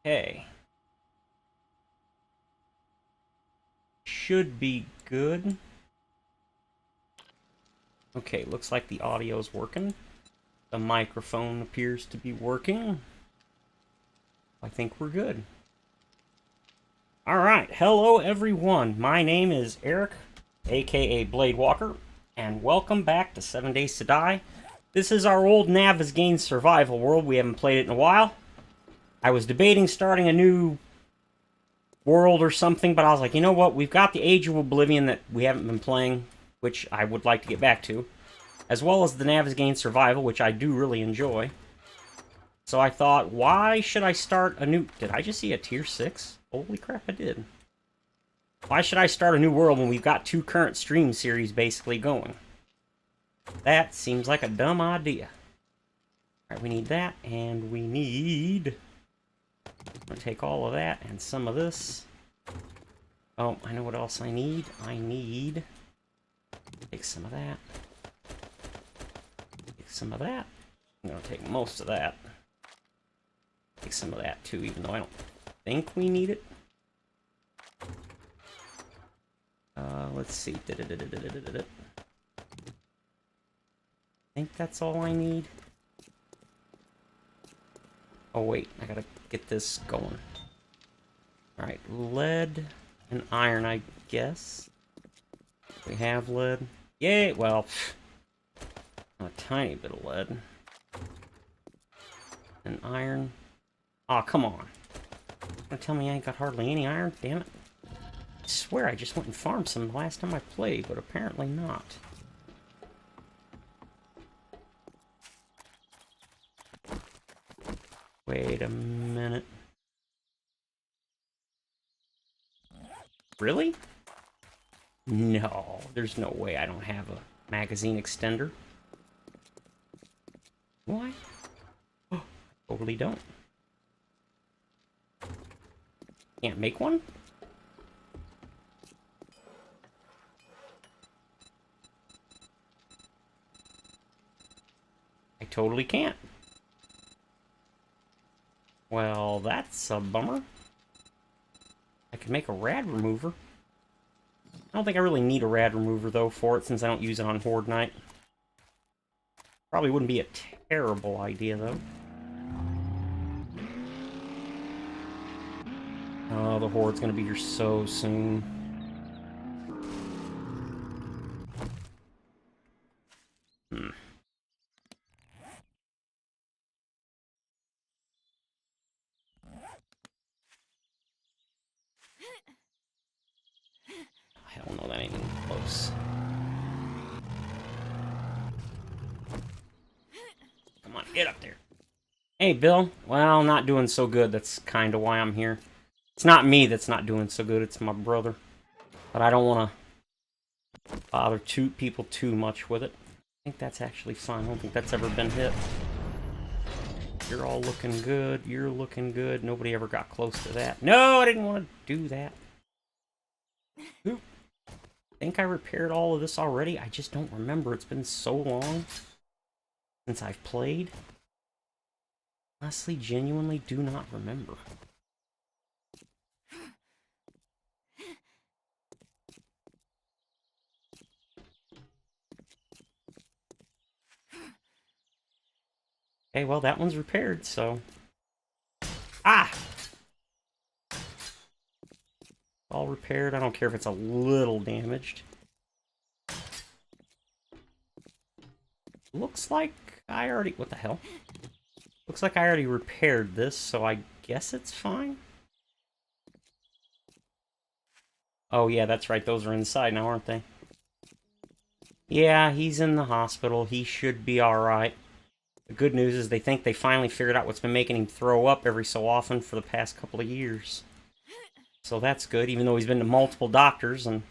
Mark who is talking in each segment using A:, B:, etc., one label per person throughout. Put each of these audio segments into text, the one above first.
A: Okay. Should be good. Okay, looks like the audio's working. The microphone appears to be working. I think we're good. Alright, hello everyone. My name is Eric, aka Blade Walker, and welcome back to 7 Days to Die. This is our old Navezgane survival world. We haven't played it in a while. I was debating starting a new world or something, but I was like, you know what? We've got the Age of Oblivion that we haven't been playing, which I would like to get back to, as well as the Navezgane survival, which I do really enjoy. So I thought, why should I start a new... Did I just see a tier 6? Holy crap, I did. Why should I start a new world when we've got two current stream series basically going? That seems like a dumb idea. Alright, we need that, and we need... I'm going to take all of that and some of this. Oh, I know what else I need. I need... Take some of that. Take some of that. I'm going to take most of that. Take some of that too, even though I don't think we need it. Let's see. I think that's all I need. Oh wait, I gotta get this going. Alright, lead and iron, I guess. We have lead. Yay! Well, a tiny bit of lead. And iron. Aw, oh, come on. You're gonna tell me I ain't got hardly any iron? Damn it. I swear I just went and farmed some the last time I played, but apparently not. Wait a minute. Really? No, there's no way I don't have a magazine extender. Why? Oh, I totally don't. Can't make one? I totally can't. Well, that's a bummer. I could make a rad remover. I don't think I really need a rad remover, though, for it, since I don't use it on Horde night. Probably wouldn't be a terrible idea, though. Oh, the Horde's gonna be here so soon. Hell no, that ain't even close. Come on, get up there. Hey, Bill. Well, not doing so good. That's kind of why I'm here. It's not me that's not doing so good. It's my brother. But I don't want to bother people too much with it. I think that's actually fine. I don't think that's ever been hit. You're all looking good. You're looking good. Nobody ever got close to that. No, I didn't want to do that. Oop. I think I repaired all of this already. I just don't remember. It's been so long since I've played. Honestly, genuinely do not remember. Okay, well, that one's repaired, so... Ah! All repaired. I don't care if it's a little damaged. Looks like I already... What the hell? Looks like I already repaired this, so I guess it's fine. Oh, yeah, that's right. Those are inside now, aren't they? Yeah, he's in the hospital. He should be alright. The good news is they think they finally figured out what's been making him throw up every so often for the past couple of years. So that's good, even though he's been to multiple doctors. And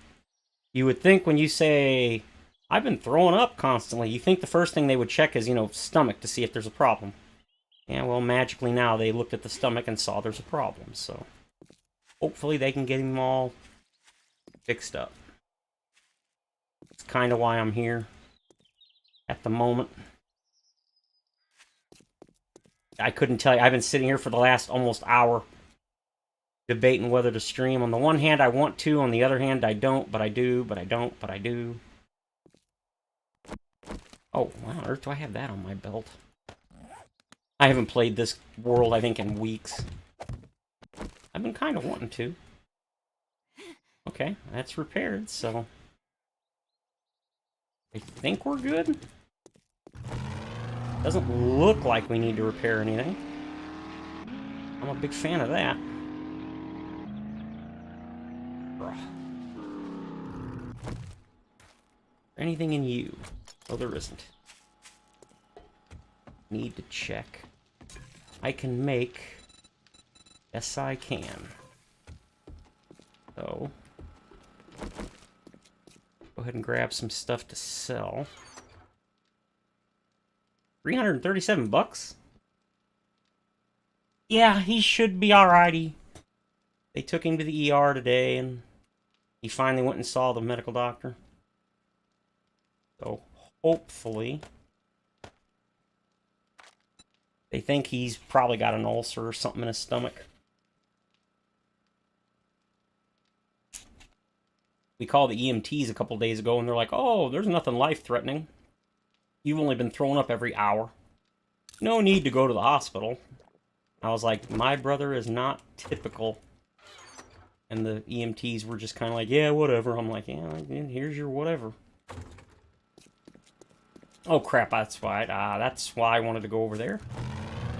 A: you would think when you say, I've been throwing up constantly, you think the first thing they would check is, you know, stomach to see if there's a problem. Yeah, well, magically now they looked at the stomach and saw there's a problem, so hopefully they can get him all fixed up. It's kind of why I'm here at the moment. I couldn't tell you. I've been sitting here for the last almost hour debating whether to stream. On the one hand, I want to. On the other hand, I don't, but I do, but I don't, but I do. Oh, wow, on earth do I have that on my belt? I haven't played this world, I think, in weeks. I've been kind of wanting to. Okay, that's repaired, so... I think we're good. Doesn't look like we need to repair anything. I'm a big fan of that. Anything in you? Oh, there isn't. Need to check. I can make... Yes, I can. So... Go ahead and grab some stuff to sell. 337 bucks? Yeah, he should be alrighty. They took him to the ER today, and he finally went and saw the medical doctor. So, hopefully... They think he's probably got an ulcer or something in his stomach. We called the EMTs a couple days ago, and they're like, oh, there's nothing life-threatening. You've only been throwing up every hour. No need to go to the hospital. I was like, my brother is not typical. And the EMTs were just kind of like, yeah, whatever. I'm like, yeah, here's your whatever. Oh, crap, that's why I wanted to go over there.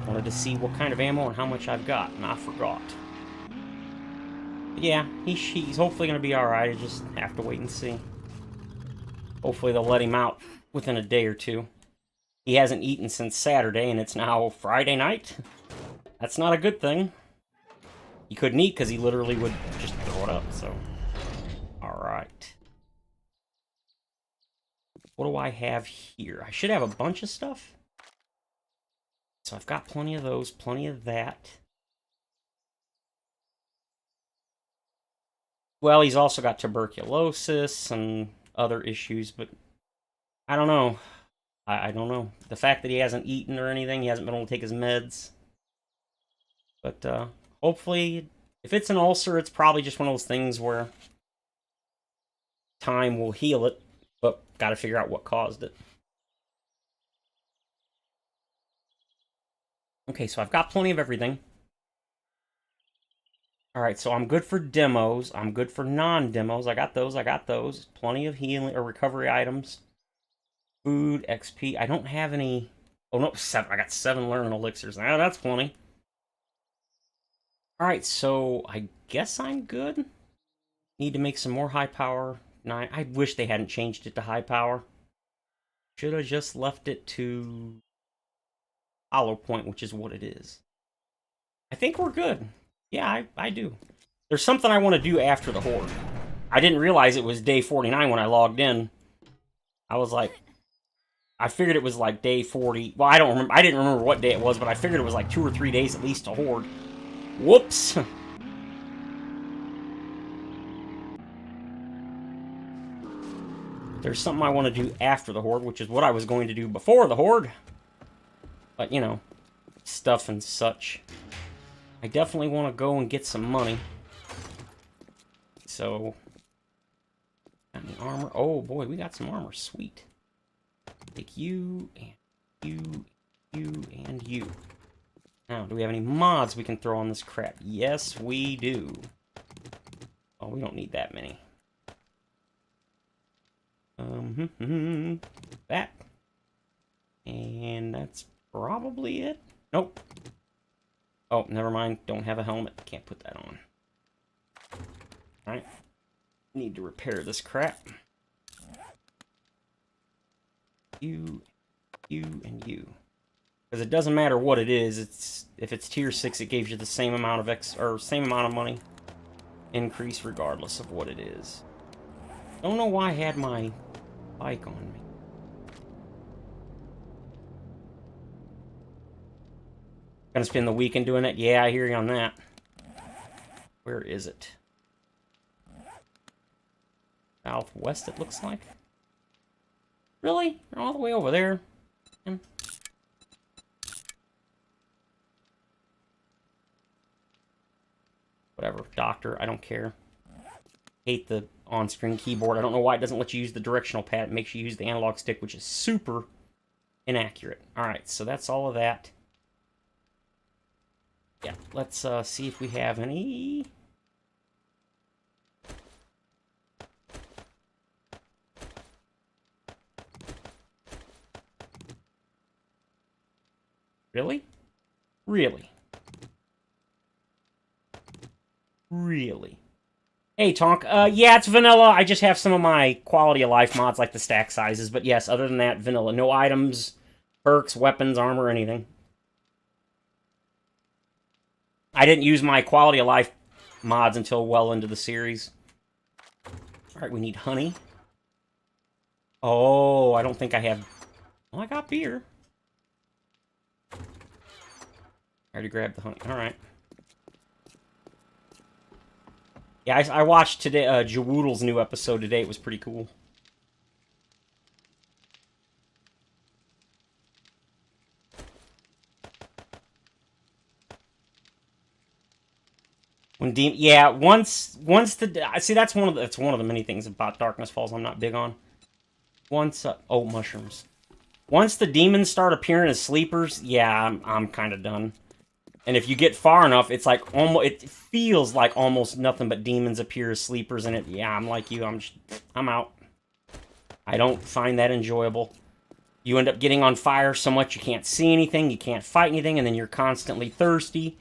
A: Wanted to see what kind of ammo and how much I've got, and I forgot. But yeah, he's hopefully going to be alright. I just have to wait and see. Hopefully they'll let him out within a day or two. He hasn't eaten since Saturday, and it's now Friday night. That's not a good thing. He couldn't eat because he literally would just throw it up, so... Alright. What do I have here? I should have a bunch of stuff. So I've got plenty of those, plenty of that. Well, he's also got tuberculosis and other issues, but I don't know. I don't know. The fact that he hasn't eaten or anything, he hasn't been able to take his meds. But hopefully, if it's an ulcer, it's probably just one of those things where time will heal it, but got to figure out what caused it. Okay, so I've got plenty of everything. Alright, so I'm good for demos. I'm good for non-demos. I got those. Plenty of healing or recovery items. Food, XP. I don't have any... Oh, no, 7. I got 7 learning elixirs. Now that's plenty. Alright, so I guess I'm good. Need to make some more high power. I wish they hadn't changed it to high power. Should have just left it to hollow point, which is what it is. I think we're good. Yeah, I do. There's something I want to do after the Horde. I didn't realize it was day 49 when I logged in. I was like... I figured it was like day 40. Well, I don't remember. I didn't remember what day it was, but I figured it was like 2 or 3 days at least to Horde. Whoops! There's something I want to do after the Horde, which is what I was going to do before the Horde. But, you know, stuff and such. I definitely want to go and get some money. So, got any armor? Oh boy, we got some armor. Sweet. Take you, and you, and you. Now, do we have any mods we can throw on this crap? Yes, we do. Oh, we don't need that many. That. And that's probably it. Nope. Oh, never mind. Don't have a helmet. Can't put that on. Alright. Need to repair this crap. You, and you. Because it doesn't matter what it is. If it's tier 6, it gives you the same amount of same amount of money increase regardless of what it is. Don't know why I had my bike on me. Gonna spend the weekend doing it? Yeah, I hear you on that. Where is it? Southwest, it looks like. Really? You're all the way over there? Whatever. Doctor. I don't care. Hate the on-screen keyboard. I don't know why it doesn't let you use the directional pad. It makes you use the analog stick, which is super inaccurate. Alright, so that's all of that. Yeah, let's see if we have any... Really? Really? Really? Hey, Tonk. Yeah, it's vanilla. I just have some of my quality of life mods, like the stack sizes. But yes, other than that, vanilla. No items, perks, weapons, armor, anything. I didn't use my quality of life mods until well into the series. Alright, we need honey. Oh, I don't think I have... Oh, I got beer. I already grabbed the honey. Alright. Yeah, I watched today Jawoodle's new episode today. It was pretty cool. When yeah, once the see that's one of the many things about Darkness Falls I'm not big on. Once oh, mushrooms. Once the demons start appearing as sleepers, yeah, I'm kind of done. And if you get far enough, it's like almost it feels like almost nothing but demons appear as sleepers in it. Yeah, I'm like you. I'm out. I don't find that enjoyable. You end up getting on fire so much you can't see anything, you can't fight anything, and then you're constantly thirsty.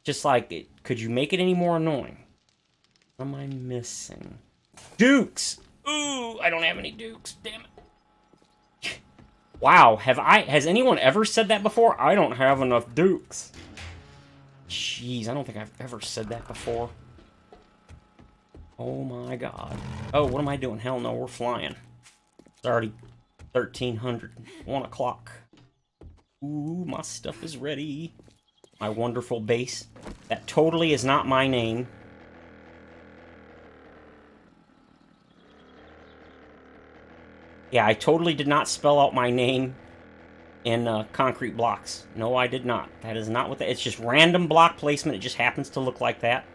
A: Just like it. Could you make it any more annoying? What am I missing? Dukes! Ooh, I don't have any dukes. Damn it. Wow, has anyone ever said that before? I don't have enough dukes. Jeez, I don't think I've ever said that before. Oh my god. Oh, what am I doing? Hell no, we're flying. It's already 1300. 1 o'clock. Ooh, my stuff is ready. My wonderful base. That totally is not my name. Yeah, I totally did not spell out my name in concrete blocks. No, I did not. That is not what that... It's just random block placement. It just happens to look like that.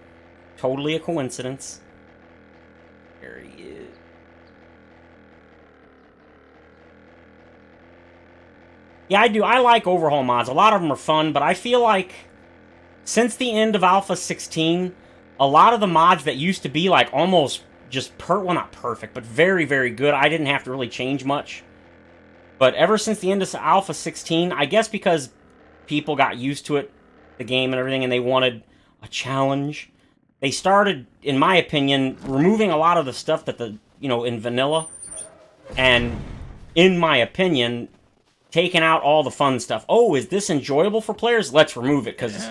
A: Totally a coincidence. There he is. Yeah, I do. I like overhaul mods. A lot of them are fun, but I feel like since the end of Alpha 16, a lot of the mods that used to be like almost just well, not perfect, but very, very good. I didn't have to really change much. But ever since the end of Alpha 16, I guess because people got used to it, the game and everything, and they wanted a challenge, they started, in my opinion, removing a lot of the stuff that in vanilla, and in my opinion, taking out all the fun stuff. Oh, is this enjoyable for players? Let's remove it, because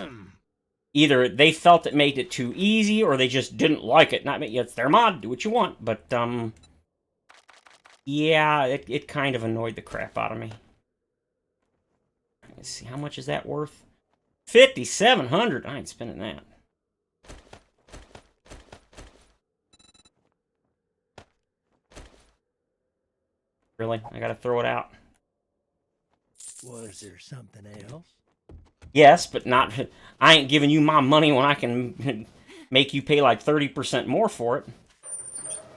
A: either they felt it made it too easy, or they just didn't like it. It's their mod, do what you want, but, yeah, it kind of annoyed the crap out of me. Let's see, how much is that worth? 5,700. I ain't spending that. Really? I gotta throw it out.
B: Was there something else?
A: Yes, but not... I ain't giving you my money when I can make you pay like 30% more for it.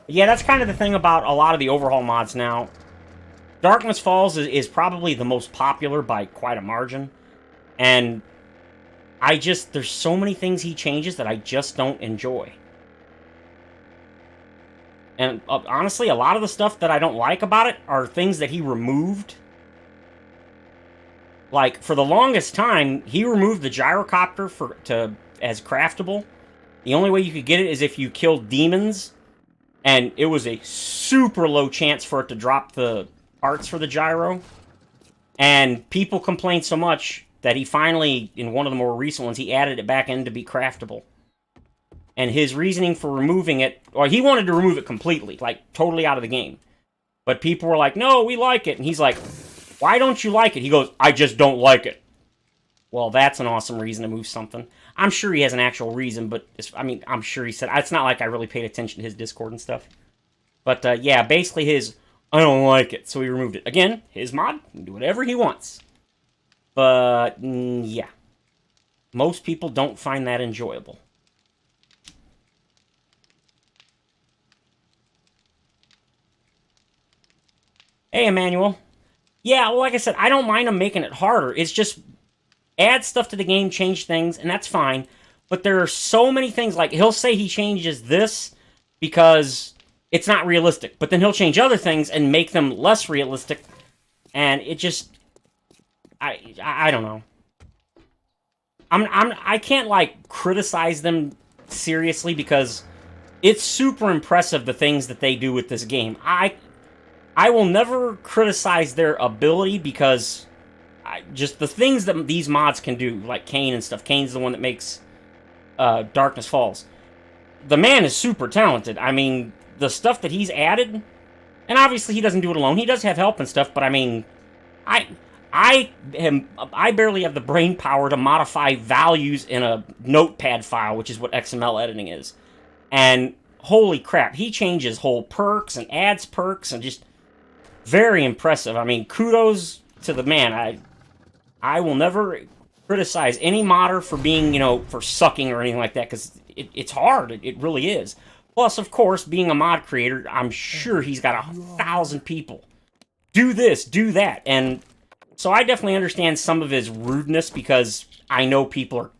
A: Yeah, that's kind of the thing about a lot of the overhaul mods now. Darkness Falls is probably the most popular by quite a margin. And there's so many things he changes that I just don't enjoy. And honestly, a lot of the stuff that I don't like about it are things that he removed. Like, for the longest time, he removed the gyrocopter as craftable. The only way you could get it is if you killed demons. And it was a super low chance for it to drop the parts for the gyro. And people complained so much that he finally, in one of the more recent ones, he added it back in to be craftable. And his reasoning for removing it, or he wanted to remove it completely, like totally out of the game. But people were like, no, we like it. And he's like, why don't you like it? He goes, I just don't like it. Well, that's an awesome reason to move something. I'm sure he has an actual reason, but I'm sure he said... It's not like I really paid attention to his Discord and stuff. But, yeah, basically I don't like it, so he removed it. Again, his mod, he can do whatever he wants. But, yeah. Most people don't find that enjoyable. Hey, Emmanuel. Yeah, well, like I said, I don't mind them making it harder. It's just add stuff to the game, change things, and that's fine. But there are so many things, like he'll say he changes this because it's not realistic, but then he'll change other things and make them less realistic, and it just, I don't know. I can't like criticize them seriously because it's super impressive the things that they do with this game. I will never criticize their ability because just the things that these mods can do, like Kane and stuff. Kane's the one that makes Darkness Falls. The man is super talented. I mean, the stuff that he's added, and obviously he doesn't do it alone. He does have help and stuff, but I mean, I barely have the brain power to modify values in a notepad file, which is what XML editing is. And holy crap, he changes whole perks and adds perks and just very impressive. I mean, kudos to the man. I will never criticize any modder for being, for sucking or anything like that, because it's hard. It really is. Plus, of course, being a mod creator, I'm sure he's got 1,000 people. Do this, do that. And so I definitely understand some of his rudeness, because I know people are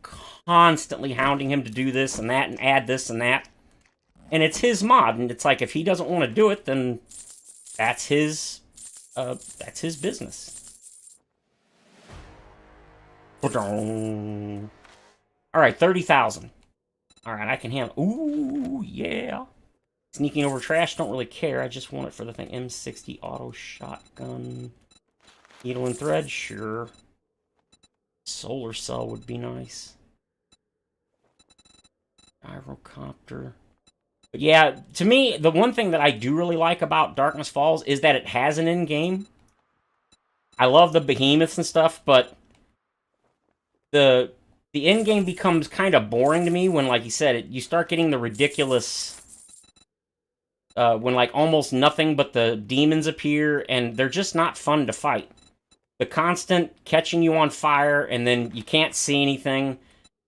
A: constantly hounding him to do this and that and add this and that. And it's his mod, and it's like, if he doesn't want to do it, then that's his business. Alright, 30,000. Alright, I can handle... Ooh, yeah. Sneaking over trash, don't really care. I just want it for the thing. M60 auto shotgun. Needle and thread, sure. Solar cell would be nice. Gyrocopter. But yeah, to me, the one thing that I do really like about Darkness Falls is that it has an in-game. I love the behemoths and stuff, but the in-game becomes kind of boring to me when, like you said, you start getting the ridiculous... when, like, almost nothing but the demons appear, and they're just not fun to fight. The constant catching you on fire, and then you can't see anything,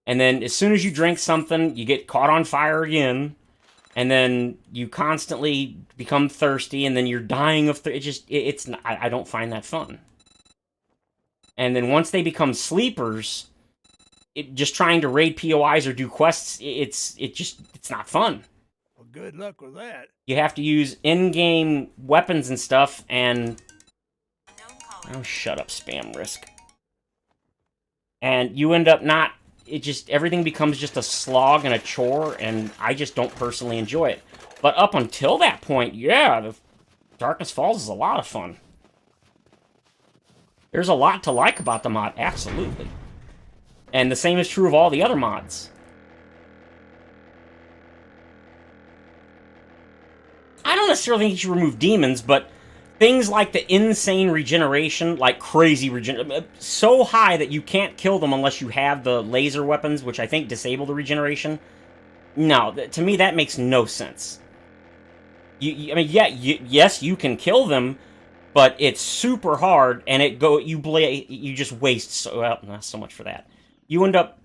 A: and then as soon as you drink something, you get caught on fire again, and then you constantly become thirsty, and then you're dying of I don't find that fun. And then once they become sleepers, just trying to raid POIs or do quests, it's not fun.
B: Well, good luck with that.
A: You have to use in-game weapons and stuff, and... Oh, shut up, spam risk. And you end up not... everything becomes just a slog and a chore, and I just don't personally enjoy it. But up until that point, yeah, the Darkness Falls is a lot of fun. There's a lot to like about the mod, absolutely. And the same is true of all the other mods. I don't necessarily think you should remove demons, but things like the insane regeneration, like crazy regeneration, so high that you can't kill them unless you have the laser weapons, which I think disable the regeneration. No, to me that makes no sense. I mean, yeah, yes, you can kill them, but it's super hard, and you just waste not so much for that. You end up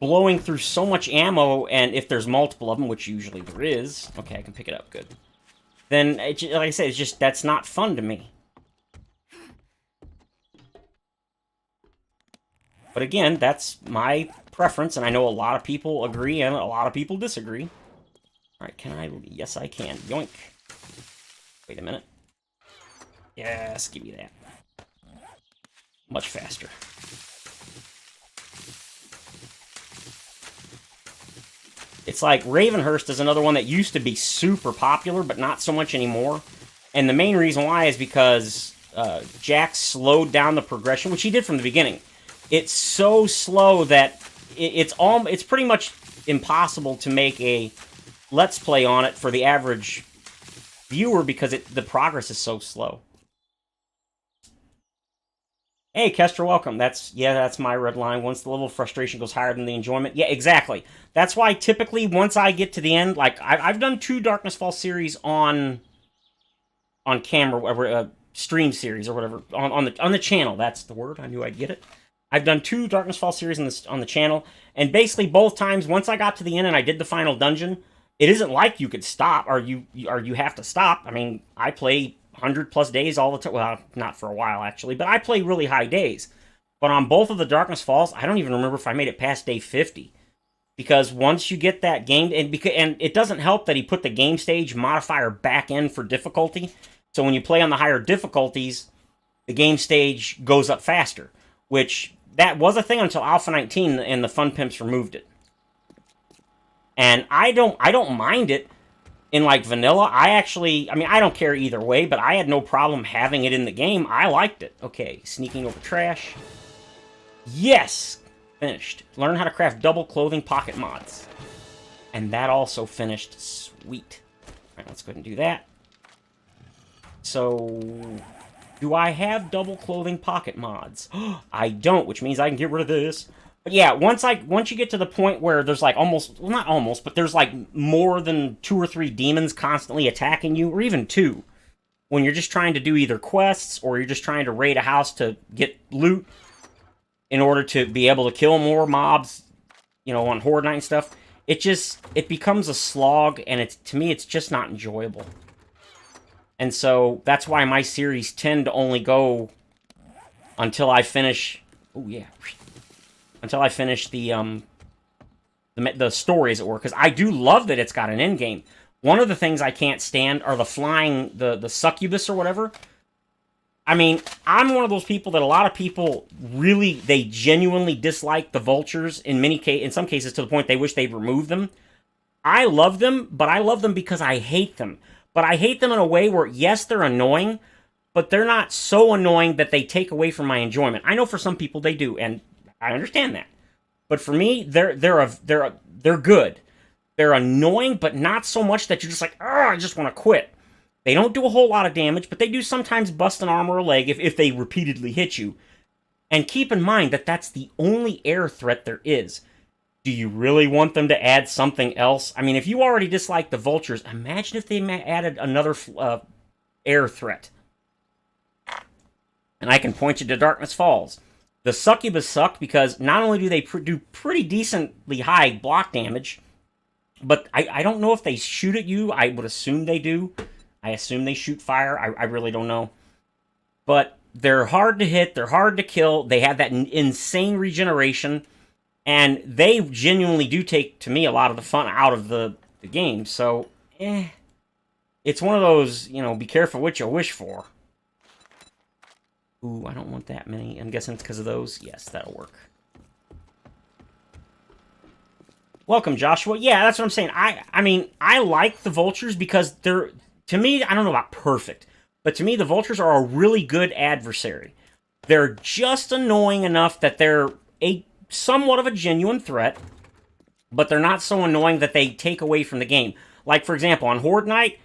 A: blowing through so much ammo, and if there's multiple of them, which usually there is, okay, I can pick it up, good. Then, like I said, that's not fun to me. But again, that's my preference, and I know a lot of people agree and a lot of people disagree. Alright, can I? Yes, I can. Yoink. Wait a minute. Yes, give me that. Much faster. It's like Ravenhurst is another one that used to be super popular, but not so much anymore. And the main reason why is because Jack slowed down the progression, which he did from the beginning. It's so slow that it's pretty much impossible to make a Let's Play on it for the average viewer because the progress is so slow. Hey, Kester, welcome. That's my red line. Once the level of frustration goes higher than the enjoyment. Yeah, exactly. That's why typically once I get to the end, like I've done 2 Darkness Falls series on camera, stream series or whatever on the channel. That's the word. I knew I'd get it. I've done 2 Darkness Falls series on the channel, and basically both times once I got to the end and I did the final dungeon, it isn't like you could stop or you have to stop. I mean, I play 100 plus days all the time. Well, not for a while, actually, but I play really high days. But on both of the Darkness Falls, I don't even remember if I made it past day 50. Because once you get that game, and it doesn't help that he put the game stage modifier back in for difficulty. So when you play on the higher difficulties, the game stage goes up faster. Which, that was a thing until Alpha 19, and the Fun Pimps removed it. And I don't mind it in, like, vanilla. I mean, I don't care either way, but I had no problem having it in the game. I liked it. Okay, sneaking over trash. Yes! Finished. Learn how to craft double clothing pocket mods. And that also finished. Sweet. Alright, let's go ahead and do that. So, do I have double clothing pocket mods? I don't, which means I can get rid of this. But yeah, once you get to the point where there's like almost, well, not almost, but there's like more than 2 or 3 demons constantly attacking you, or even 2, when you're just trying to do either quests or you're just trying to raid a house to get loot in order to be able to kill more mobs, you know, on Horde night and stuff, it becomes a slog, and to me, it's just not enjoyable. And so, that's why my series tend to only go until I finish, oh yeah, until I finish the story, as it were, because I do love that it's got an end game. One of the things I can't stand are the flying, the succubus or whatever. I mean, I'm one of those people that a lot of people really, they genuinely dislike the vultures in some cases to the point they wish they'd remove them. I love them, but I love them because I hate them. But I hate them in a way where, yes, they're annoying, but they're not so annoying that they take away from my enjoyment. I know for some people they do, and I understand that. But for me, they're good. They're annoying, but not so much that you're just like, I just want to quit. They don't do a whole lot of damage, but they do sometimes bust an arm or a leg if they repeatedly hit you. And keep in mind that that's the only air threat there is. Do you really want them to add something else? I mean, if you already dislike the vultures, imagine if they added another air threat. And I can point you to Darkness Falls. The succubus suck because not only do they do pretty decently high block damage, but I don't know if they shoot at you. I would assume they do. I assume they shoot fire. I really don't know. But they're hard to hit. They're hard to kill. They have that insane regeneration. And they genuinely do take, to me, a lot of the fun out of the game. So, it's one of those, you know, be careful what you wish for. Ooh, I don't want that many. I'm guessing it's because of those. Yes, that'll work. Welcome, Joshua. Yeah, that's what I'm saying. I mean, I like the vultures because they're, to me, I don't know about perfect, but to me, the vultures are a really good adversary. They're just annoying enough that they're somewhat of a genuine threat, but they're not so annoying that they take away from the game. Like, for example, on Horde Night,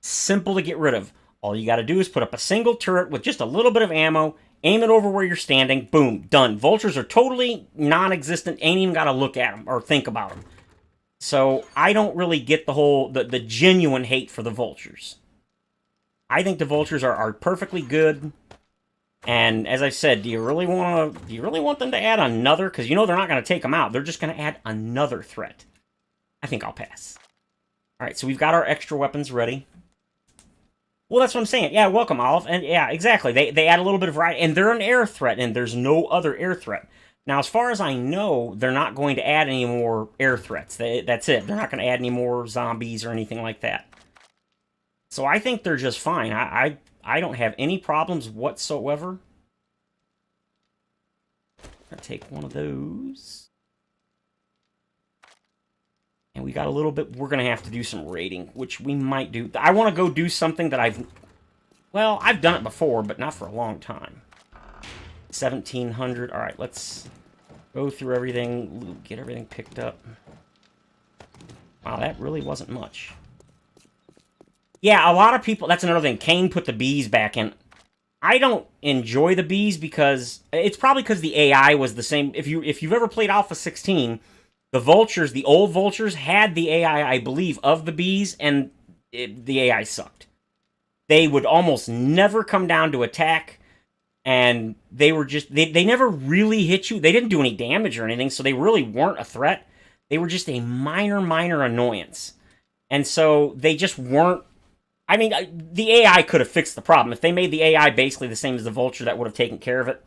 A: simple to get rid of. All you gotta do is put up a single turret with just a little bit of ammo, aim it over where you're standing, boom, done. Vultures are totally non-existent, ain't even gotta look at them or think about them. So, I don't really get the genuine hate for the vultures. I think the vultures are perfectly good. And as I said, do you really want them to add another? Because you know they're not going to take them out. They're just going to add another threat. I think I'll pass. Alright, so we've got our extra weapons ready. Well, that's what I'm saying. Yeah, welcome, Olive. And yeah, exactly. They add a little bit of variety. And they're an air threat, and there's no other air threat. Now, as far as I know, they're not going to add any more air threats. That's it. They're not going to add any more zombies or anything like that. So I think they're just fine. I don't have any problems whatsoever. I'll take one of those. And we got a little bit... We're going to have to do some raiding, which we might do. I want to go do something that I've done it before, but not for a long time. 1,700. Alright, let's go through everything, get everything picked up. Wow, that really wasn't much. Yeah, a lot of people... That's another thing. Kane put the bees back in. I don't enjoy the bees because... It's probably because the AI was the same. If you've ever played Alpha 16, the vultures, the old vultures, had the AI, I believe, of the bees, and the AI sucked. They would almost never come down to attack, and they were just... They never really hit you. They didn't do any damage or anything, so they really weren't a threat. They were just a minor annoyance. And so they just weren't... I mean, the AI could have fixed the problem. If they made the AI basically the same as the vulture, that would have taken care of it.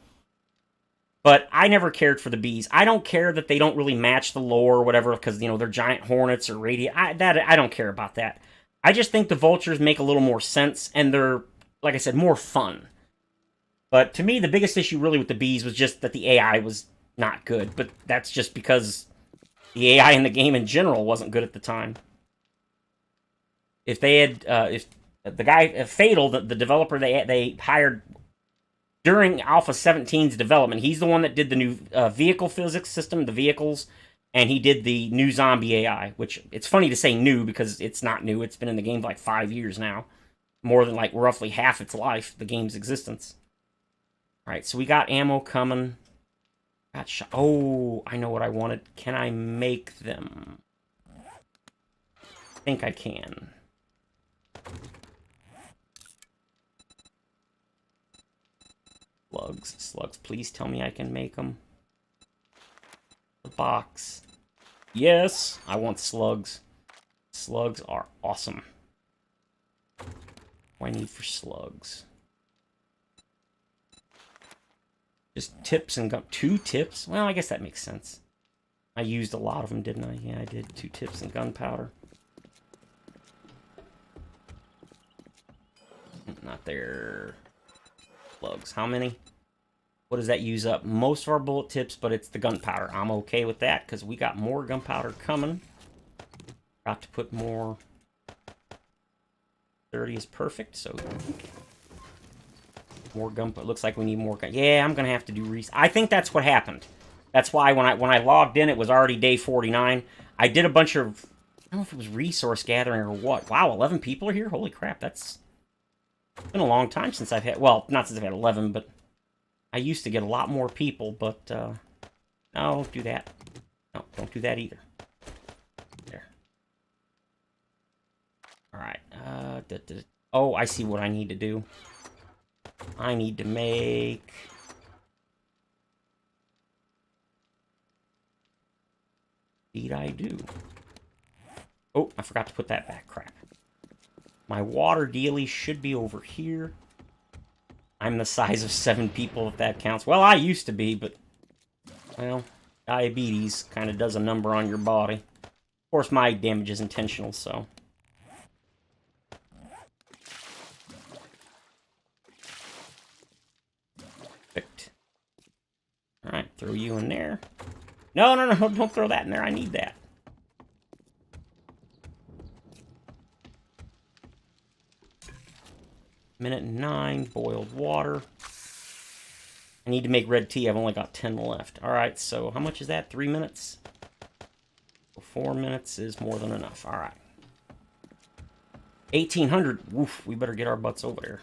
A: But I never cared for the bees. I don't care that they don't really match the lore or whatever, because, you know, they're giant hornets or radiant. I don't care about that. I just think the vultures make a little more sense, and they're, like I said, more fun. But to me, the biggest issue really with the bees was just that the AI was not good. But that's just because the AI in the game in general wasn't good at the time. If they had, if the guy, Fatal, the developer they hired during Alpha 17's development, he's the one that did the new vehicle physics system, the vehicles, and he did the new zombie AI, which it's funny to say new because it's not new. It's been in the game for like 5 years now. More than like roughly half its life, the game's existence. Alright, so we got ammo coming. Got shot. Oh, I know what I wanted. Can I make them? I think I can. Slugs, please tell me I can make them. The box. Yes, I want slugs. Slugs are awesome. What do I need for slugs? Just tips and gun. 2 tips? Well, I guess that makes sense. I used a lot of them, didn't I? Yeah, I did. 2 tips and gunpowder. Not there. Slugs. How many? What does that use up? Most of our bullet tips, but it's the gunpowder. I'm okay with that because we got more gunpowder coming. Got to put more. 30 is perfect, so more gunpowder. Looks like we need more gun. Yeah, I'm gonna have to do I think that's what happened. That's why when I logged in, it was already day 49. I did a bunch of, I don't know if it was resource gathering or what. Wow, 11 people are here. Holy crap, that's been a long time since I've had, well, not since I've had 11, but I used to get a lot more people, but, no, don't do that. No, don't do that either. There. Alright, oh, I see what I need to do. I need to make... What did I do? Oh, I forgot to put that back. Crap. My water dealie should be over here. I'm the size of 7 people, if that counts. Well, I used to be, but... Well, diabetes kind of does a number on your body. Of course, my damage is intentional, so... Perfect. Alright, throw you in there. No, no, no, don't throw that in there. I need that. Minute 9, boiled water. I need to make red tea. I've only got 10 left. Alright, so how much is that? 3 minutes? 4 minutes is more than enough. Alright. 1,800. Woof, we better get our butts over there.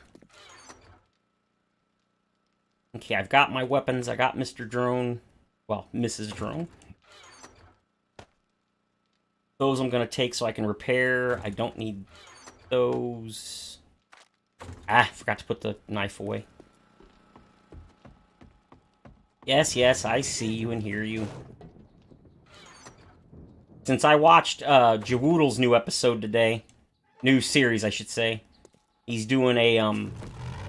A: Okay, I've got my weapons. I got Mr. Drone. Well, Mrs. Drone. Those I'm going to take so I can repair. I don't need those. Ah, forgot to put the knife away. Yes, yes, I see you and hear you. Since I watched Jawoodle's new episode today, new series, I should say, he's doing a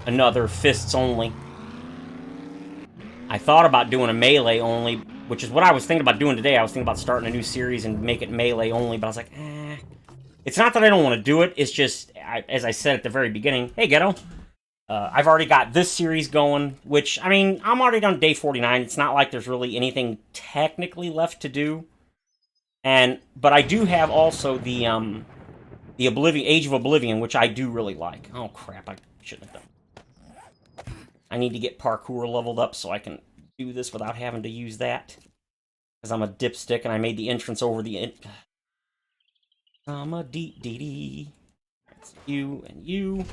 A: another fists only. I thought about doing a melee only, which is what I was thinking about doing today. I was thinking about starting a new series and make it melee only, but I was like, eh. It's not that I don't want to do it, it's just, as I said at the very beginning, hey, Ghetto, I've already got this series going, which, I mean, I'm already on day 49. It's not like there's really anything technically left to do. But I do have also the Age of Oblivion, which I do really like. Oh, crap, I shouldn't have done. I need to get parkour leveled up so I can do this without having to use that. Because I'm a dipstick and I made the entrance over the... I'm a dee-dee-dee. It's you and you.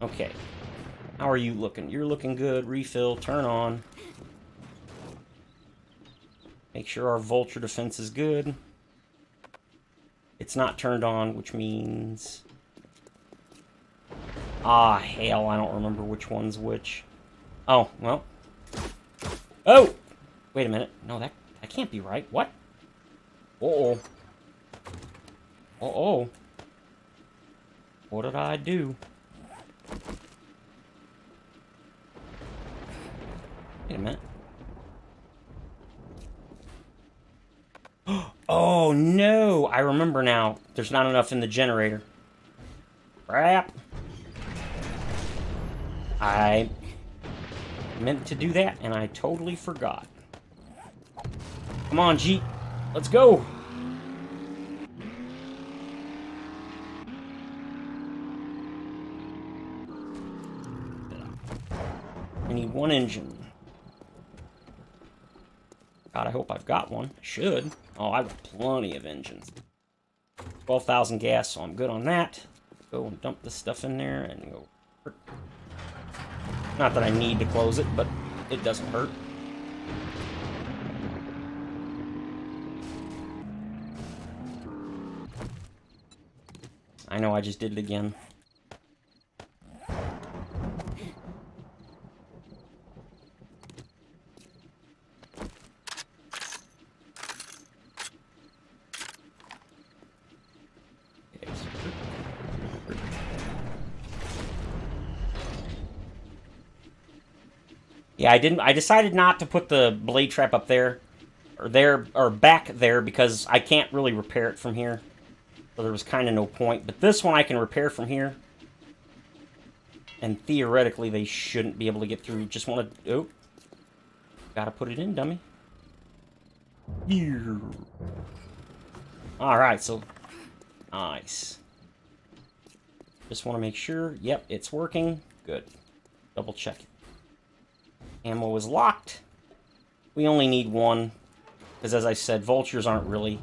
A: Okay. How are you looking? You're looking good. Refill. Turn on. Make sure our vulture defense is good. It's not turned on, which means... Ah, hell, I don't remember which one's which. Oh, well. Oh! Wait a minute. No, that can't be right. What? Uh-oh. Uh-oh. What did I do? Wait a minute. Oh, no! I remember now. There's not enough in the generator. Crap. I meant to do that, and I totally forgot. Come on, Jeep. Let's go! I need one engine. God, I hope I've got one. I should. Oh, I've got plenty of engines. 12,000 gas, so I'm good on that. Go and dump this stuff in there and go. Not that I need to close it, but it doesn't hurt. I know I just did it again. Yeah, I decided not to put the blade trap up there, or back there, because I can't really repair it from here. So there was kind of no point. But this one I can repair from here. And theoretically, they shouldn't be able to get through. Just want to... Oh. Gotta put it in, dummy. Here. Alright, so... Nice. Just want to make sure. Yep, it's working. Good. Double check it. Ammo is locked. We only need one. Because as I said, vultures aren't really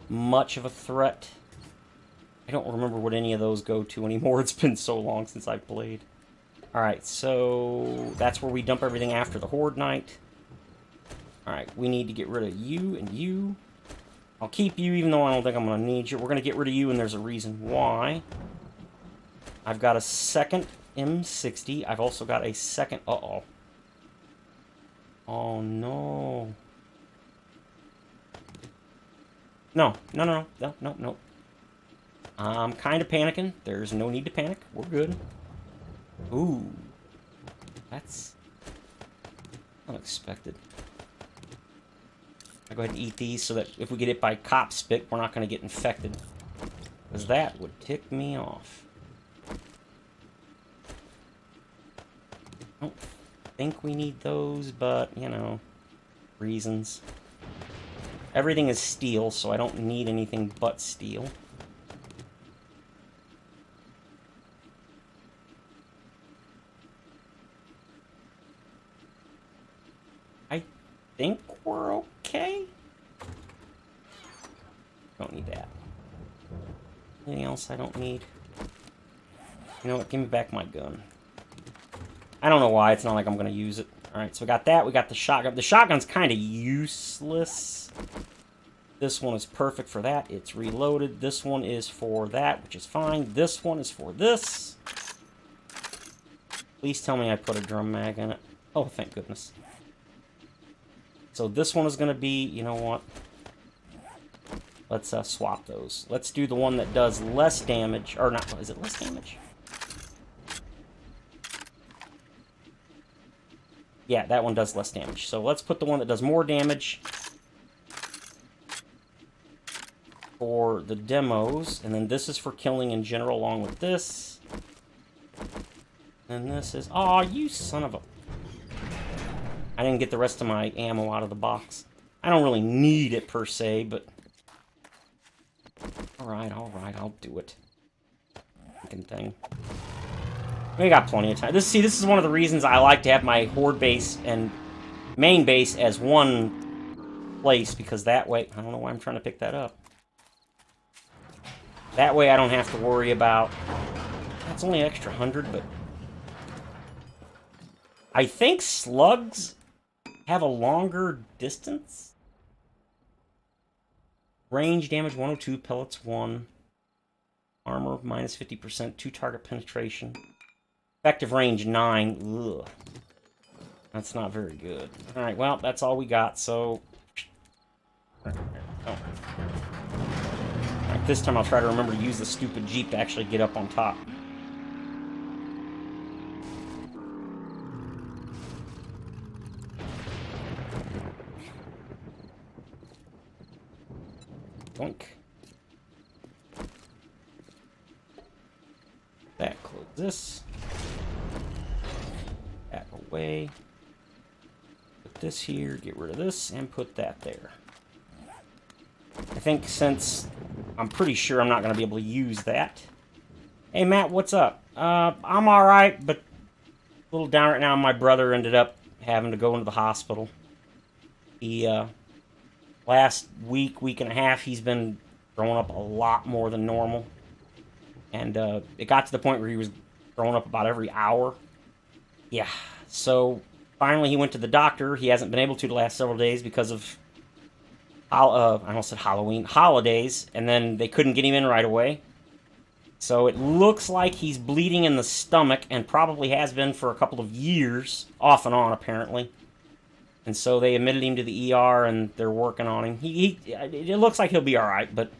A: much of a threat. I don't remember what any of those go to anymore. It's been so long since I've played. Alright, so that's where we dump everything after the Horde night. Alright, we need to get rid of you and you. I'll keep you even though I don't think I'm going to need you. We're going to get rid of you and there's a reason why. I've got a second M60. I've also got a second... Uh-oh. Oh, no. No. I'm kind of panicking. There's no need to panic. We're good. Ooh. That's unexpected. I'll go ahead and eat these so that if we get hit by cop spit, we're not going to get infected. Because that would tick me off. I don't think we need those, but, you know, reasons. Everything is steel, so I don't need anything but steel. I think we're okay. Don't need that. Anything else I don't need? You know what? Give me back my gun. I don't know why. It's not like I'm going to use it. Alright, so we got that. We got the shotgun. The shotgun's kind of useless. This one is perfect for that. It's reloaded. This one is for that, which is fine. This one is for this. Please tell me I put a drum mag in it. Oh, thank goodness. So this one is going to be, you know what? Let's swap those. Let's do the one that does less damage. Or not, is it less damage? Yeah, that one does less damage. So let's put the one that does more damage for the demos. And then this is for killing in general along with this. And this is... Aw, you son of a... I didn't get the rest of my ammo out of the box. I don't really need it per se, but... Alright, I'll do it. Fucking thing. We got plenty of time. This is one of the reasons I like to have my Horde base and main base as one place, because that way... I don't know why I'm trying to pick that up. That way I don't have to worry about... That's only an extra 100, but... I think slugs have a longer distance. Range damage 102, pellets 1. Armor minus 50%, 2 target penetration. Effective range 9. Ugh. That's not very good. Alright, well, that's all we got, so... Oh. This time I'll try to remember to use the stupid Jeep to actually get up on top. Doink. That, close this. That away. Put this here, get rid of this, and put that there. I think since I'm pretty sure I'm not going to be able to use that. Hey, Matt, what's up? I'm alright, but a little down right now. My brother ended up having to go into the hospital. He, last week and a half, he's been throwing up a lot more than normal. And it got to the point where he was throwing up about every hour. Yeah, so finally he went to the doctor. He hasn't been able to the last several days because of, I almost said Halloween, holidays, and then they couldn't get him in right away. So it looks like he's bleeding in the stomach, and probably has been for a couple of years, off and on apparently. And so they admitted him to the ER, and they're working on him. It looks like he'll be alright, but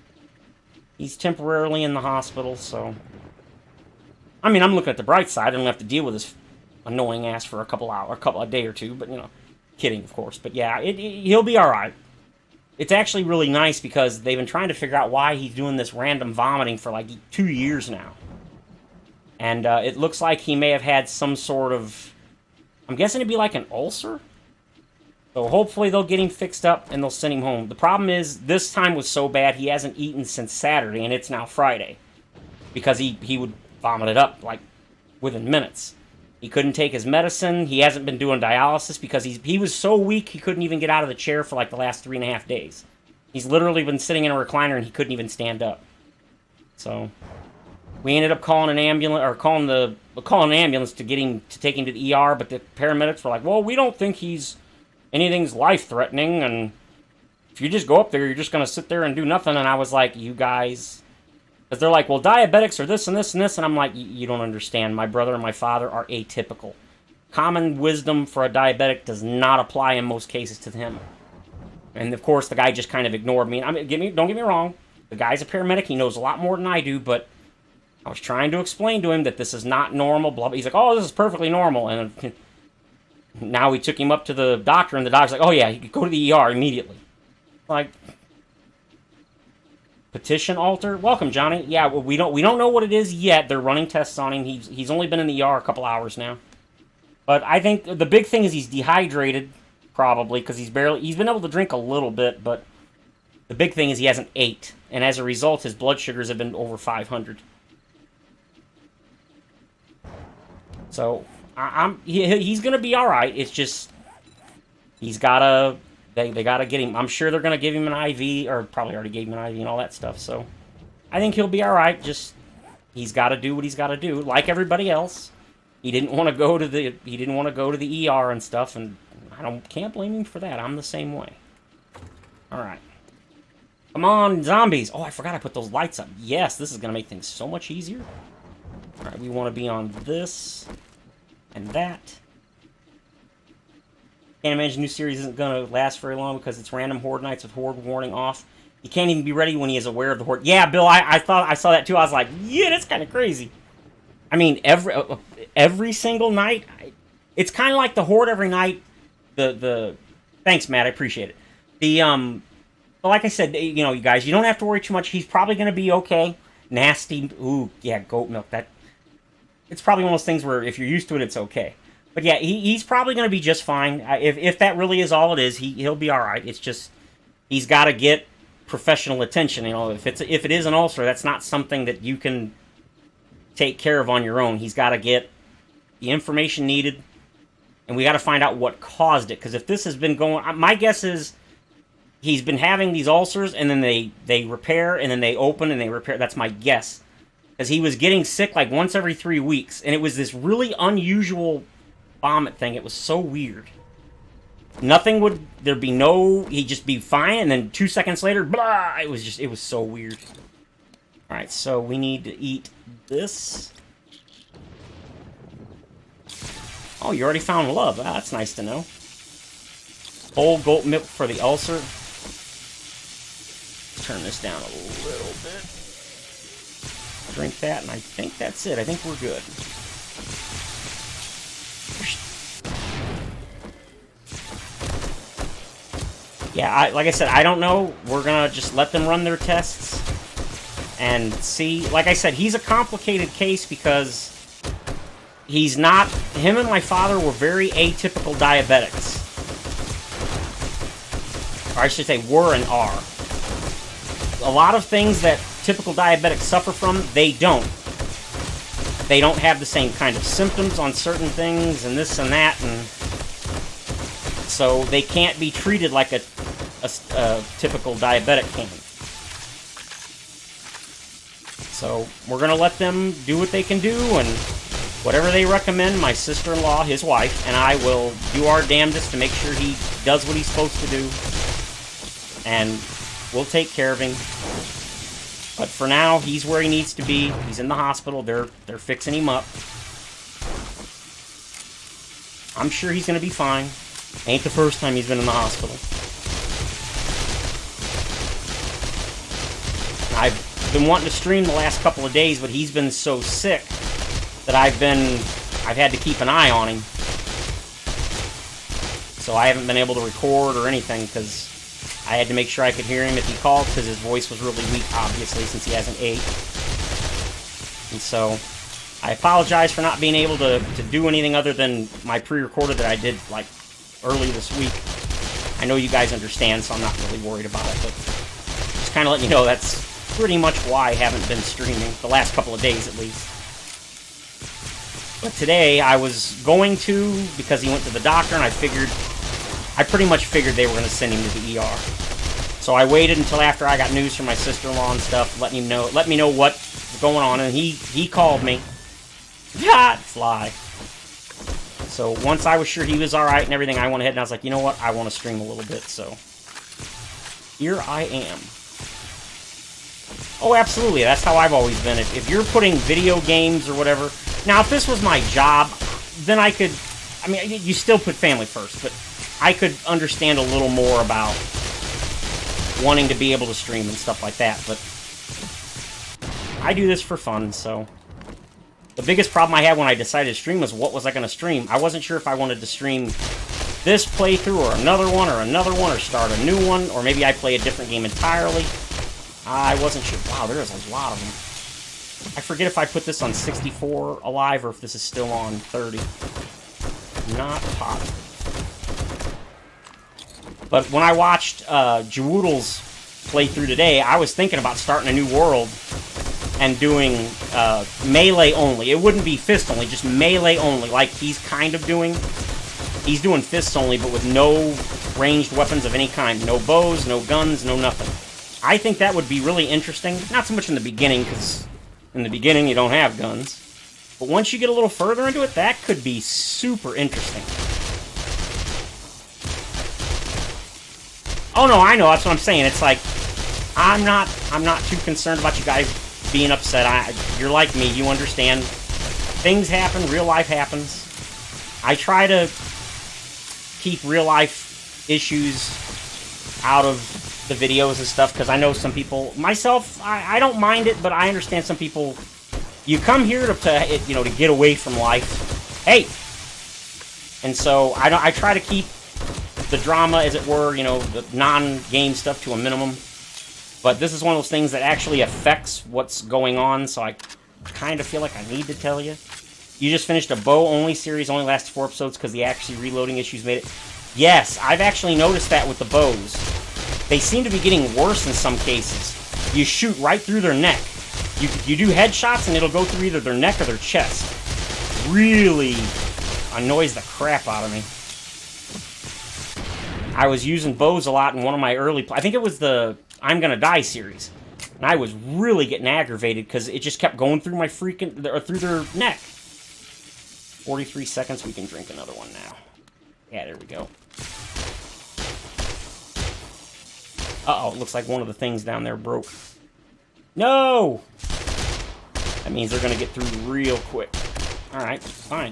A: he's temporarily in the hospital, so... I mean, I'm looking at the bright side. I don't have to deal with this annoying ass for a day or two, but, you know, kidding, of course. But yeah, he'll be alright. It's actually really nice because they've been trying to figure out why he's doing this random vomiting for like 2 years now. And it looks like he may have had some sort of... I'm guessing it'd be like an ulcer? So hopefully they'll get him fixed up and they'll send him home. The problem is, this time was so bad he hasn't eaten since Saturday, and it's now Friday. Because he would vomit it up, like, within minutes. He couldn't take his medicine. He hasn't been doing dialysis because he was so weak he couldn't even get out of the chair for like the last 3.5 days. He's literally been sitting in a recliner and he couldn't even stand up. So we ended up calling an ambulance, or calling an ambulance to get him to take him to the ER. But the paramedics were like, "Well, we don't think anything's life threatening, and if you just go up there, you're just gonna sit there and do nothing." And I was like, "You guys." Because they're like, well, diabetics are this and this and this. And I'm like, you don't understand. My brother and my father are atypical. Common wisdom for a diabetic does not apply in most cases to him. And, of course, the guy just kind of ignored me. Don't get me wrong. The guy's a paramedic. He knows a lot more than I do. But I was trying to explain to him that this is not normal. Blah, blah. He's like, oh, this is perfectly normal. And now we took him up to the doctor. And the doctor's like, oh, yeah, you could go to the ER immediately. Like... Petition altar? Welcome, Johnny. Yeah, well, we don't know what it is yet. They're running tests on him. He's only been in the ER a couple hours now. But I think the big thing is he's dehydrated, probably, because he's been able to drink a little bit, but the big thing is he hasn't ate. And as a result, his blood sugars have been over 500. So, he's going to be alright. It's just, he's got to... They got to get him. I'm sure they're going to give him an IV, or probably already gave him an IV and all that stuff. So I think he'll be all right. Just he's got to do what he's got to do, like everybody else. He didn't want to go to the ER and stuff, and can't blame him for that. I'm the same way. All right. Come on, zombies. Oh, I forgot I put those lights up. Yes, this is going to make things so much easier. All right, we want to be on this and that. Can't imagine the new series isn't going to last very long because it's random Horde nights with Horde warning off. You can't even be ready when he is aware of the Horde. Yeah, Bill, I thought I saw that too. I was like, yeah, that's kind of crazy. I mean, every single night, it's kind of like the Horde every night. Thanks, Matt, I appreciate it. But like I said, you guys, you don't have to worry too much. He's probably going to be okay. Nasty, ooh, yeah, goat milk. It's probably one of those things where if you're used to it, it's okay. But yeah, he's probably going to be just fine. If that really is all it is, he'll be all right. It's just he's got to get professional attention. If it is an ulcer, that's not something that you can take care of on your own. He's got to get the information needed, and we got to find out what caused it. Because if this has been going, my guess is he's been having these ulcers, and then they repair, and then they open, and they repair. That's my guess. Because he was getting sick like once every 3 weeks, and it was this really unusual vomit thing. It was so weird. He'd just be fine, and then 2 seconds later, blah, it was so weird. Alright, so we need to eat this. Oh, you already found love. Ah, that's nice to know. Whole goat milk for the ulcer. Turn this down a little bit. Drink that, and I think that's it. I think we're good. Yeah, like I said, I don't know. We're gonna just let them run their tests and see. Like I said, he's a complicated case because he's not... Him and my father were very atypical diabetics. Or I should say were and are. A lot of things that typical diabetics suffer from, they don't. They don't have the same kind of symptoms on certain things and this and that, and so they can't be treated like a typical diabetic can. So we're going to let them do what they can do, and whatever they recommend, my sister-in-law, his wife, and I will do our damnedest to make sure he does what he's supposed to do, and we'll take care of him. But for now, he's where he needs to be. He's in the hospital. They're fixing him up. I'm sure he's going to be fine. Ain't the first time he's been in the hospital. I've been wanting to stream the last couple of days, but he's been so sick that I've had to keep an eye on him. So I haven't been able to record or anything because I had to make sure I could hear him if he called, because his voice was really weak, obviously, since he hasn't ate. And so, I apologize for not being able to do anything other than my pre-recorded that I did, like, early this week. I know you guys understand, so I'm not really worried about it, but just kind of letting you know that's pretty much why I haven't been streaming, the last couple of days at least. But today, I was going to, because he went to the doctor, and I pretty much figured they were going to send him to the ER. So I waited until after I got news from my sister-in-law and stuff, let me know what's going on, and he called me. Yeah, fly. So once I was sure he was alright and everything, I went ahead and I was like, you know what, I want to stream a little bit, so here I am. Oh, absolutely, that's how I've always been. If you're putting video games or whatever... Now, if this was my job, then I could... I mean, you still put family first, but I could understand a little more about wanting to be able to stream and stuff like that, but I do this for fun, so... The biggest problem I had when I decided to stream was what was I going to stream. I wasn't sure if I wanted to stream this playthrough or another one or start a new one, or maybe I play a different game entirely. I wasn't sure. Wow, there's a lot of them. I forget if I put this on 64 alive or if this is still on 30. Not positive. But when I watched Jawoodle's playthrough today, I was thinking about starting a new world and doing melee only. It wouldn't be fist only, just melee only, like he's kind of doing. He's doing fists only, but with no ranged weapons of any kind. No bows, no guns, no nothing. I think that would be really interesting. Not so much in the beginning, because in the beginning you don't have guns. But once you get a little further into it, that could be super interesting. Oh no, I know, that's what I'm saying. It's like, I'm not too concerned about you guys being upset. You're like me, you understand. Things happen, real life happens. I try to keep real life issues out of the videos and stuff, because I know some people, myself, I don't mind it, but I understand some people, you come here to get away from life. Hey! And so I try to keep the drama, as it were, the non-game stuff to a minimum. But this is one of those things that actually affects what's going on, so I kind of feel like I need to tell you. You just finished a bow-only series, only lasted 4 episodes because the actually reloading issues made it. Yes, I've actually noticed that with the bows. They seem to be getting worse in some cases. You shoot right through their neck. You do headshots and it'll go through either their neck or their chest. Really annoys the crap out of me. I was using bows a lot in one of my early... I think it was the I'm Gonna Die series. And I was really getting aggravated because it just kept going through my through their neck. 43 seconds, we can drink another one now. Yeah, there we go. Uh-oh, looks like one of the things down there broke. No! That means they're going to get through real quick. Alright, fine.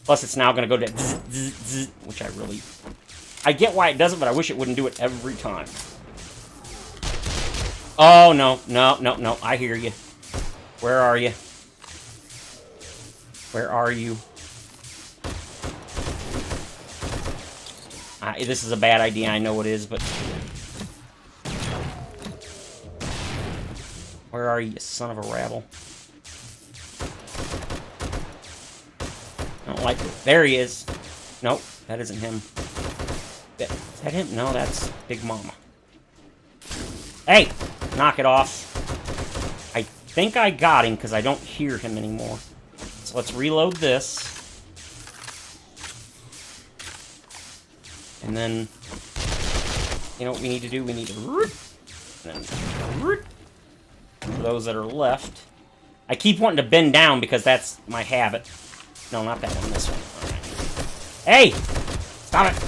A: Plus, it's now going to go to zzz, zzz, zzz, which I get why it does it, but I wish it wouldn't do it every time. Oh, no, no, no, no. I hear you. Where are you? Where are you? This is a bad idea, I know it is, but... Where are you, son of a rabble? I don't like it. There he is. Nope, that isn't him. Is that him? No, that's Big Mama. Hey! Knock it off. I think I got him, because I don't hear him anymore. So let's reload this. And then, you know what we need to do? We need to... And then, for those that are left. I keep wanting to bend down because that's my habit. No, not that one, this one. All right. Hey! Stop it!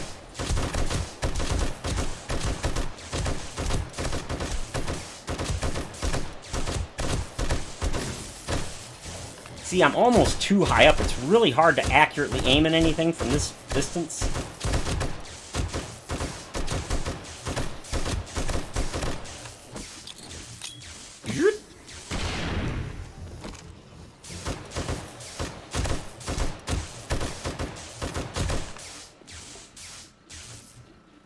A: See, I'm almost too high up. It's really hard to accurately aim at anything from this distance.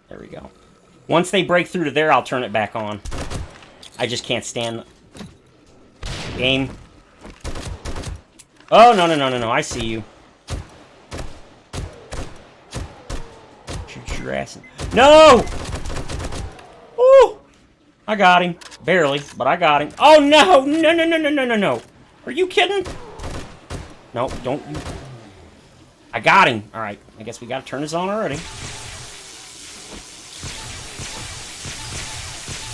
A: There we go. Once they break through to there, I'll turn it back on. I just can't stand the game. Oh, no, no, no, no, no. I see you. Shoot your ass. No! Ooh! I got him. Barely, but I got him. Oh, no! No, no, no, no, no, no, no. Are you kidding? No, don't you... I got him. All right. I guess we got to turn this on already.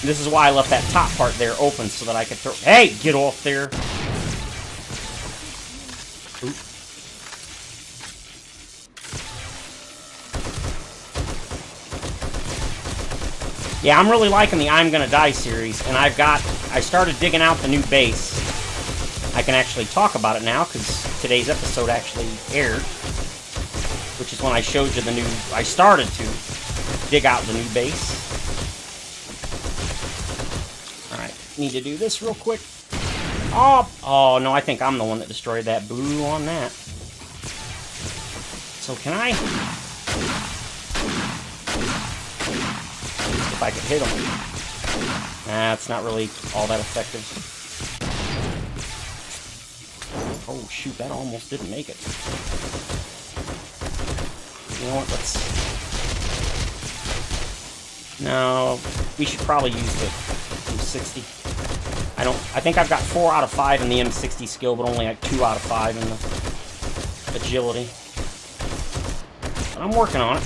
A: This is why I left that top part there open so that I could throw... Hey! Get off there. Oop. Yeah, I'm really liking the I'm Gonna Die series, and I started digging out the new base. I can actually talk about it now, because today's episode actually aired, which is when I showed you the new... I started to dig out the new base. Alright, need to do this real quick. Oh, no, I think I'm the one that destroyed that. Boo on that. So can I... If I could hit him. Nah, it's not really all that effective. Oh, shoot, that almost didn't make it. You know what, let's... No, we should probably use the M60. I think I've got 4 out of 5 in the M60 skill, but only like 2 out of 5 in the agility. But I'm working on it.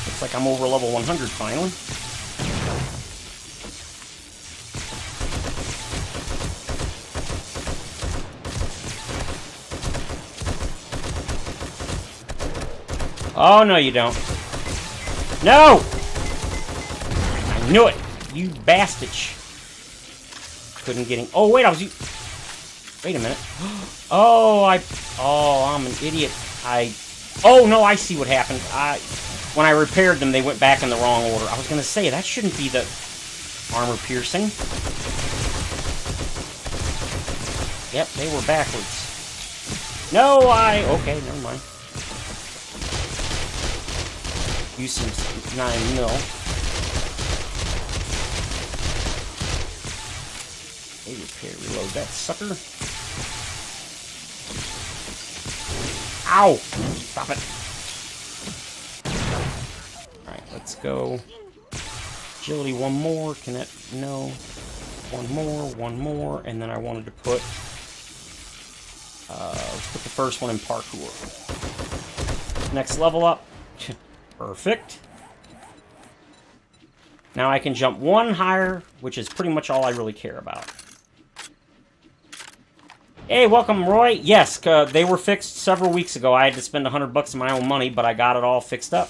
A: Looks like I'm over level 100 finally. Oh, no, you don't. No! I knew it! You bastard. Couldn't get him. Oh, wait, I was... Wait a minute. Oh, I'm an idiot. Oh, no, I see what happened. When I repaired them, they went back in the wrong order. I was going to say, that shouldn't be the armor piercing. Yep, they were backwards. No, okay, never mind. Use some 9mm. Hey, reload that sucker. Ow! Stop it. Alright, let's go. Agility, one more. Can that... No. One more. And then I wanted to put... let's put the first one in parkour. Next level up. Perfect. Now I can jump one higher, which is pretty much all I really care about. Hey, welcome, Roy. Yes, they were fixed several weeks ago. I had to spend $100 of my own money, but I got it all fixed up.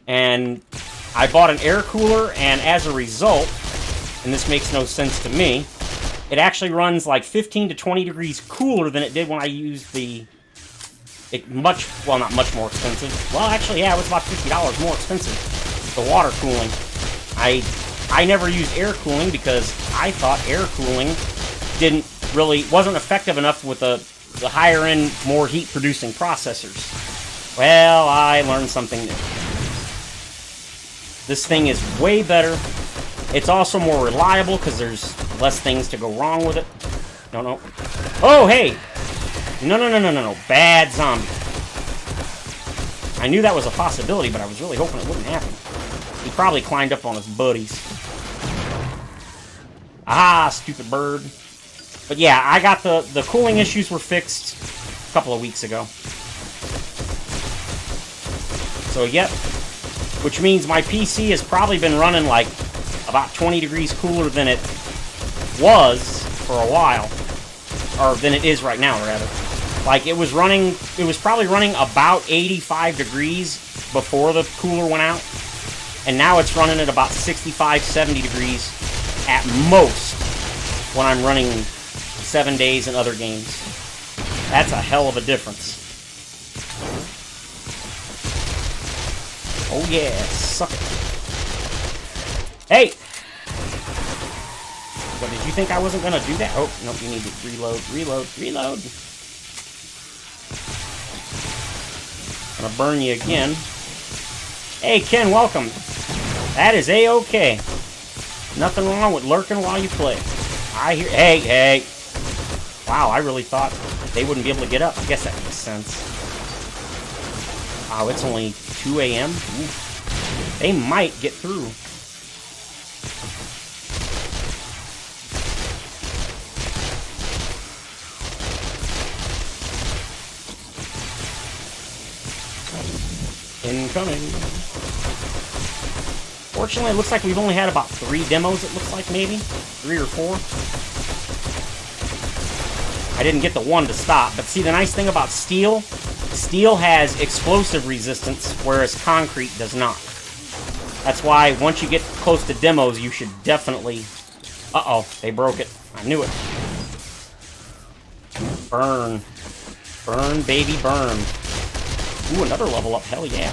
A: And I bought an air cooler, and as a result, and this makes no sense to me, it actually runs like 15 to 20 degrees cooler than it did when I used the well, not much more expensive. Well, actually, yeah, it was about $50 more expensive. The water cooling. I never used air cooling because I thought air cooling wasn't effective enough with the higher end, more heat producing processors. Well, I learned something new. This thing is way better. It's also more reliable because there's less things to go wrong with it. No. Oh, hey! No. Bad zombie. I knew that was a possibility, but I was really hoping it wouldn't happen. He probably climbed up on his buddies. Ah, stupid bird. But yeah, I got the cooling issues were fixed a couple of weeks ago. So, yep. Which means my PC has probably been running like about 20 degrees cooler than it was for a while. Or than it is right now, rather. Like, it was probably running about 85 degrees before the cooler went out. And now it's running at about 65, 70 degrees at most when I'm running 7 days in other games. That's a hell of a difference. Oh yeah, suck it. Hey! What, did you think I wasn't gonna do that? Oh, nope, you need to reload. Gonna burn you again. Hey, Ken, welcome. That is A-okay. Nothing wrong with lurking while you play. I hear... Hey! Wow, I really thought they wouldn't be able to get up. I guess that makes sense. Wow, it's only 2 a.m.? They might get through. Incoming. Fortunately, it looks like we've only had about 3 demos, it looks like, maybe? 3 or 4. I didn't get the one to stop, but see, the nice thing about steel has explosive resistance, whereas concrete does not. That's why, once you get close to demos, you should definitely... Uh-oh, they broke it. I knew it. Burn. Burn, baby, burn. Ooh, another level up. Hell yeah.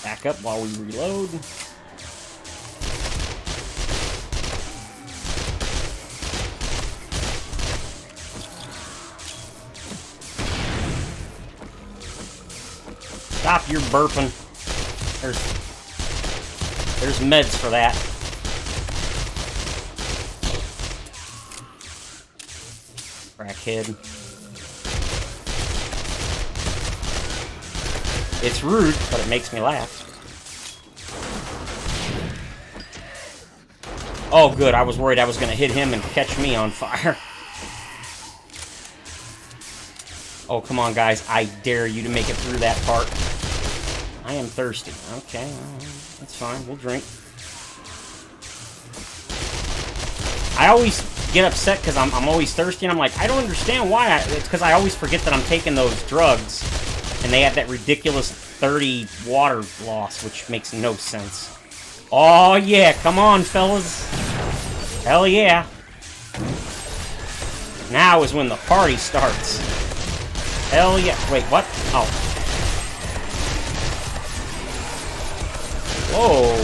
A: Back up while we reload. Stop your burping. There's meds for that. Crackhead. It's rude, but it makes me laugh. Oh, good. I was worried I was going to hit him and catch me on fire. Oh, come on, guys. I dare you to make it through that part. I am thirsty. Okay, that's fine. We'll drink. I always get upset because I'm always thirsty, and I'm like, I don't understand why. It's because I always forget that I'm taking those drugs. And they have that ridiculous 30 water loss, which makes no sense. Oh, yeah. Come on, fellas. Hell yeah. Now is when the party starts. Hell yeah. Wait, what? Oh. Whoa.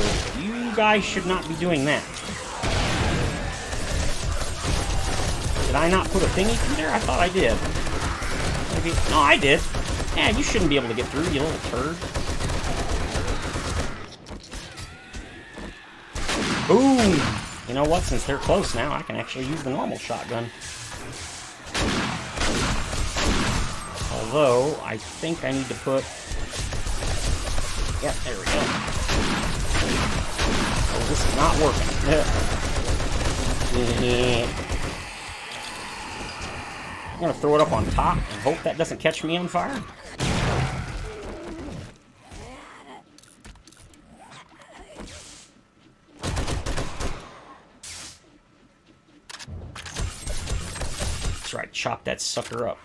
A: You guys should not be doing that. Did I not put a thingy through there? I thought I did. Maybe. No, I did. Yeah, you shouldn't be able to get through, you little turd. Boom! You know what? Since they're close now, I can actually use the normal shotgun. Although, I think I need to put... Yep, there we go. Oh, this is not working. I'm gonna throw it up on top and hope that doesn't catch me on fire. That's right, chop that sucker up.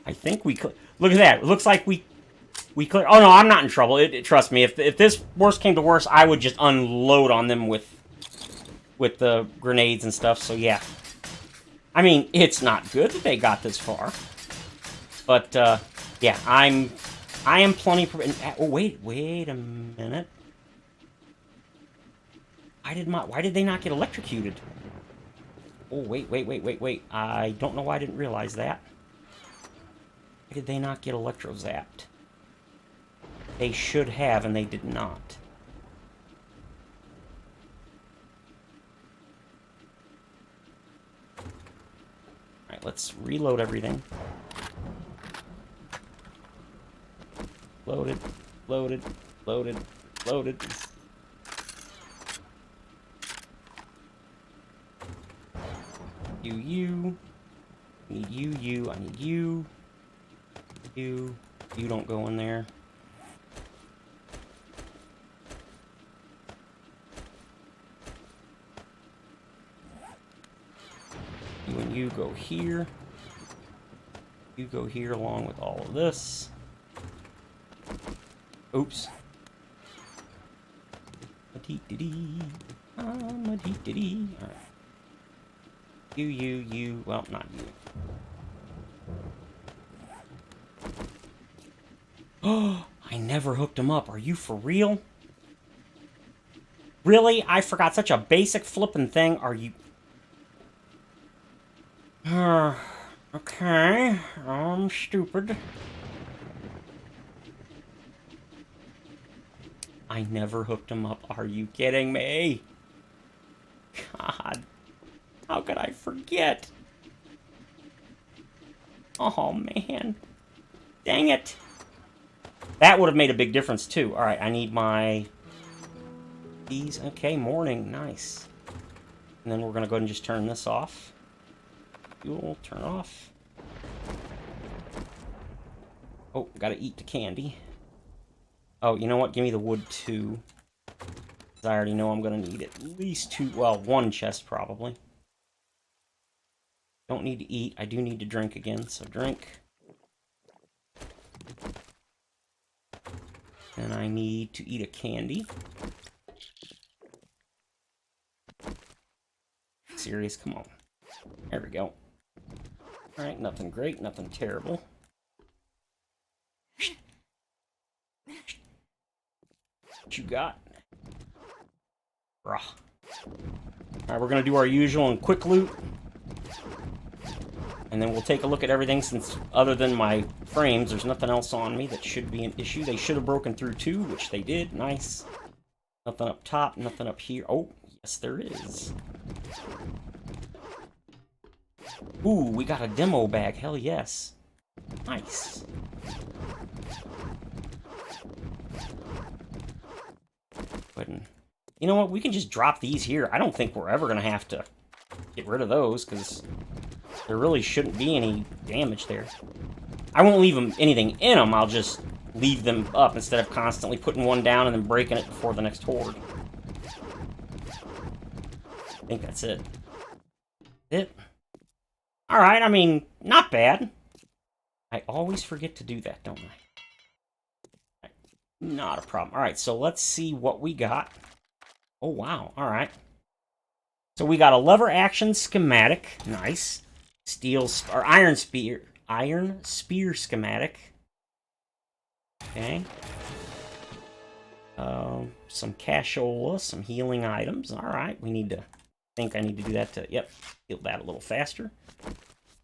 A: I think we could. Look at that. It looks like we clear. Oh no, I'm not in trouble. Trust me. If this worst came to worst, I would just unload on them with with the grenades and stuff, so yeah. I mean, it's not good that they got this far. But, yeah, I am plenty... Oh, wait a minute. Why did they not get electrocuted? Oh, wait. I don't know why I didn't realize that. Why did they not get electro-zapped? They should have, and they did not. Alright, let's reload everything. Loaded. You. I need you. I need you. You don't go in there. You and you go here. You go here along with all of this. Oops. Alright. You. Well, not you. Oh, I never hooked him up. Are you for real? Really? I forgot such a basic flippin' thing. Are you... okay. I'm stupid. I never hooked him up. Are you kidding me? God. How could I forget? Oh, man. Dang it. That would have made a big difference, too. Alright, I need my... These. Okay, morning. Nice. And then we're going to go ahead and just turn this off. Fuel, turn off. Oh, gotta eat the candy. Oh, you know what? Give me the wood, too. Because I already know I'm going to need at least two... Well, one chest, probably. Don't need to eat. I do need to drink again, so drink. And I need to eat a candy. Serious? Come on. There we go. Alright, nothing great, nothing terrible. What you got? Bruh. Alright, we're gonna do our usual and quick loot. And then we'll take a look at everything, since other than my frames, there's nothing else on me that should be an issue. They should have broken through too, which they did. Nice. Nothing up top, nothing up here. Oh, yes there is. Ooh, we got a demo bag. Hell yes. Nice. You know what? We can just drop these here. I don't think we're ever going to have to get rid of those, because there really shouldn't be any damage there. I won't leave anything in them. I'll just leave them up instead of constantly putting one down and then breaking it before the next horde. I think that's it. Alright, I mean, not bad. I always forget to do that, don't I? Not a problem. Alright, so let's see what we got. Oh, wow. Alright. So we got a lever action schematic. Nice. Or iron spear schematic. Okay. Some cashola, some healing items. Alright, I think I need to do that to, yep, heal that a little faster.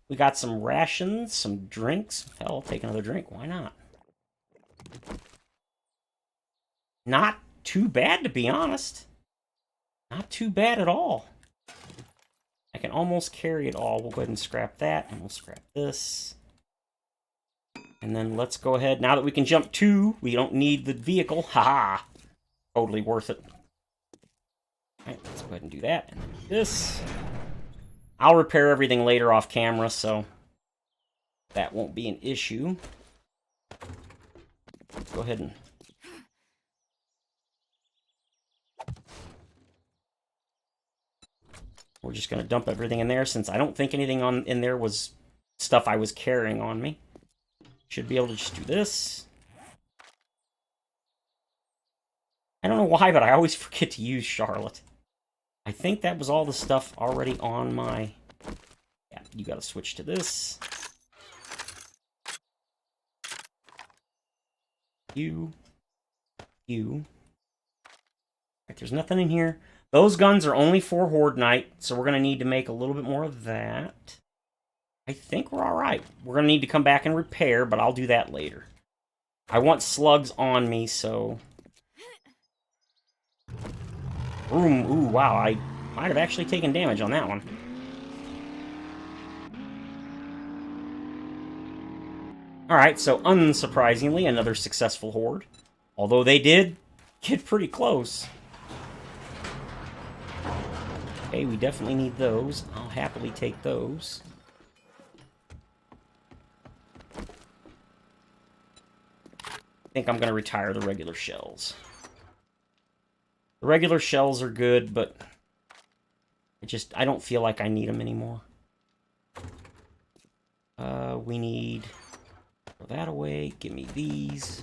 A: We got some rations, some drinks. Hell, I'll take another drink. Why not? Not too bad, to be honest. Not too bad at all. I can almost carry it all. We'll go ahead and scrap that, and we'll scrap this. And then let's go ahead. Now that we can jump 2, we don't need the vehicle. Haha! Totally worth it. Alright, let's go ahead and do that. And then this. I'll repair everything later off camera, so that won't be an issue. Let's go ahead and... We're just going to dump everything in there, since I don't think anything in there was stuff I was carrying on me. Should be able to just do this. I don't know why, but I always forget to use Charlotte. I think that was all the stuff already on my... Yeah, you gotta switch to this. You. Right, there's nothing in here. Those guns are only for Horde Night, so we're gonna need to make a little bit more of that. I think we're alright. We're gonna need to come back and repair, but I'll do that later. I want slugs on me, so... Ooh, wow, I might have actually taken damage on that one. Alright, so unsurprisingly, another successful horde. Although they did get pretty close. Okay, we definitely need those. I'll happily take those. I think I'm going to retire the regular shells. The regular shells are good, but I don't feel like I need them anymore. We need... Throw that away. Give me these.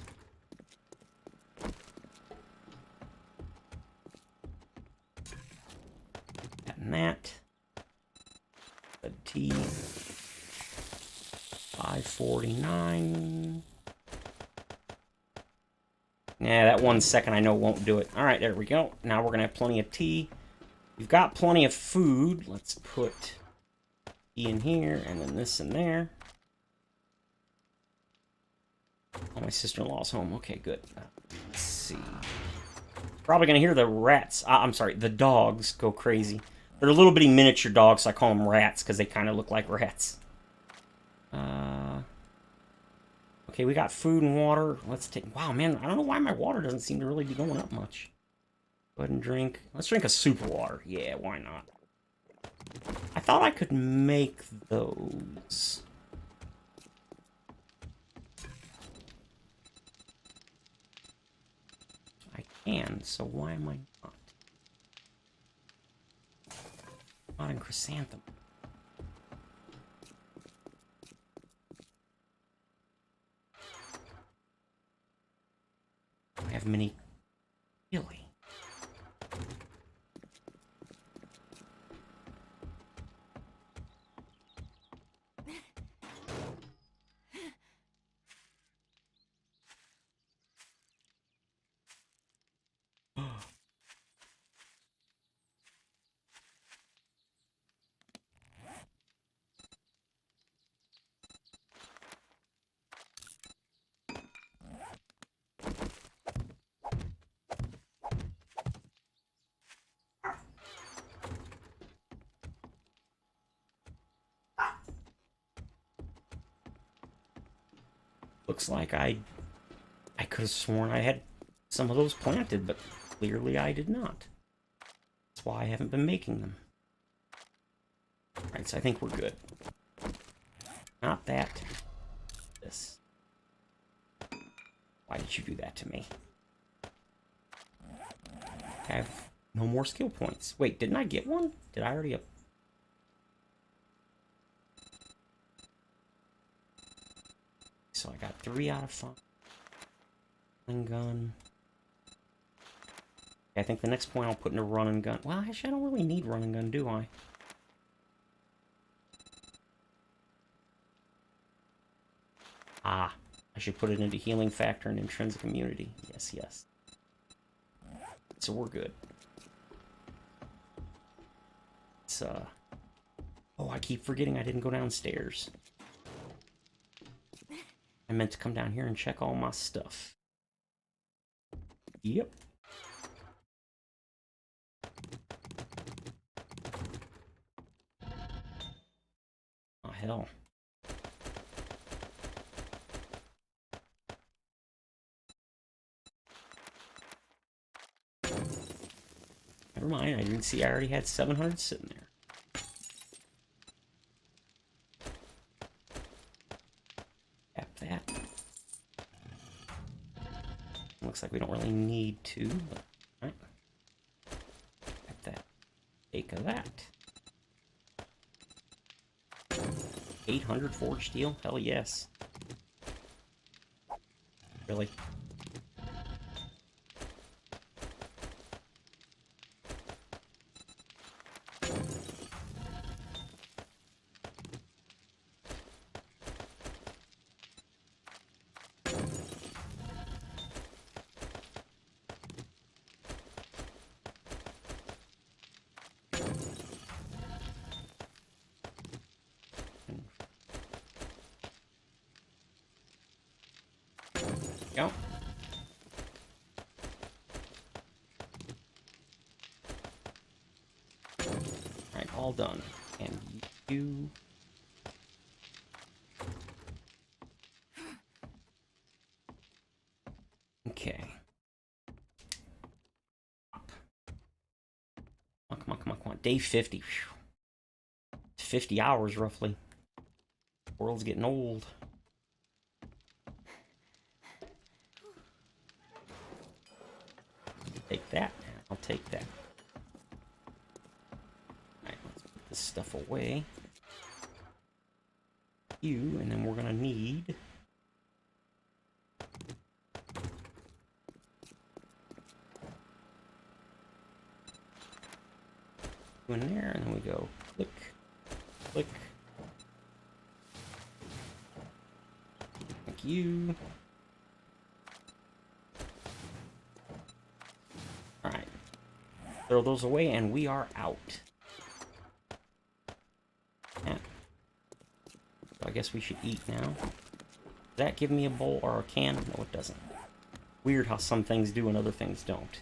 A: That and that. The T. 549. Yeah, that 1 second I know won't do it. Alright, there we go. Now we're going to have plenty of tea. We've got plenty of food. Let's put tea in here, and then this in there. Oh, my sister-in-law's home. Okay, good. Let's see. Probably going to hear the rats. I'm sorry, the dogs go crazy. They're little bitty miniature dogs, so I call them rats, because they kind of look like rats. Okay, we got food and water. Let's take... Wow, man, I don't know why my water doesn't seem to really be going up much. Go ahead and drink. Let's drink a super water. Yeah, why not? I thought I could make those. I can, so why am I not? Not in chrysanthemum. I have many... Really? Looks like I could have sworn I had some of those planted, but clearly I did not. That's why I haven't been making them. Alright, so I think we're good. Not that. This. Why did you do that to me? I have no more skill points. Wait, didn't I get one? Did I already... So I got 3 out of 5. Run gun. I think the next point I'll put in a run and gun. Well, actually, I don't really need run and gun, do I? Ah, I should put it into healing factor and intrinsic immunity. Yes, yes. So we're good. It's, oh, I keep forgetting I didn't go downstairs. I meant to come down here and check all my stuff. Yep. Oh, hell. Never mind, I didn't see I already had 700 sitting there. Tap that. Looks like we don't really need to, but alright. Tap that. Take of that. 800 forged steel? Hell yes. Really? Go. Alright, all done. And you... Okay. Come on, come on, come on. Day 50. Whew. 50 hours, roughly. World's getting old. Take that. I'll take that. Alright, let's put this stuff away. You, and then we're gonna need... in there, and then we go click, click. Thank you. Alright. Throw those away, and we are out. Yeah. So I guess we should eat now. Does that give me a bowl or a can? No, it doesn't. Weird how some things do and other things don't.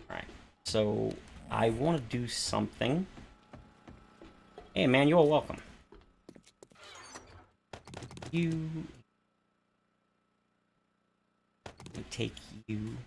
A: Alright. So... I want to do something. Hey, Emmanuel, welcome. You... I take you...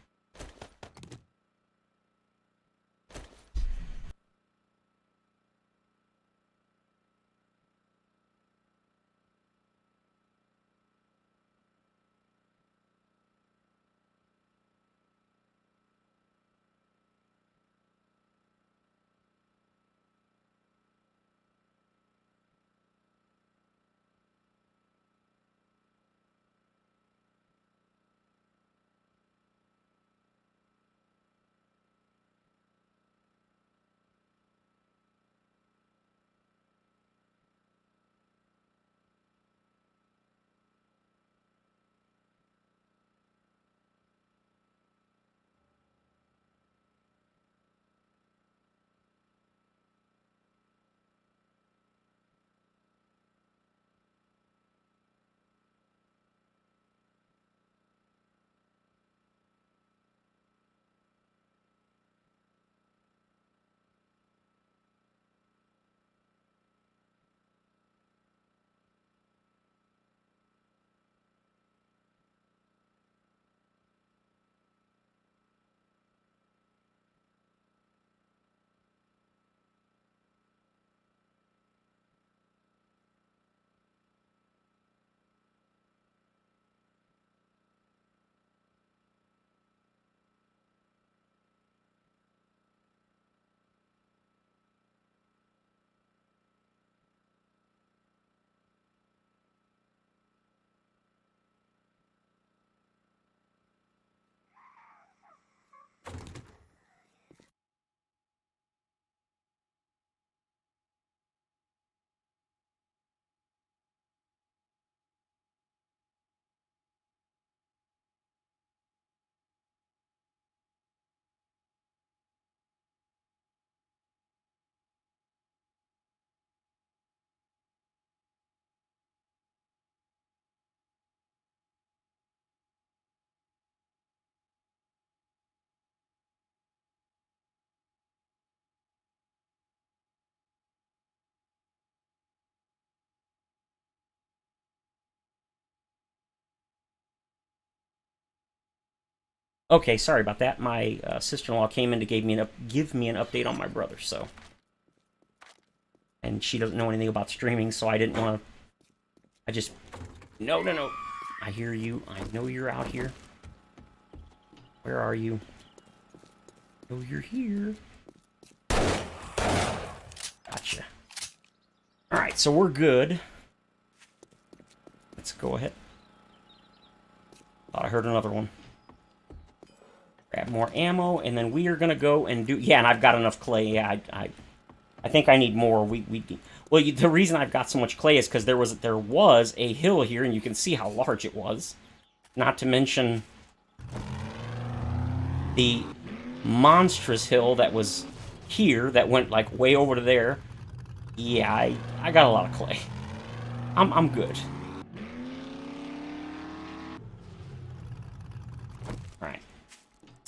A: Okay, sorry about that. My sister-in-law came in to give me an update on my brother, so... And she doesn't know anything about streaming, so I didn't want to... I just... No, no, no. I hear you. I know you're out here. Where are you? Oh, you're here. Gotcha. Alright, so we're good. Let's go ahead. Thought I heard another one. Grab more ammo, and then we are gonna go and do... Yeah, and I've got enough clay. Yeah, I think I need more. Well, the reason I've got so much clay is because there was a hill here, and you can see how large it was. Not to mention the monstrous hill that was here that went like way over to there. Yeah, I got a lot of clay. I'm good.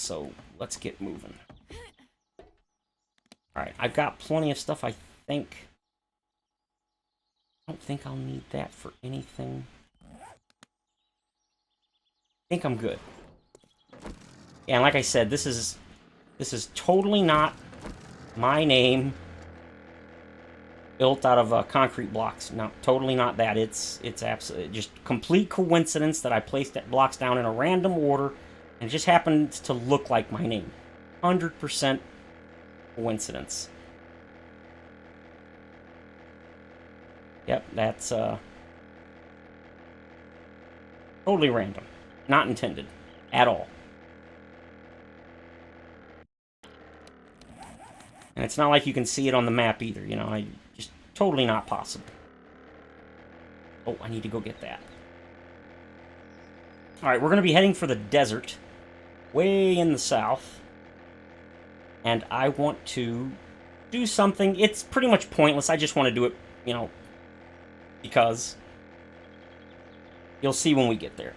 A: so let's get moving. Alright, I've got plenty of stuff, I think. I don't think I'll need that for anything. I think I'm good. Yeah, and like I said, this is totally not my name built out of concrete blocks. No, totally not that. It's absolutely just complete coincidence that I placed that blocks down in a random order, and it just happens to look like my name. 100% coincidence. Yep, that's totally random. Not intended at all. And it's not like you can see it on the map either, you know, just totally not possible. Oh, I need to go get that. Alright, we're going to be heading for the desert, way in the south. And I want to do something. It's pretty much pointless. I just want to do it, you know, because you'll see when we get there.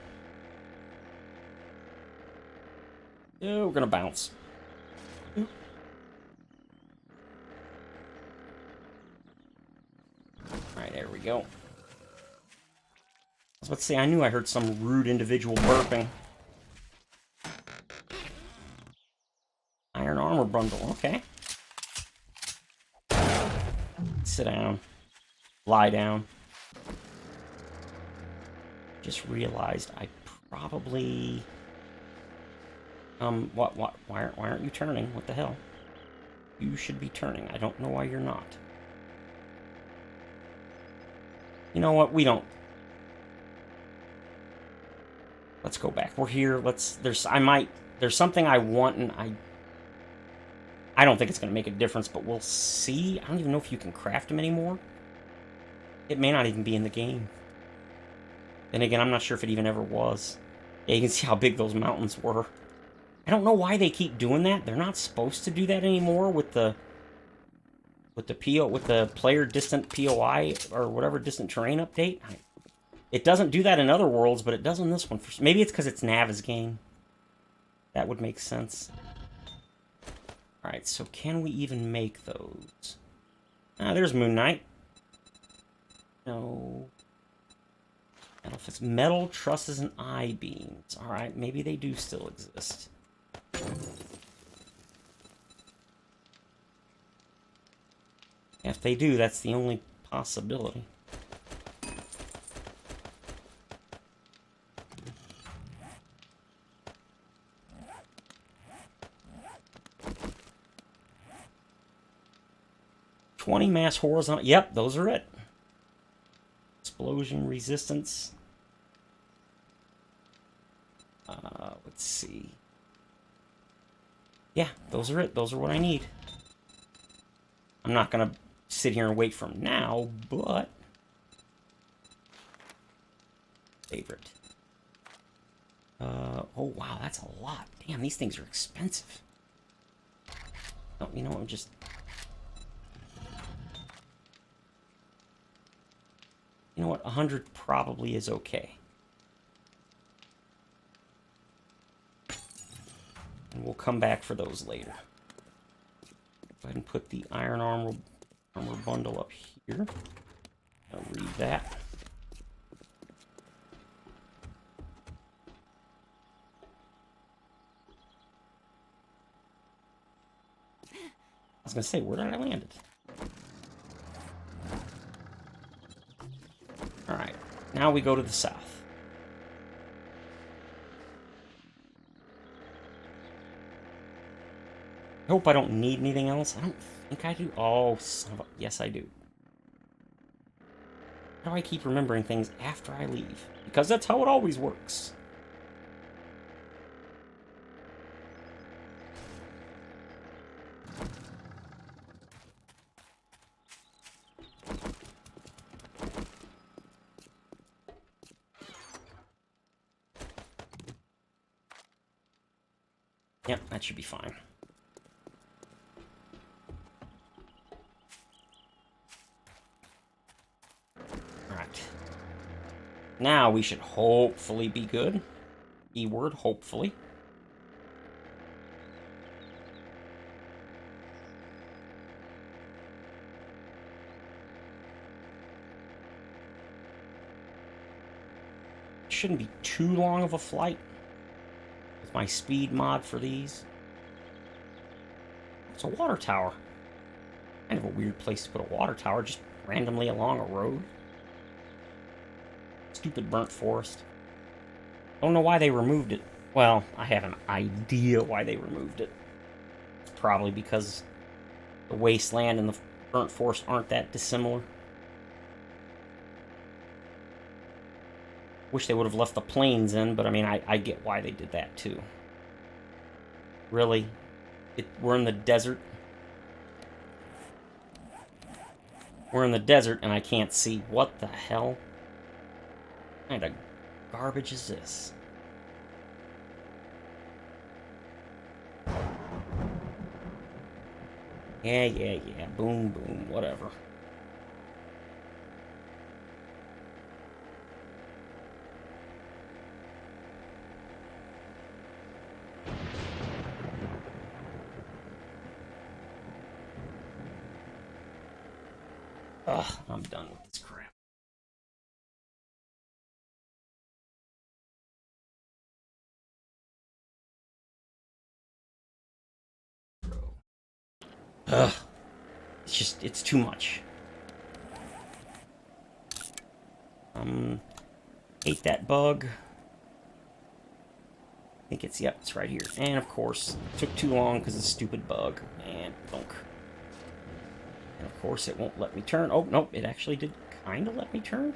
A: Oh, we're going to bounce. Alright, there we go. I was about to say, I knew I heard some rude individual burping. Iron armor bundle, okay. Sit down. Lie down. Just realized I probably... what, why aren't you turning? What the hell? You should be turning. I don't know why you're not. You know what? We don't. Let's go back. We're here. There's something I want, and I don't think it's going to make a difference, but we'll see. I don't even know if you can craft them anymore. It may not even be in the game. Then again, I'm not sure if it even ever was. Yeah, you can see how big those mountains were. I don't know why they keep doing that. They're not supposed to do that anymore with the player distant POI or whatever distant terrain update. It doesn't do that in other worlds, but it does in this one. Maybe it's because it's Navezgane. That would make sense. Alright, so can we even make those? There's Moon Knight. No. Metal trusses and I-beams. Alright, maybe they do still exist. If they do, that's the only possibility. $20 mass horizontal. Yep, those are it. Explosion resistance. Let's see. Yeah, those are it. Those are what I need. I'm not going to sit here and wait for them now, but... Favorite. Oh, wow, that's a lot. Damn, these things are expensive. Oh, you know what, I'm just... You know what, 100 probably is okay. And we'll come back for those later. Go ahead and put the iron armor bundle up here. I'll read that. I was going to say, where did I land it? Alright, now we go to the south. I hope I don't need anything else. I don't think I do. Oh, son of a... Yes, I do. How do I keep remembering things after I leave? Because that's how it always works. Yep, that should be fine. Alright. Now we should hopefully be good. Keyword, hopefully. shouldn't be too long of a flight with my speed mod for these. It's a water tower. Kind of a weird place to put a water tower, just randomly along a road. Stupid burnt forest. Don't know why they removed it. Well, I have an idea why they removed it. It's probably because the wasteland and the burnt forest aren't that dissimilar. Wish they would have left the plains in, but I mean, I get why they did that too. Really? We're in the desert. We're in the desert and I can't see. What the hell? What kind of garbage is this? Yeah. Boom, boom, whatever. Ugh, I'm done with this crap. Ugh. It's too much. Ate that bug. I think it's right here. And of course, it took too long because of the stupid bug. And bunk. And of course, it won't let me turn. Oh, nope, it actually did kind of let me turn.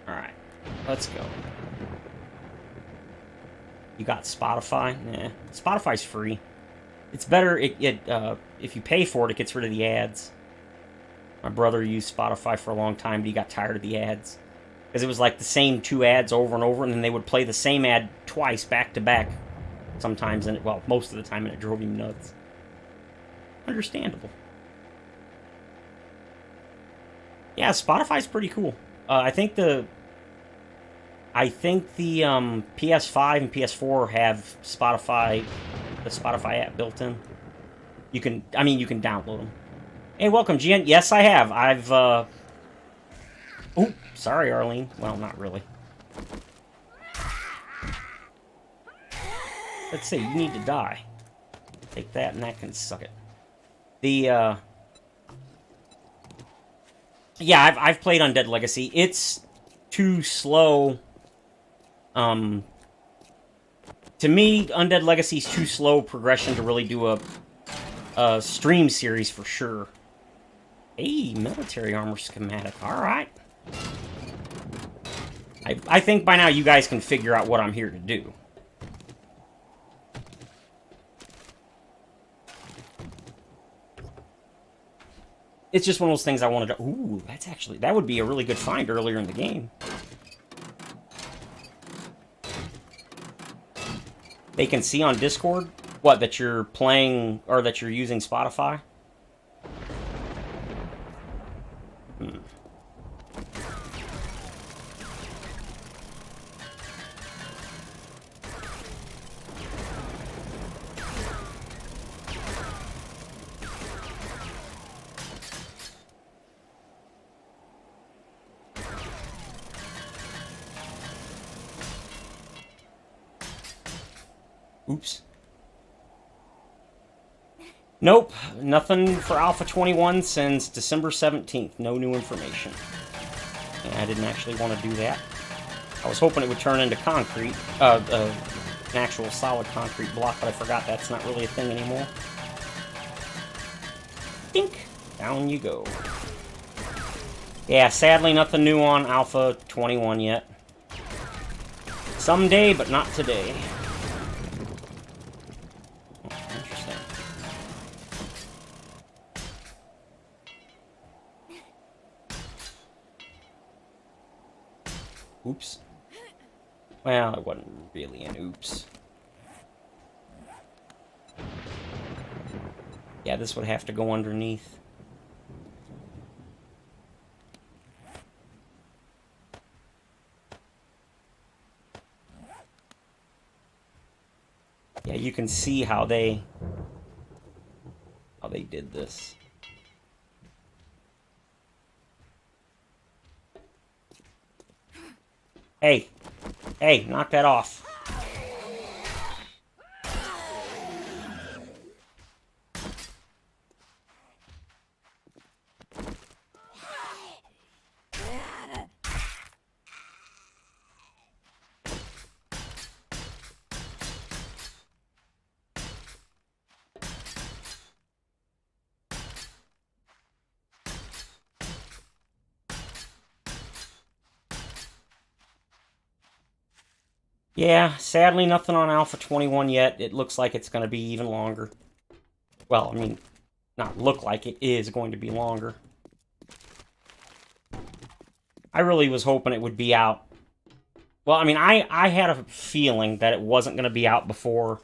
A: Alright, let's go. You got Spotify? Nah, Spotify's free. It's better, if you pay for it, it gets rid of the ads. My brother used Spotify for a long time, but he got tired of the ads. Because it was like the same 2 ads over and over, and then they would play the same ad twice, back to back. Sometimes, and well, most of the time, and it drove him nuts. Understandable. Yeah, Spotify's pretty cool. I think the PS5 and PS4 have Spotify, the Spotify app built in. You can download them. Hey, welcome, Gian. Yes, I have. Oh, sorry, Arlene. Well, not really. Let's see. You need to die. Take that, and that can suck it. Yeah, I've played Undead Legacy. It's too slow. To me, Undead Legacy's too slow progression to really do a stream series for sure. Hey, military armor schematic. All right. I think by now you guys can figure out what I'm here to do. It's just one of those things I wanted to... Ooh, that would be a really good find earlier in the game. They can see on Discord, what, that you're playing, or that you're using Spotify? Oops. Nope, nothing for Alpha 21 since December 17th. No new information. Yeah, I didn't actually want to do that. I was hoping it would turn into concrete, an actual solid concrete block, but I forgot that's not really a thing anymore. Dink! Down you go. Yeah, sadly nothing new on Alpha 21 yet. Someday, but not today. Oops. Well, it wasn't really an oops. Yeah, this would have to go underneath. Yeah, you can see how they did this. Hey. Hey, knock that off. Yeah, sadly nothing on Alpha 21 yet. It looks like it's going to be even longer. Well, I mean, not look like it is going to be longer. I really was hoping it would be out. Well, I mean, I had a feeling that it wasn't going to be out before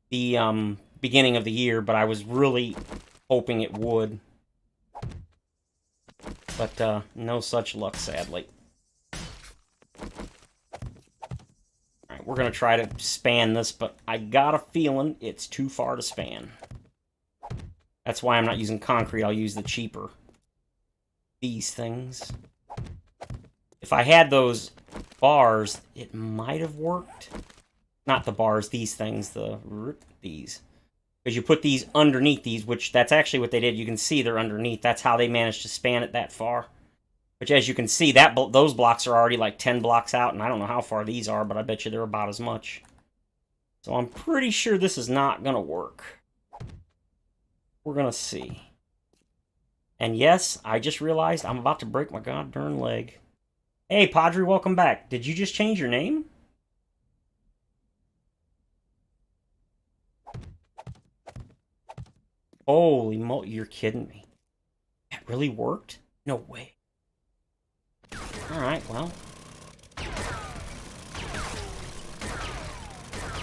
A: the beginning of the year, but I was really hoping it would. But no such luck, sadly. Alright, we're going to try to span this, but I got a feeling it's too far to span. That's why I'm not using concrete, I'll use the cheaper. These things. If I had those bars, it might have worked. Not the bars, these things, these. Because you put these underneath these, which that's actually what they did. You can see they're underneath. That's how they managed to span it that far. Which, as you can see, those blocks are already like 10 blocks out, and I don't know how far these are, but I bet you they're about as much. So I'm pretty sure this is not going to work. We're going to see. And yes, I just realized I'm about to break my god-darn leg. Hey, Padre, welcome back. Did you just change your name? Holy moly, you're kidding me. That really worked? No way. Alright, well.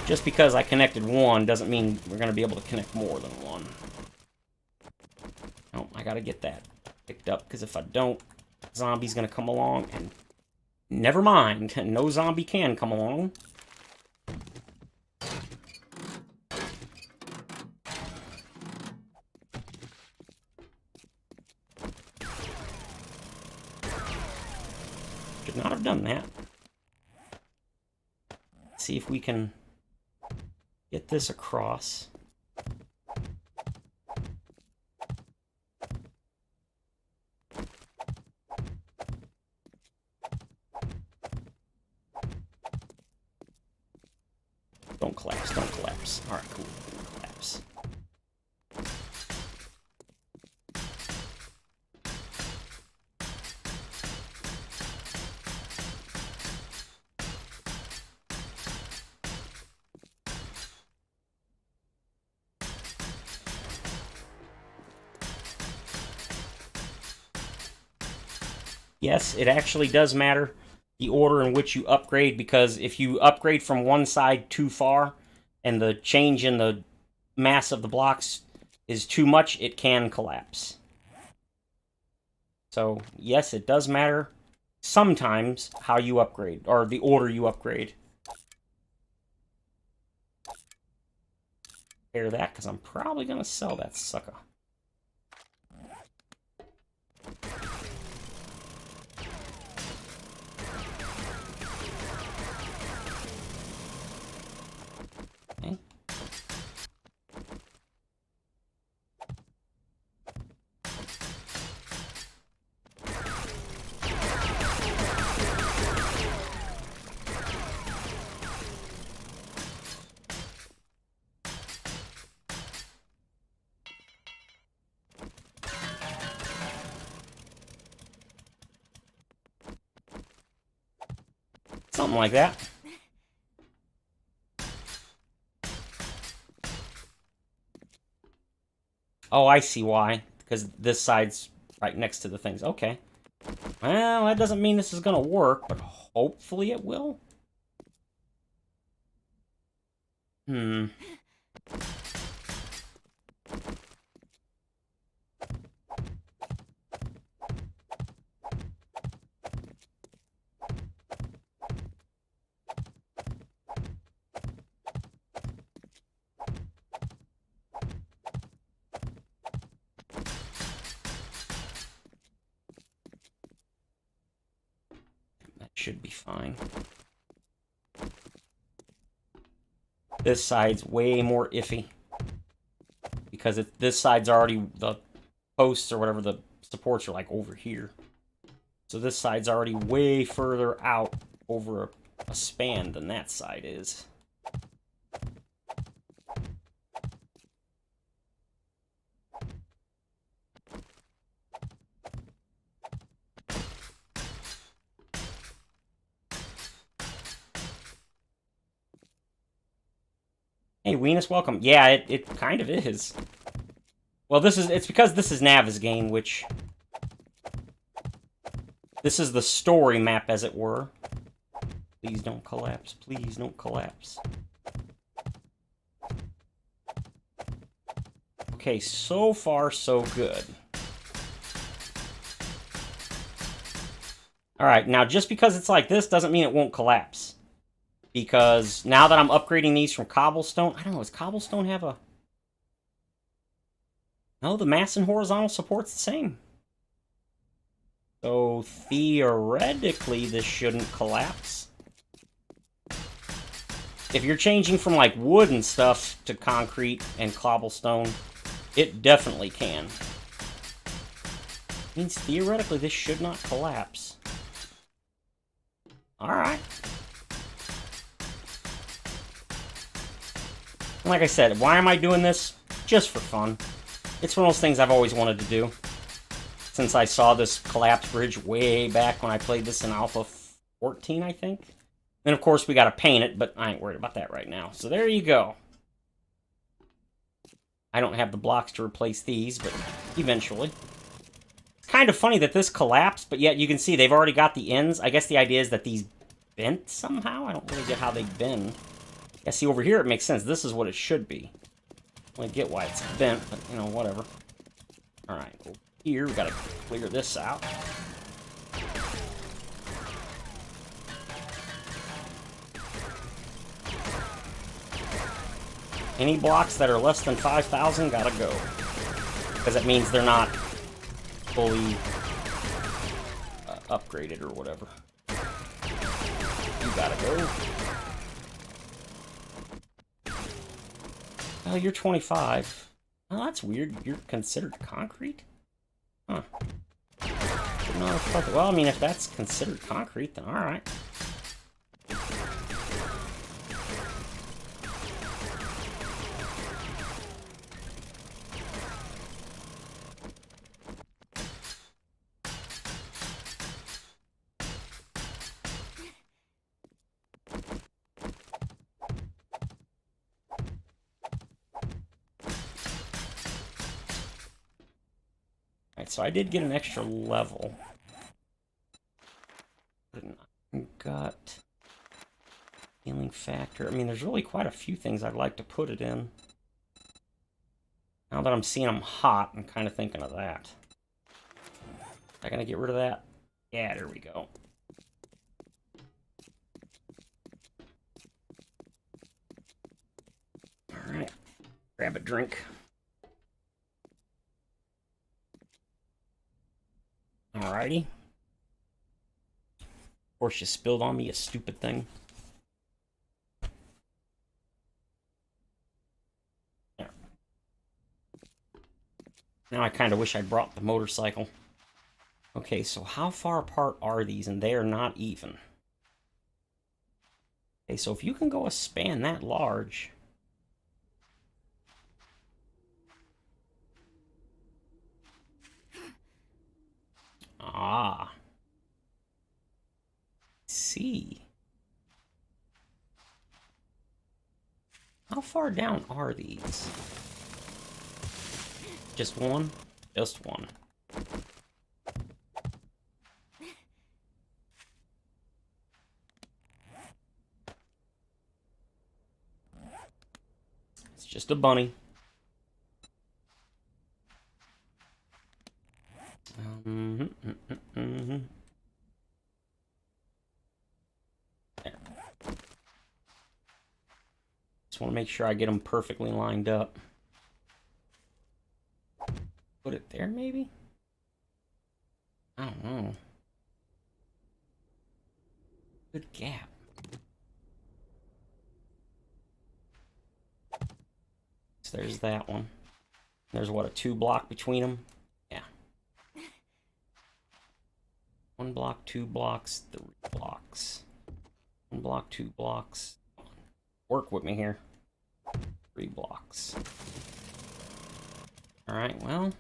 A: Just because I connected one doesn't mean we're going to be able to connect more than one. Oh, I got to get that picked up, because if I don't, zombie's going to come along, and never mind. No zombie can come along. Should not have done that. Let's see if we can get this across. Don't collapse, don't collapse. Alright, cool. Don't collapse. Yes, it actually does matter the order in which you upgrade, because if you upgrade from one side too far and the change in the mass of the blocks is too much, it can collapse. So, yes, it does matter sometimes how you upgrade, or the order you upgrade. Hear that, because I'm probably going to sell that sucker. Okay. Something like that. Oh, I see why. Because this side's right next to the things. Okay. Well, that doesn't mean this is going to work, but hopefully it will. Hmm. Should be fine. This side's way more iffy. Because this side's already, the posts or whatever, the supports are like over here. So this side's already way further out over a span than that side is. Hey, Weenus, welcome. Yeah, it kind of is. Well, it's because this is Navezgane, which... This is the story map, as it were. Please don't collapse. Please don't collapse. Okay, so far, so good. Alright, now just because it's like this doesn't mean it won't collapse. Because now that I'm upgrading these from cobblestone... I don't know, does cobblestone have a... No, the mass and horizontal support's the same. So, theoretically, this shouldn't collapse. If you're changing from, like, wood and stuff to concrete and cobblestone, it definitely can. Means, theoretically, this should not collapse. Alright. Like I said, why am I doing this? Just for fun. It's one of those things I've always wanted to do. Since I saw this collapsed bridge way back when I played this in Alpha 14, I think. Then, of course, we gotta paint it, but I ain't worried about that right now. So there you go. I don't have the blocks to replace these, but eventually. It's kind of funny that this collapsed, but yet you can see they've already got the ends. I guess the idea is that these bent somehow? I don't really get how they bend. Yeah, see, over here it makes sense. This is what it should be. I get why it's bent, but, you know, whatever. Alright, over here, we gotta clear this out. Any blocks that are less than 5,000 gotta go. Because that means they're not fully upgraded or whatever. You gotta go. Oh, you're 25. Oh, that's weird. You're considered concrete? Huh. Well, I mean, if that's considered concrete, then alright. So I did get an extra level. Got healing factor. I mean, there's really quite a few things I'd like to put it in. Now that I'm seeing them hot, I'm kind of thinking of that. Am I gonna get rid of that? Yeah, there we go. All right, grab a drink. Alrighty. Of course, you spilled on me, a stupid thing. There. Now I kind of wish I brought the motorcycle. Okay, so how far apart are these? And they are not even. Okay, so if you can go a span that large... Ah. See. How far down are these? Just one? Just one. It's just a bunny. There. Just want to make sure I get them perfectly lined up. Put it there, maybe? I don't know. Good gap. So there's that one. There's what, a 2 block between them? Yeah. 1 block, 2 blocks, 3 blocks. 1 block, 2 blocks. Work with me here. 3 blocks. Alright, well.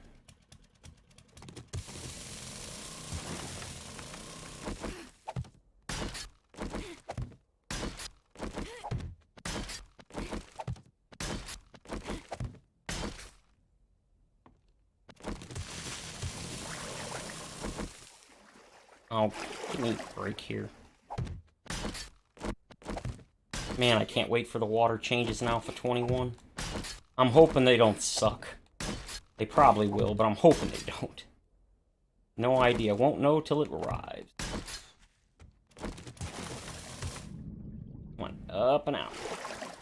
A: Oh, give me a break here. Man, I can't wait for the water changes in Alpha 21. I'm hoping they don't suck. They probably will, but I'm hoping they don't. No idea. Won't know till it arrives. Come on, up and out.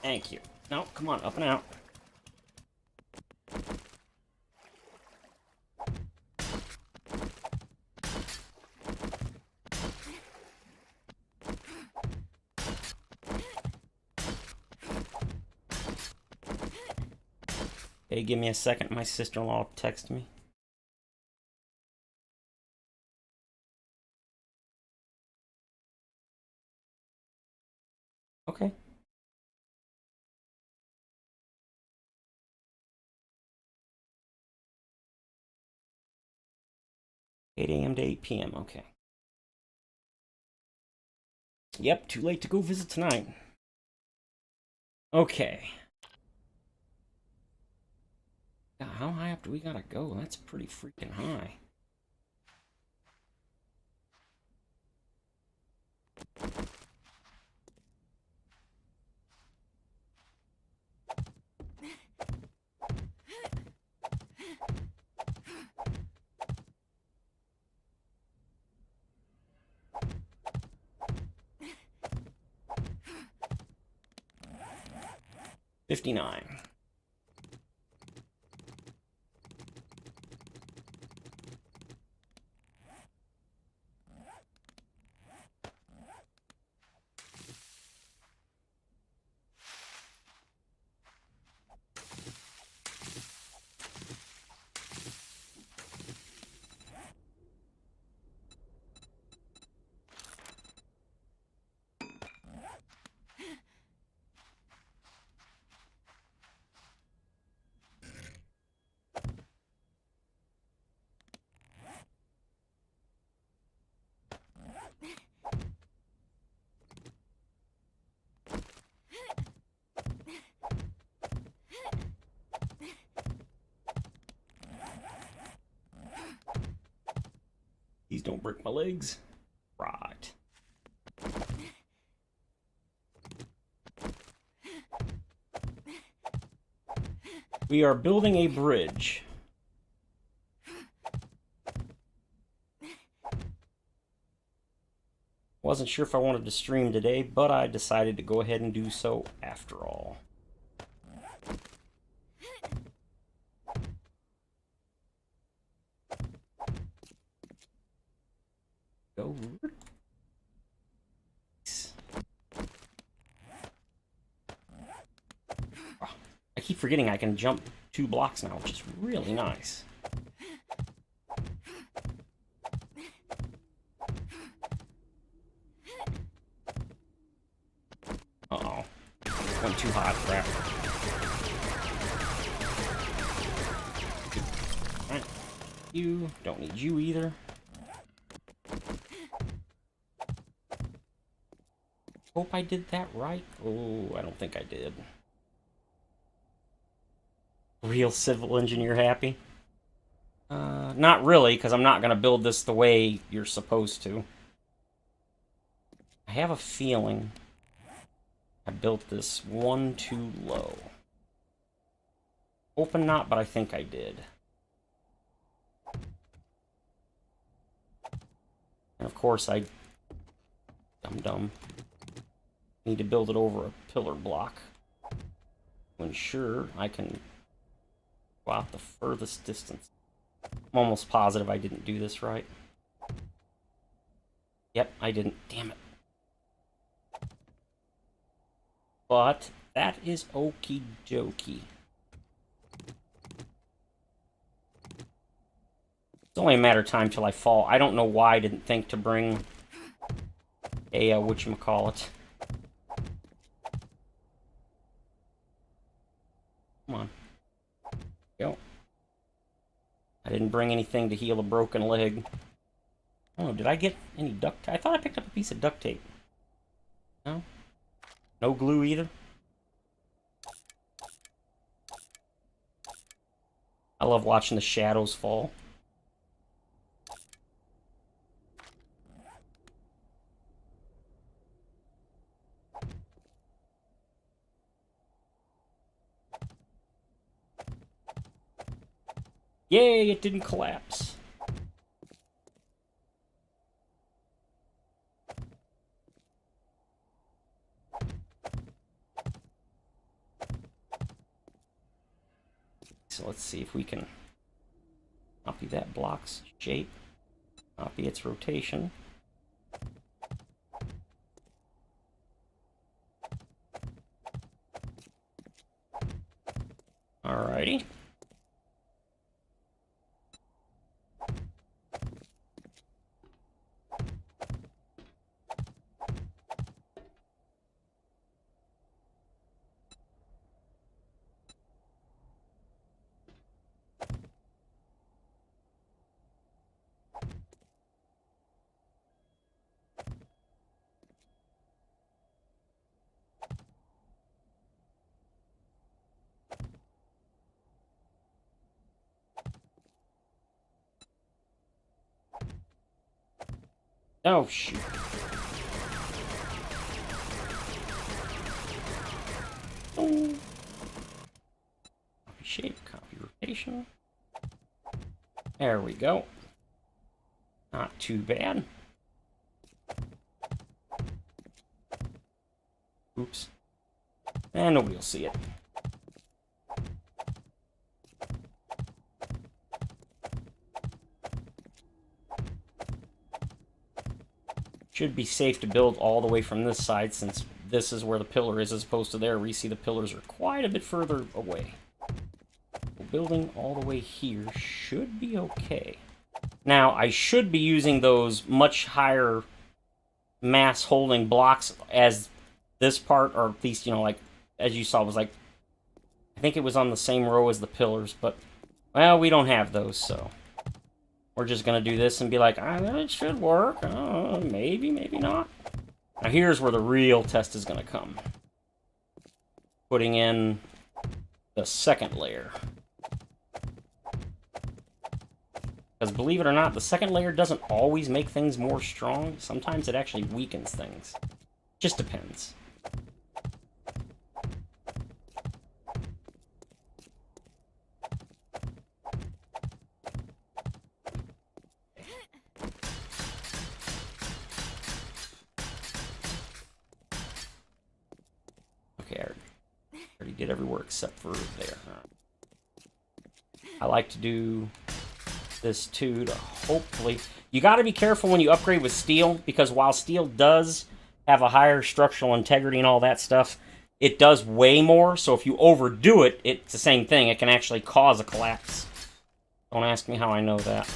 A: Thank you. No, come on, up and out. Hey, give me a second. My sister-in-law texted me. Okay. $8 a.m. to 8 p.m. Okay. Yep, too late to go visit tonight. Okay. God, how high up do we gotta go? That's pretty freaking high. $59. Please don't break my legs. Right. We are building a bridge. Wasn't sure if I wanted to stream today, but I decided to go ahead and do so after all. Go. Oh, I keep forgetting I can jump 2 blocks now, which is really nice. Uh-oh. Went too hot, crap. Alright. You don't need you either. Hope I did that right. Oh, I don't think I did. Real civil engineer happy? Not really, because I'm not going to build this the way you're supposed to. I have a feeling I built this one too low. Hoping not, but I think I did. And of course I... Dumb. Need to build it over a pillar block to ensure I can go out the furthest distance. I'm almost positive I didn't do this right. Yep, I didn't. Damn it. But that is okie dokie. It's only a matter of time till I fall. I don't know why I didn't think to bring a, whatchamacallit. Come on. Go. I didn't bring anything to heal a broken leg. Oh, did I get any duct tape? I thought I picked up a piece of duct tape. No? No glue either? I love watching the shadows fall. Yay, it didn't collapse. So let's see if we can copy that block's shape, copy its rotation. Alrighty. Oh, shoot. Oh. Copy shape, copy rotation. There we go. Not too bad. Oops. And nobody will see it. Should be safe to build all the way from this side, since this is where the pillar is as opposed to there. We see the pillars are quite a bit further away. So building all the way here should be okay. Now, I should be using those much higher mass holding blocks as this part, or at least, you know, like, as you saw, was like, I think it was on the same row as the pillars, but, well, we don't have those, so we're just going to do this and be like, it should work. Maybe, maybe not. Now here's where the real test is going to come. Putting in the second layer. Because believe it or not, the second layer doesn't always make things more strong. Sometimes it actually weakens things. Just depends. Did everywhere except for there. I like to do this too to hopefully... You got to be careful when you upgrade with steel, because while steel does have a higher structural integrity and all that stuff, it does weigh more, so if you overdo it, it's the same thing. It can actually cause a collapse. Don't ask me how I know that.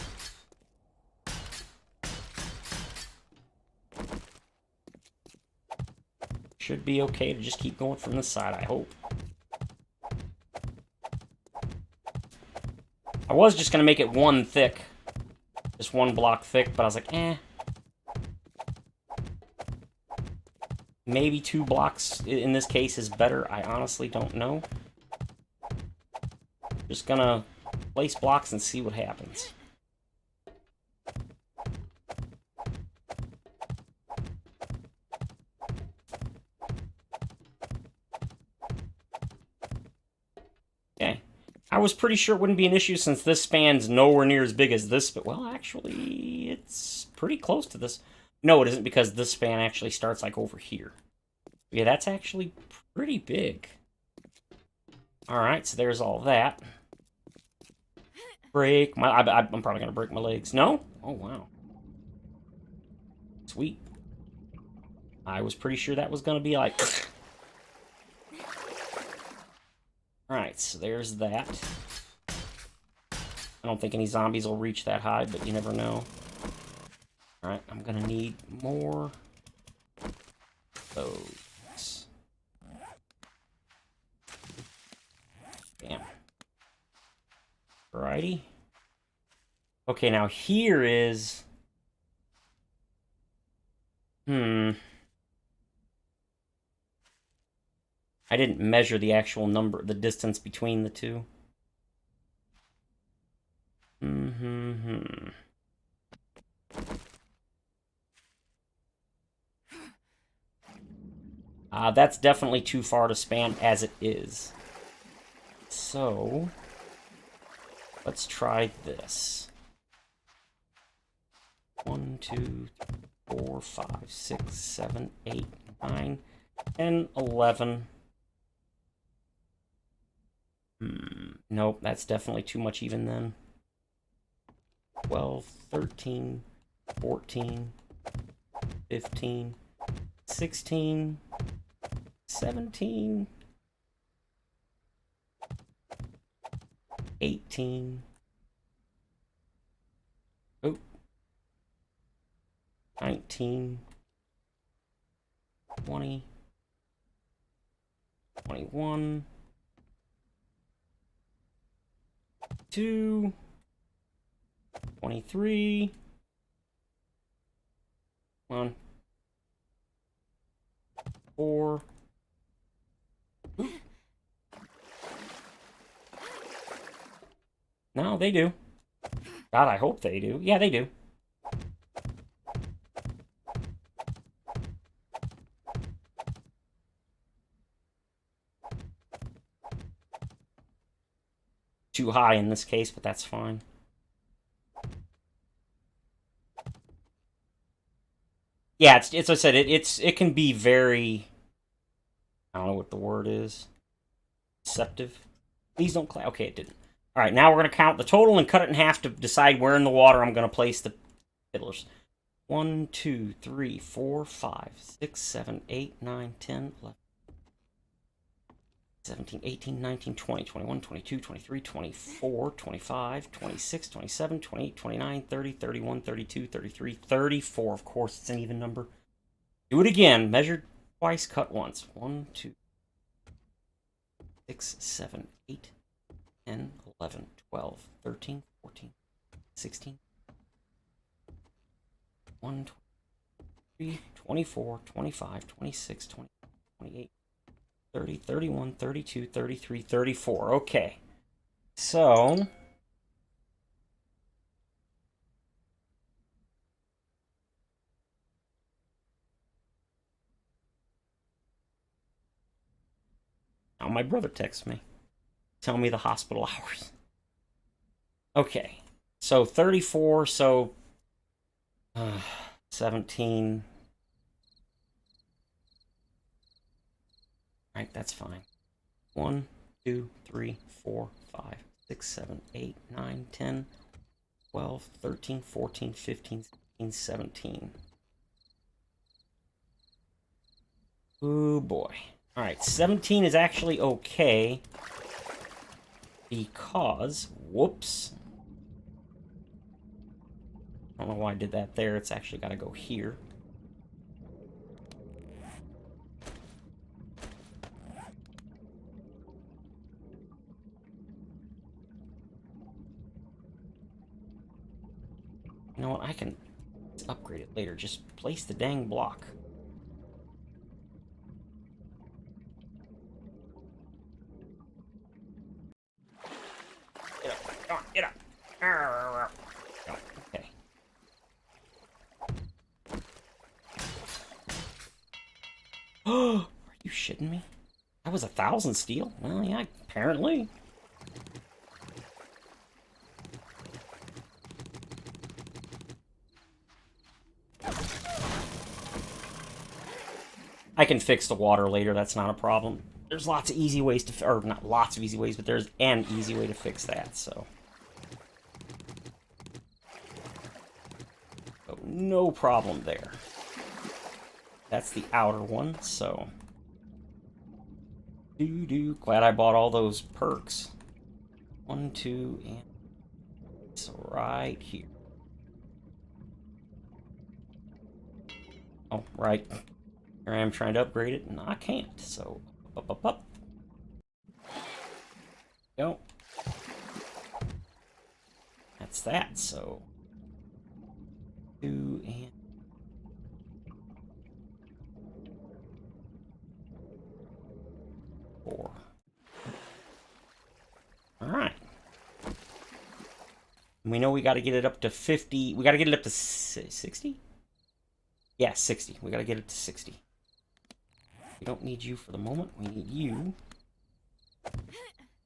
A: Should be okay to just keep going from this side, I hope. I was just going to make it one thick. Just one block thick, but I was like, eh. Maybe 2 blocks in this case is better. I honestly don't know. Just going to place blocks and see what happens. Okay. I was pretty sure it wouldn't be an issue since this span's nowhere near as big as this, but, well, actually, it's pretty close to this. No, it isn't, because this span actually starts, like, over here. Yeah, that's actually pretty big. Alright, so there's all that. Break my... I'm probably going to break my legs. No? Oh, wow. Sweet. I was pretty sure that was going to be, like... Alright, so there's that. I don't think any zombies will reach that high, but you never know. Alright, I'm gonna need more of those. Damn. Alrighty. Okay, now here is... I didn't measure the actual number, the distance between the two. That's definitely too far to span as it is. So, let's try this. 1, 2, 3, 4, 5, 6, 7, 8, 9, 10, 11. Nope, that's definitely too much even then. 12, 13, 14, 15, 16, 17, 18. Oh. 19, 20, 21, 22, 23. Come on. 4. No, they do. God, I hope they do. Yeah, they do. Too high in this case, but that's fine. Yeah, it's I said, it can be very, I don't know what the word is. Deceptive. Please don't clap. Okay, it didn't. Alright, now we're going to count the total and cut it in half to decide where in the water I'm going to place the fiddlers. 1, 2, 3, 4, 5, 6, 7, 8, 9, 10, 11, 17, 18, 19, 20, 21, 22, 23, 24, 25, 26, 27, 28, 29, 30, 31, 32, 33, 34. Of course, it's an even number. Do it again. Measure twice, cut once. 1, 2, 6, 7, 8, 10, 11, 12, 13, 14, 16, 1, 23, 24, 25, 26, 27, 28, 30, 31, 32, 33, 34. Okay. So... now my brother texts me. Tell me the hospital hours. Okay. So 34, so... 17... Alright, that's fine. 1, 2, 3, 4, 5, 6, 7, 8, 9, 10, 12, 13, 14, 15, 16, 17. Ooh, boy. Alright, 17 is actually okay. Because... whoops. I don't know why I did that there. It's actually got to go here. You know what? I can upgrade it later. Just place the dang block. Get up. Come on, get up. Okay. Oh, are you shitting me? That was 1,000 steel? Well, yeah, apparently. I can fix the water later, that's not a problem. There's lots of easy ways to, or not lots of easy ways, but there's an easy way to fix that, so. So no problem there. That's the outer one, so. Glad I bought all those perks. 1, 2, and it's right here. Oh, right. Here I am trying to upgrade it, and I can't. So, up. Go. That's that. So, 2 and 4. All right. We know we got to get it up to 50. We got to get it up to 60? Yeah, 60. We got to get it to 60. We don't need you for the moment. We need you.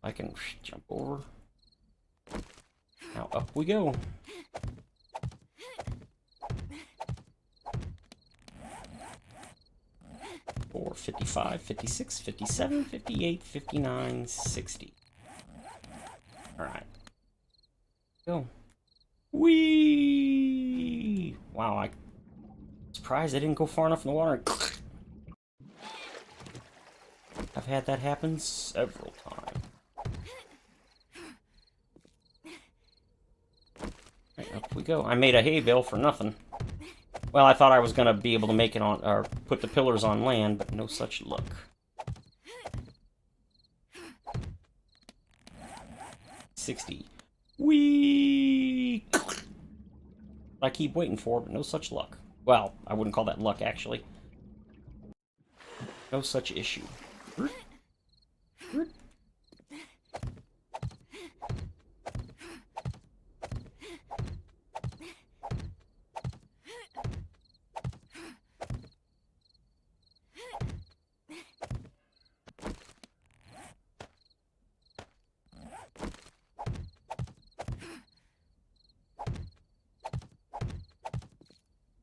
A: I can jump over. Now up we go. 4, 55, 56, 57, 58, 59, 60. Alright. Go. Whee! Wow, I'm surprised I didn't go far enough in the water. I've had that happen several times. Right, up we go. I made a hay bale for nothing. Well, I thought I was going to be able to make it on, or put the pillars on land, but no such luck. 60. Whee! I keep waiting for it, but no such luck. Well, I wouldn't call that luck, actually. No such issue.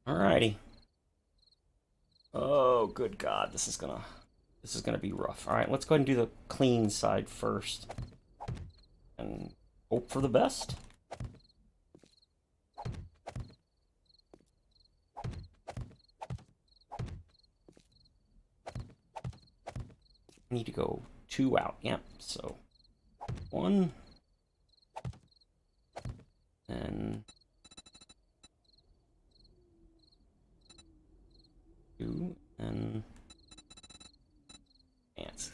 A: Alrighty. Oh, good God, this is gonna be rough. All right, let's go ahead and do the clean side first, and hope for the best. Need to go 2 out. Yep. So 1, and 2, and ants.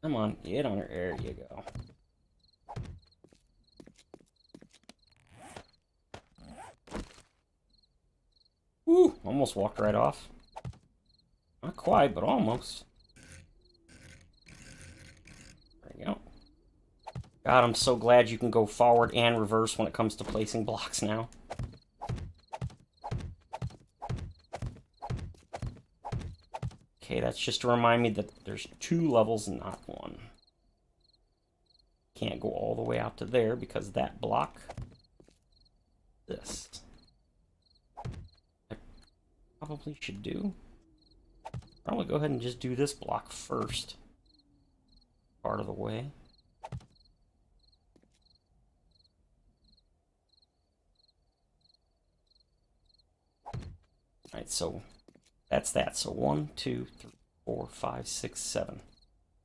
A: Come on, get on her. There you go. Woo! Almost walked right off. Not quite, but almost. There you go. God, I'm so glad you can go forward and reverse when it comes to placing blocks now. Okay, that's just to remind me that there's 2 levels, not 1. Can't go all the way out to there because that block... this. I probably should do... probably go ahead and just do this block first. Part of the way. Alright, so that's that. So 1, 2, 3, 4, 5, 6, 7.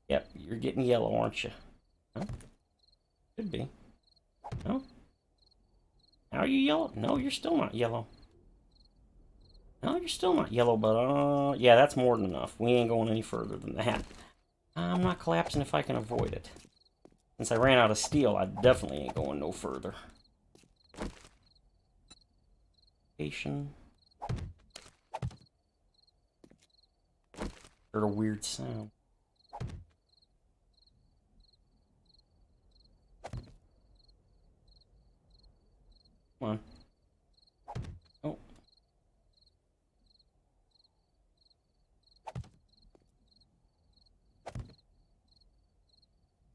A: Yep, you're getting yellow, aren't you? Huh? Could be. No? Now are you yellow? No, you're still not yellow. No, you're still not yellow, but yeah, that's more than enough. We ain't going any further than that. I'm not collapsing if I can avoid it. Since I ran out of steel, I definitely ain't going no further. Heard a weird sound. Come on. Oh.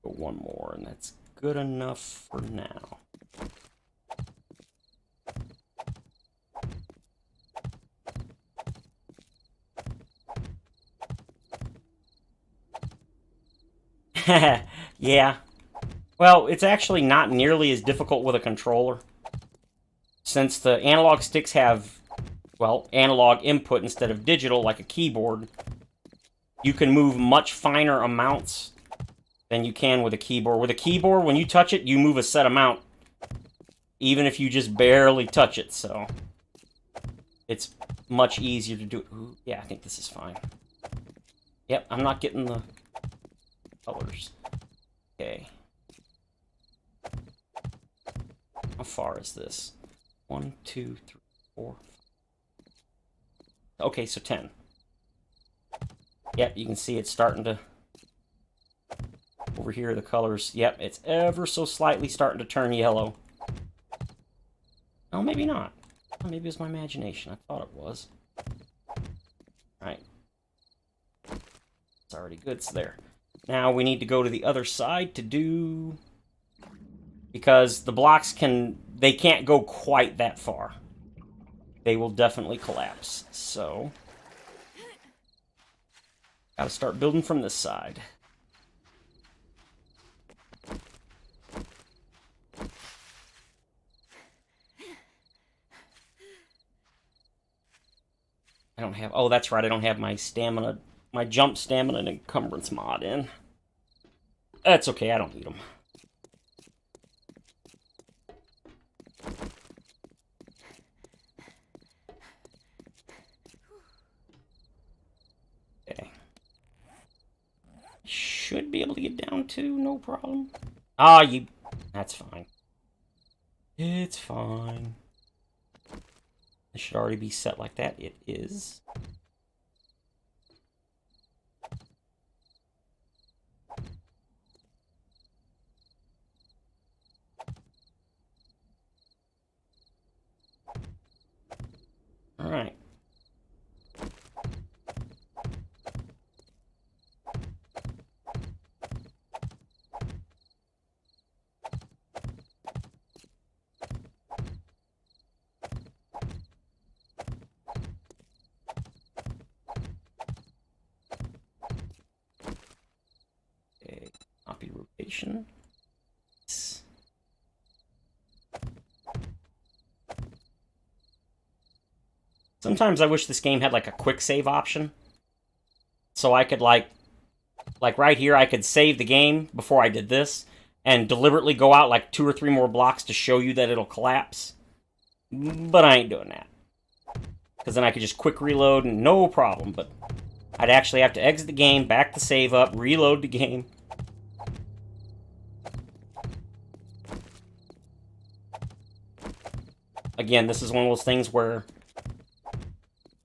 A: Go 1 more, and that's good enough for now. Yeah. Well, it's actually not nearly as difficult with a controller. Since the analog sticks have well, analog input instead of digital like a keyboard, you can move much finer amounts than you can with a keyboard. With a keyboard, when you touch it, you move a set amount, even if you just barely touch it, so it's much easier to do. Ooh, yeah, I think this is fine. Yep, I'm not getting the colors. Okay. How far is this? 1, 2, 3, 4. Okay, so 10. Yep, you can see it's starting to... Over here, the colors... Yep, it's ever so slightly starting to turn yellow. Oh, maybe not. Oh, maybe it was my imagination. I thought it was. Alright. It's already good. It's there. Now we need to go to the other side to do... Because the blocks can... They can't go quite that far. They will definitely collapse. So... Gotta start building from this side. I don't have... Oh, that's right. I don't have my stamina... My jump stamina and encumbrance mod in. That's okay. I don't need them. Okay. Should be able to get down to, no problem. Ah, you... That's fine. It's fine. It should already be set like that. It is. Alright. Okay, copy rotation. Sometimes I wish this game had like a quick save option. So I could like right here, I could save the game before I did this and deliberately go out like 2 or 3 more blocks to show you that it'll collapse. But I ain't doing that. Because then I could just quick reload and no problem. But I'd actually have to exit the game, back the save up, reload the game. Again, this is one of those things where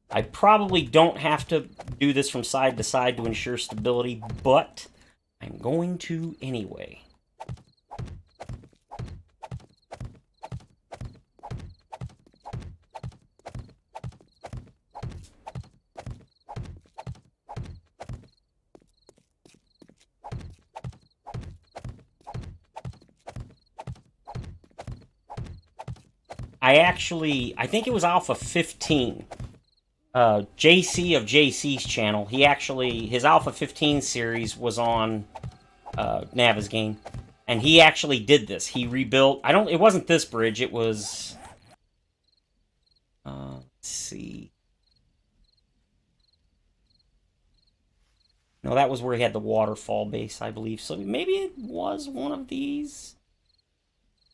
A: I probably don't have to do this from side to side to ensure stability, but I'm going to anyway. I think it was Alpha 15. JC of JC's channel. His Alpha 15 series was on Navezgane, and he actually did this. He rebuilt. It wasn't this bridge. It was. Let's see. No, that was where he had the waterfall base, I believe. So maybe it was one of these.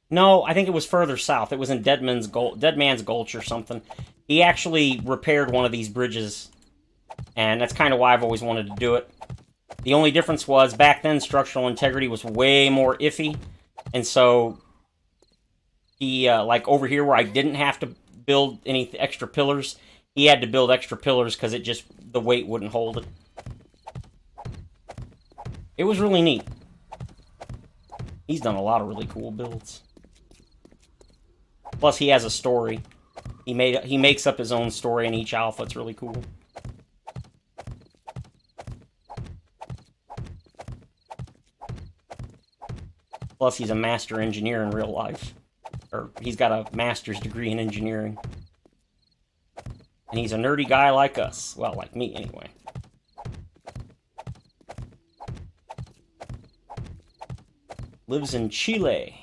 A: No, I think it was further south. It was in Dead Man's Gulch or something. He actually repaired one of these bridges, and that's kind of why I've always wanted to do it. The only difference was, back then, structural integrity was way more iffy, and so he, like over here where I didn't have to build any extra pillars, he had to build extra pillars because the weight wouldn't hold it. It was really neat. He's done a lot of really cool builds. Plus, he has a story. He makes up his own story in each alpha. It's really cool. Plus, he's a master engineer in real life. Or, he's got a master's degree in engineering. And he's a nerdy guy like us. Well, like me, anyway. Lives in Chile.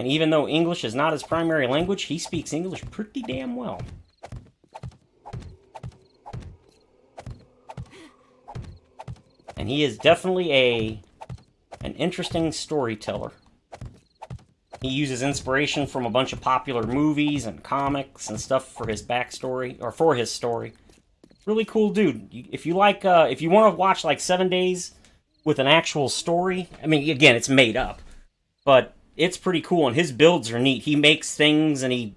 A: And even though English is not his primary language, he speaks English pretty damn well. And he is definitely an interesting storyteller. He uses inspiration from a bunch of popular movies and comics and stuff for his backstory, or for his story. Really cool dude. If you like, if you want to watch like 7 Days with an actual story, I mean, again, it's made up, but it's pretty cool, and his builds are neat. He makes things, and he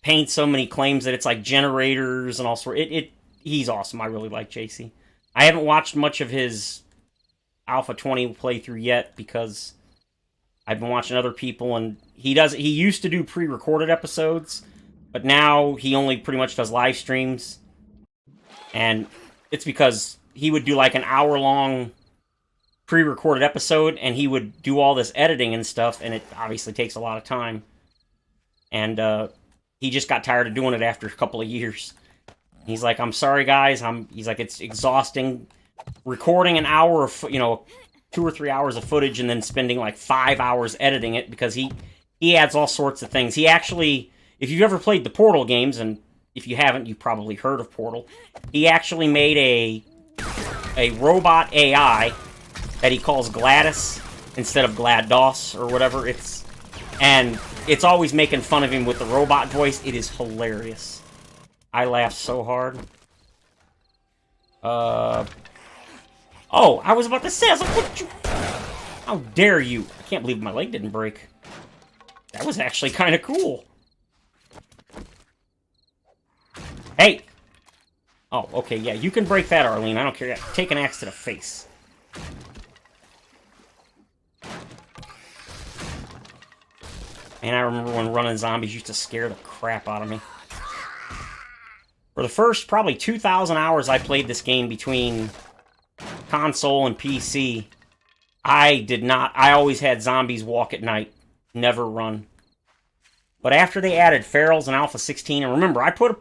A: paints so many claims that it's like generators and all sorts. He's awesome. I really like JC. I haven't watched much of his Alpha 20 playthrough yet because I've been watching other people, and he used to do pre-recorded episodes, but now he only pretty much does live streams, and it's because he would do like an hour-long pre-recorded episode, and he would do all this editing and stuff, and it obviously takes a lot of time, and he just got tired of doing it after a couple of years. He's like, I'm sorry, guys. He's like, it's exhausting recording an hour of, 2 or 3 hours of footage and then spending like 5 hours editing it, because he adds all sorts of things. He actually, if you've ever played the Portal games, and if you haven't, you've probably heard of Portal, he actually made a robot AI that he calls Gladys instead of GLaDOS or whatever. And it's always making fun of him with the robot voice. It is hilarious. I laughed so hard. Oh, I was about to say, I was like, what you... How dare you? I can't believe my leg didn't break. That was actually kind of cool. Hey! Oh, okay, yeah, you can break that, Arlene. I don't care. Take an axe to the face. And I remember when running zombies used to scare the crap out of me. For the first probably 2,000 hours I played this game between console and PC, I always had zombies walk at night, never run. But after they added ferals in Alpha 16, and remember, I put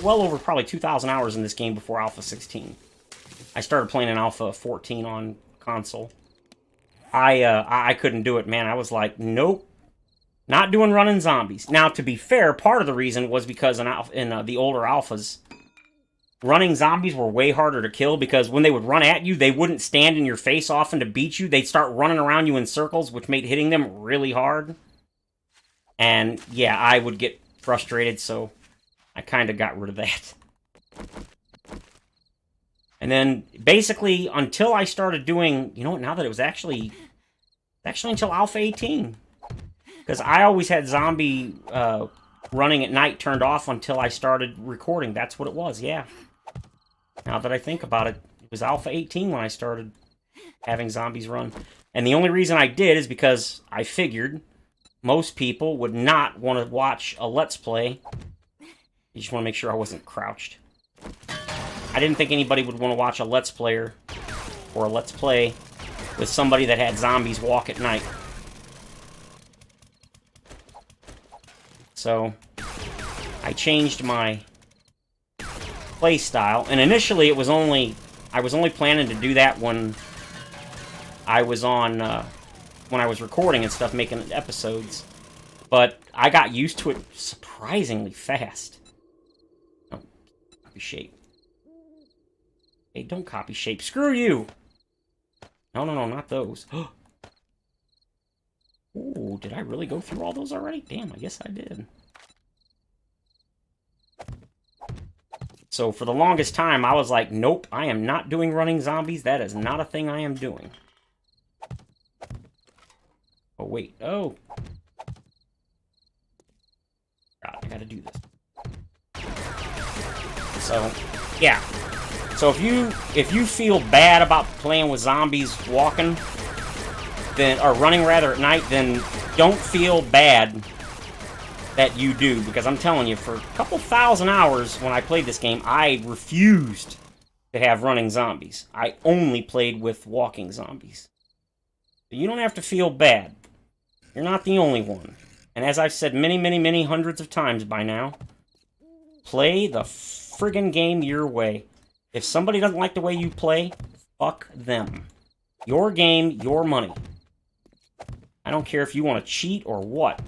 A: well over probably 2,000 hours in this game before Alpha 16. I started playing in Alpha 14 on console. I couldn't do it, man. I was like, nope. Not doing running zombies. Now, to be fair, part of the reason was because in the older alphas, running zombies were way harder to kill, because when they would run at you, they wouldn't stand in your face often to beat you. They'd start running around you in circles, which made hitting them really hard. And, yeah, I would get frustrated, so I kind of got rid of that. And then, basically, until I started doing... You know what, now that it was actually until Alpha 18... Because I always had zombie running at night turned off until I started recording. That's what it was, yeah. Now that I think about it, it was Alpha 18 when I started having zombies run. And the only reason I did is because I figured most people would not want to watch a Let's Play. You just want to make sure I wasn't crouched. I didn't think anybody would want to watch a Let's Player or a Let's Play with somebody that had zombies walk at night. So, I changed my play style, and initially I was only planning to do that when I was on, when I was recording and stuff, making episodes, but I got used to it surprisingly fast. Oh, copy shape. Hey, don't copy shape. Screw you! No, not those. Ooh, did I really go through all those already? Damn, I guess I did. So for the longest time, I was like, nope, I am not doing running zombies. That is not a thing I am doing. Oh, wait. Oh. God, I gotta do this. So, yeah. So if you feel bad about playing with zombies walking... or running rather at night, then don't feel bad that you do, because I'm telling you, for a couple thousand hours when I played this game, I refused to have running zombies. I only played with walking zombies. So you don't have to feel bad. You're not the only one. And as I've said many hundreds of times by now, play the friggin' game your way. If somebody doesn't like the way you play, fuck them. Your game, your money. I don't care if you want to cheat or what.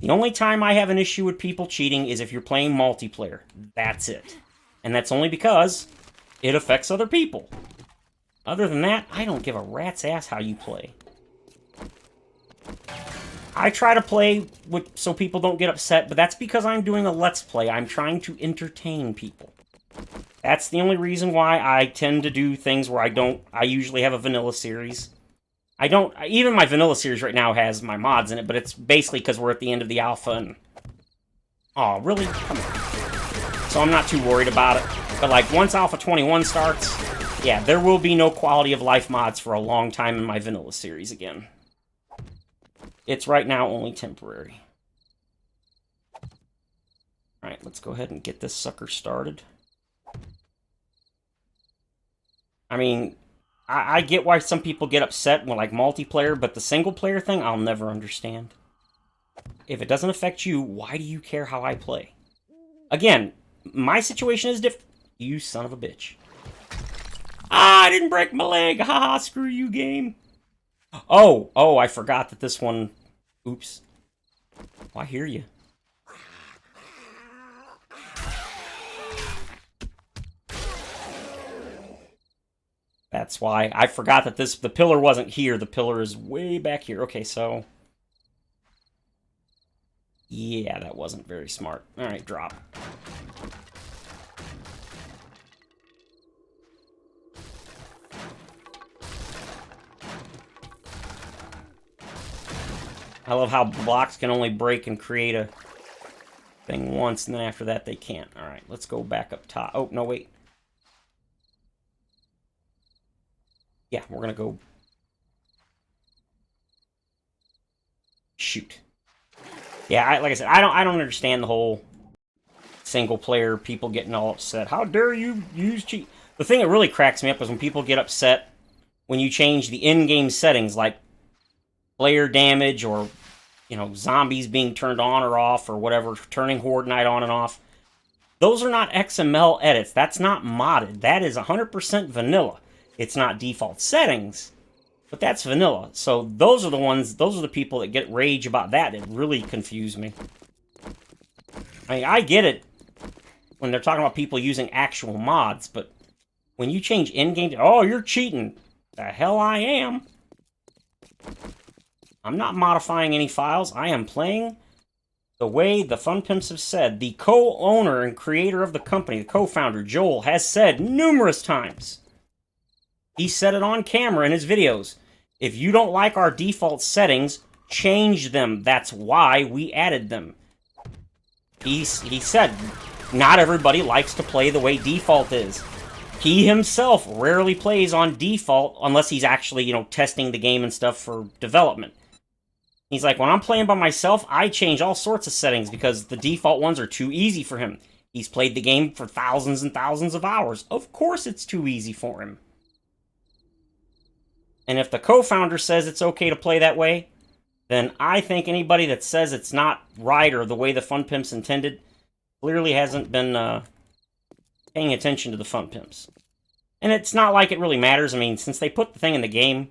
A: The only time I have an issue with people cheating is if you're playing multiplayer. That's it. And that's only because it affects other people. Other than that, I don't give a rat's ass how you play. I try to play so people don't get upset, but that's because I'm doing a Let's Play. I'm trying to entertain people. That's the only reason why I tend to do things where I usually have a vanilla series. Even my vanilla series right now has my mods in it, but it's basically because we're at the end of the alpha and... Oh, really? Come on. So I'm not too worried about it. But, like, once Alpha 21 starts, yeah, there will be no quality of life mods for a long time in my vanilla series again. It's right now only temporary. Alright, let's go ahead and get this sucker started. I mean... I get why some people get upset when, like, multiplayer, but the single-player thing, I'll never understand. If it doesn't affect you, why do you care how I play? Again, my situation is different. You son of a bitch. Ah, I didn't break my leg! Haha, screw you, game! Oh, I forgot that this one... Oops. Oh, I hear you. That's why. I forgot that the pillar wasn't here. The pillar is way back here. Okay, so... Yeah, that wasn't very smart. Alright, drop. I love how blocks can only break and create a thing once, and then after that they can't. Alright, let's go back up top. Oh, no, wait. Yeah, we're gonna go... Shoot. Yeah, like I said, I don't understand the whole single-player people getting all upset. How dare you use cheat? The thing that really cracks me up is when people get upset when you change the in-game settings, like player damage or, you know, zombies being turned on or off or whatever, turning Horde Night on and off. Those are not XML edits. That's not modded. That is 100% vanilla. It's not default settings, but that's vanilla. So those are the people that get rage about that. It really confuse me. I mean, I get it when they're talking about people using actual mods, but when you change in-game, oh, you're cheating. The hell I am. I'm not modifying any files. I am playing the way the Fun Pimps have said. The co-owner and creator of the company, the co-founder, Joel, has said numerous times. He said it on camera in his videos. If you don't like our default settings, change them. That's why we added them. He said, not everybody likes to play the way default is. He himself rarely plays on default unless he's actually, you know, testing the game and stuff for development. He's like, when I'm playing by myself, I change all sorts of settings because the default ones are too easy for him. He's played the game for thousands and thousands of hours. Of course it's too easy for him. And if the co-founder says it's okay to play that way, then I think anybody that says it's not right or the way the Fun Pimps intended clearly hasn't been paying attention to the Fun Pimps. And it's not like it really matters. I mean, since they put the thing in the game,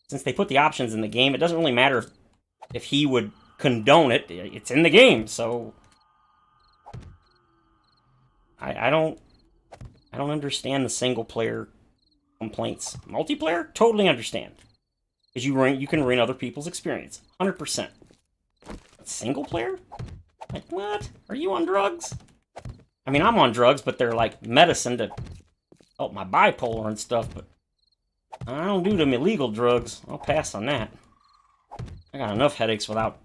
A: since they put the options in the game, it doesn't really matter if he would condone it. It's in the game, so... I don't understand the single-player complaints. Multiplayer? Totally understand. Because you can ruin other people's experience. 100%. But single player? Like, what? Are you on drugs? I mean, I'm on drugs, but they're like medicine to help my bipolar and stuff, but I don't do them illegal drugs. I'll pass on that. I got enough headaches without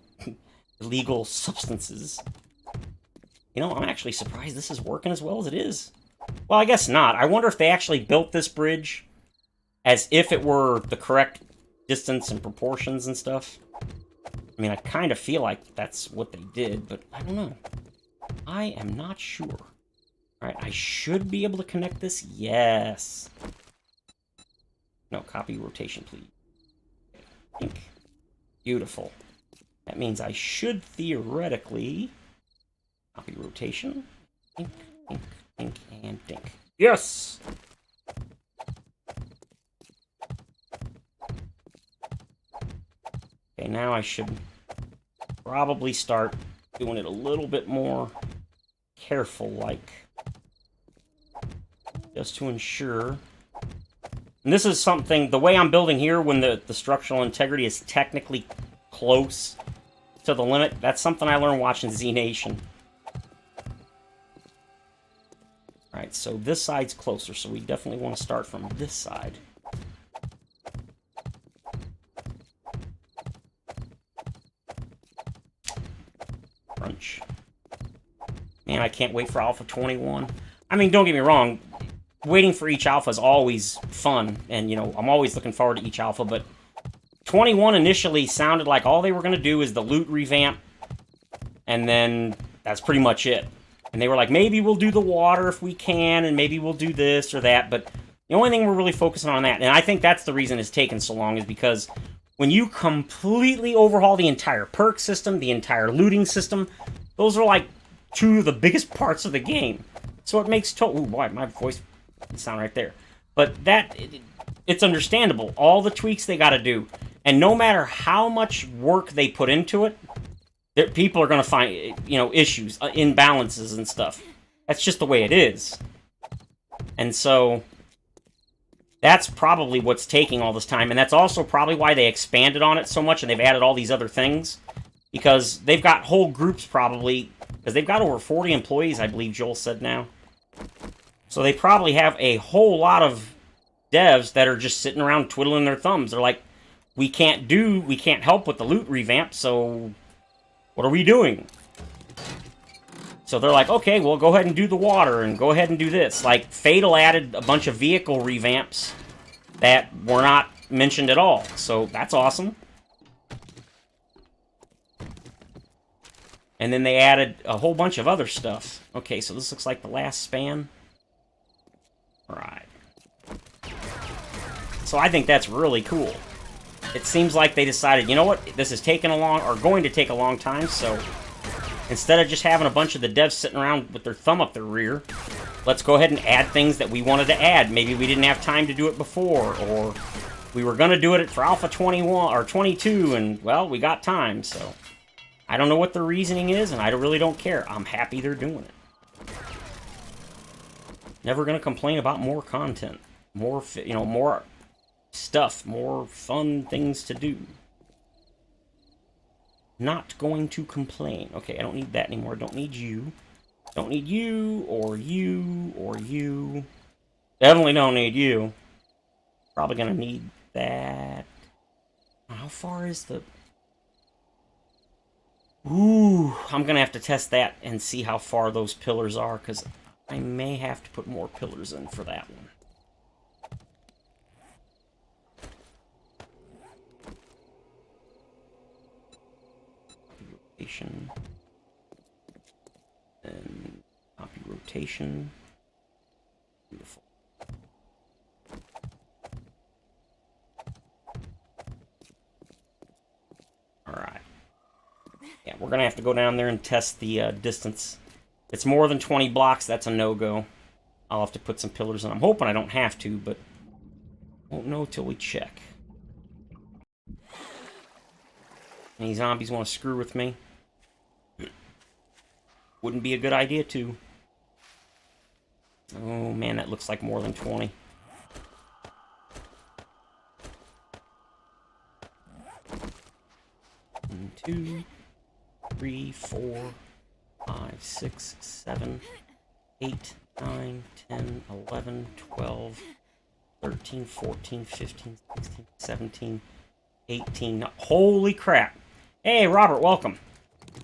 A: illegal substances. You know, I'm actually surprised this is working as well as it is. Well, I guess not. I wonder if they actually built this bridge as if it were the correct distance and proportions and stuff. I mean, I kind of feel like that's what they did, but I don't know. I am not sure. Alright, I should be able to connect this. Yes. No, copy rotation, please. Dink. Beautiful. That means I should theoretically copy rotation. Dink, dink, dink, and dink. Yes! Okay, now I should probably start doing it a little bit more careful, like, just to ensure. And this is something, the way I'm building here, when the structural integrity is technically close to the limit, that's something I learned watching Z Nation. Alright, so this side's closer, so we definitely want to start from this side. Crunch. Man, I can't wait for Alpha 21. I mean, don't get me wrong, waiting for each alpha is always fun, and, you know, I'm always looking forward to each alpha, but 21 initially sounded like all they were going to do is the loot revamp, and then that's pretty much it. And they were like, maybe we'll do the water if we can, and maybe we'll do this or that, but the only thing we're really focusing on that, and I think that's the reason it's taken so long, is because when you completely overhaul the entire perk system, the entire looting system, those are like two of the biggest parts of the game. So it makes total... Ooh, boy, my voice sound right there. But it's understandable. All the tweaks they got to do. And no matter how much work they put into it, people are going to find, you know, issues, imbalances and stuff. That's just the way it is. And so that's probably what's taking all this time. And that's also probably why they expanded on it so much and they've added all these other things. Because they've got whole groups probably... Because they've got over 40 employees, I believe Joel said now. So they probably have a whole lot of devs that are just sitting around twiddling their thumbs. They're like, we can't help with the loot revamp, so what are we doing? So they're like, okay, well, go ahead and do the water, and go ahead and do this. Like, Fatal added a bunch of vehicle revamps that were not mentioned at all. So that's awesome. And then they added a whole bunch of other stuff. Okay, so this looks like the last span. Alright. So I think that's really cool. It seems like they decided, you know what, this is taking a long, or going to take a long time, so instead of just having a bunch of the devs sitting around with their thumb up their rear, let's go ahead and add things that we wanted to add. Maybe we didn't have time to do it before, or we were going to do it for Alpha 21, or 22, and, well, we got time, so... I don't know what their reasoning is, and I really don't care. I'm happy they're doing it. Never gonna complain about more content. More, you know, more stuff. More fun things to do. Not going to complain. Okay, I don't need that anymore. Don't need you. Don't need you, or you, or you. Definitely don't need you. Probably gonna need that. How far is the... Ooh, I'm going to have to test that and see how far those pillars are, because I may have to put more pillars in for that one. Rotation. And copy rotation. Beautiful. Alright. Yeah, we're going to have to go down there and test the distance. If it's more than 20 blocks, that's a no-go. I'll have to put some pillars in. I'm hoping I don't have to, but won't know till we check. Any zombies want to screw with me? Wouldn't be a good idea, too. Oh, man, that looks like more than 20. One, 2... 3, 4, 5, 6, 7, 8, 9, 10, 11, 12, 13, 14, 15, 16, 17, 18. Holy crap. Hey, Robert, welcome.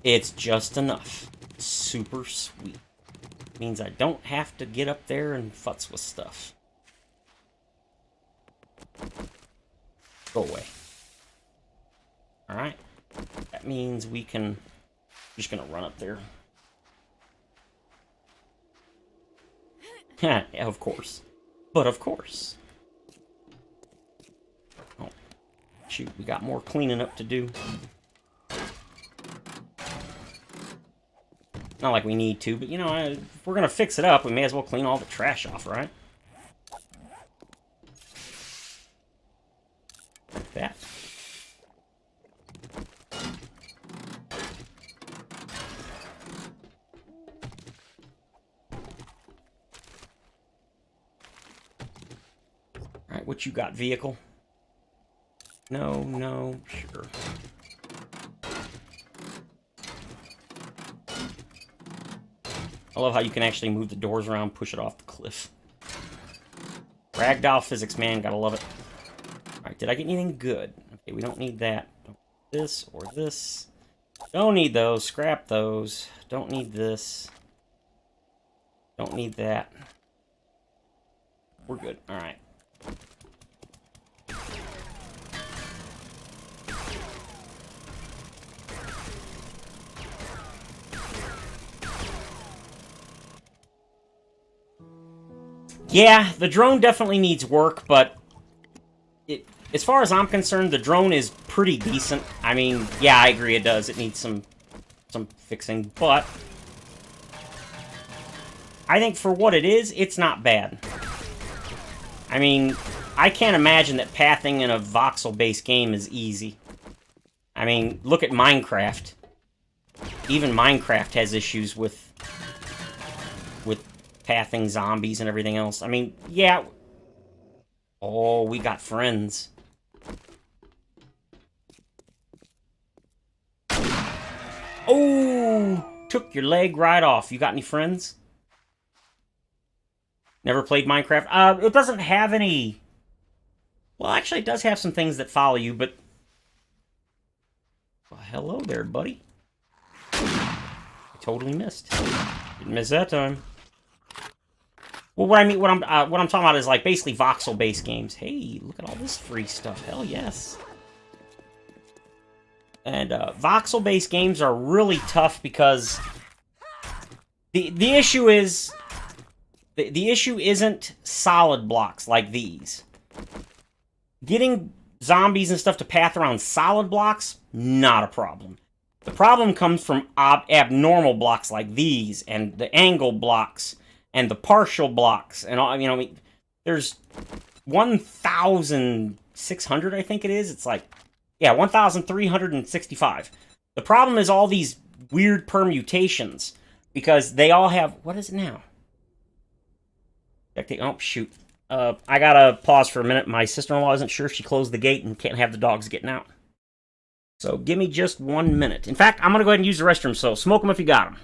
A: It's just enough. Super sweet. Means I don't have to get up there and futz with stuff. Go away. Alright. That means we can... just gonna run up there. Yeah, of course. But of course. Oh, shoot, we got more cleaning up to do. Not like we need to, but you know, if we're gonna fix it up, we may as well clean all the trash off, right? Like that. Alright, what you got, vehicle? No, no, sure. I love how you can actually move the doors around, push it off the cliff. Ragdoll physics, man, gotta love it. Alright, did I get anything good? Okay, we don't need that. This or this. Don't need those. Scrap those. Don't need this. Don't need that. We're good. Alright. Yeah, the drone definitely needs work, but as far as I'm concerned, the drone is pretty decent. I mean, yeah, I agree it does. It needs some fixing, but I think for what it is, it's not bad. I mean, I can't imagine that pathing in a voxel-based game is easy. I mean, look at Minecraft. Even Minecraft has issues with pathing zombies and everything else. I mean, yeah. Oh, we got friends. Oh, took your leg right off. You got any friends? Never played Minecraft? It doesn't have any... Well, actually, it does have some things that follow you, but... Well, hello there, buddy. I totally missed. Didn't miss that time. Well, what I mean, what I'm talking about is like basically voxel-based games. Hey, look at all this free stuff. Hell yes. And voxel-based games are really tough because the issue is the issue isn't solid blocks like these. Getting zombies and stuff to path around solid blocks, not a problem. The problem comes from abnormal blocks like these and the angle blocks and the partial blocks and all. You know, I mean, there's 1,600, I think it is. It's like, yeah, 1,365. The problem is all these weird permutations because they all have. What is it now? Oh shoot! I gotta pause for a minute. My sister-in-law isn't sure if she closed the gate and can't have the dogs getting out. So give me just 1 minute. In fact, I'm gonna go ahead and use the restroom. So smoke them if you got them.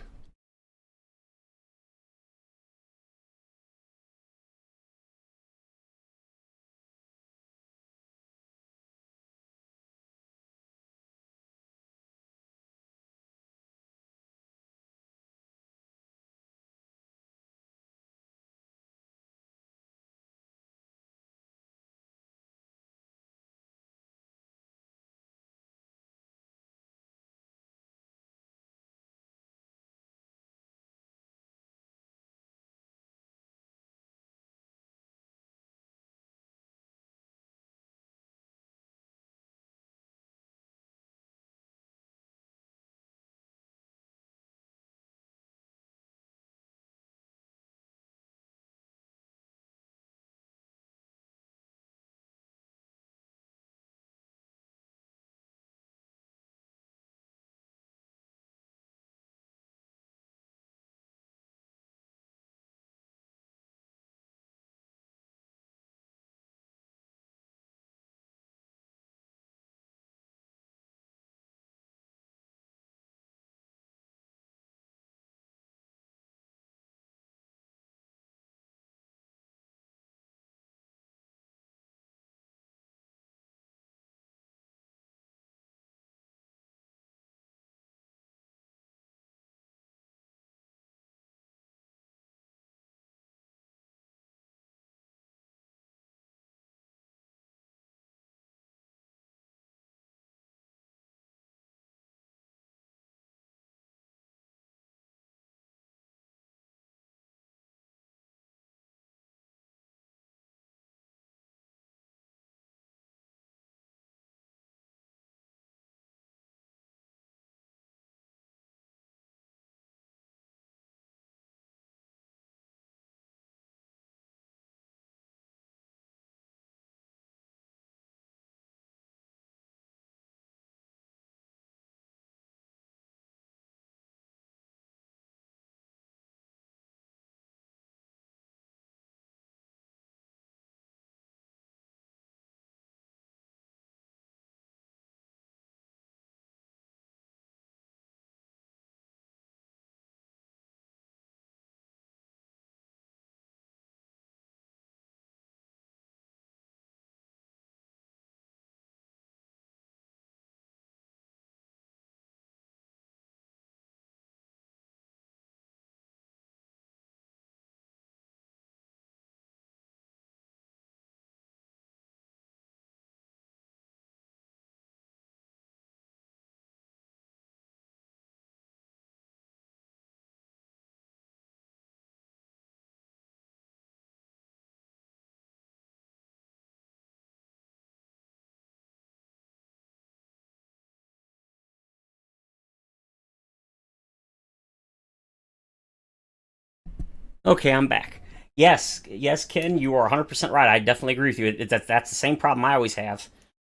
A: Okay, I'm back. Yes, yes, Ken, you are 100% right. I definitely agree with you. That's the same problem I always have.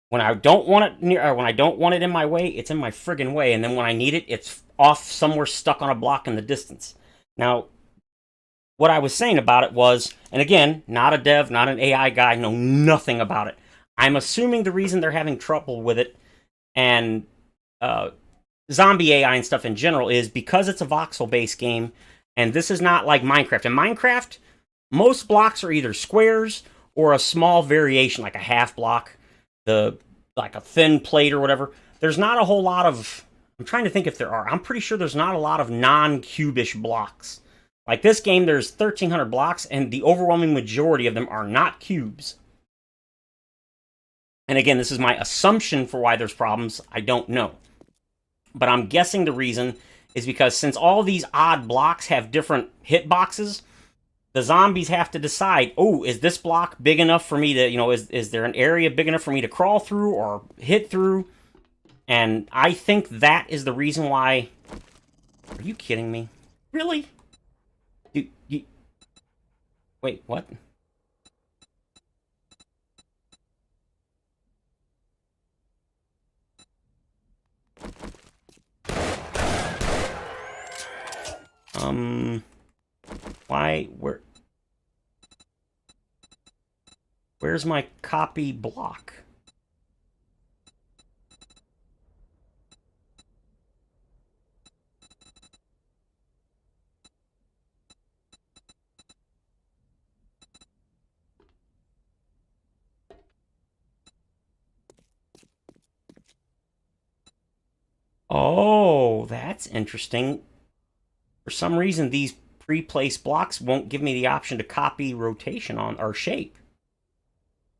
A: When I don't want it near, or when I don't want it in my way, it's in my friggin' way, and then when I need it, it's off somewhere stuck on a block in the distance. Now, what I was saying about it was, and again, not a dev, not an AI guy, know nothing about it. I'm assuming the reason they're having trouble with it and uh, zombie AI and stuff in general is because it's a voxel-based game, and this is not like Minecraft. In Minecraft, most blocks are either squares or a small variation, like a half block, the like a thin plate or whatever. There's not a whole lot of. I'm trying to think if there are. I'm pretty sure there's not a lot of non-cubish blocks. Like this game, there's 1,300 blocks, and the overwhelming majority of them are not cubes. And again, this is my assumption for why there's problems. I don't know. But I'm guessing the reason is because since all these odd blocks have different hitboxes, the zombies have to decide, oh, is this block big enough for me to, is there an area big enough for me to crawl through or hit through? And I think that is the reason why... Are you kidding me? Really? Wait, what? Why? Where's my copy block? Oh, that's interesting. For some reason, these pre-placed blocks won't give me the option to copy rotation on or shape.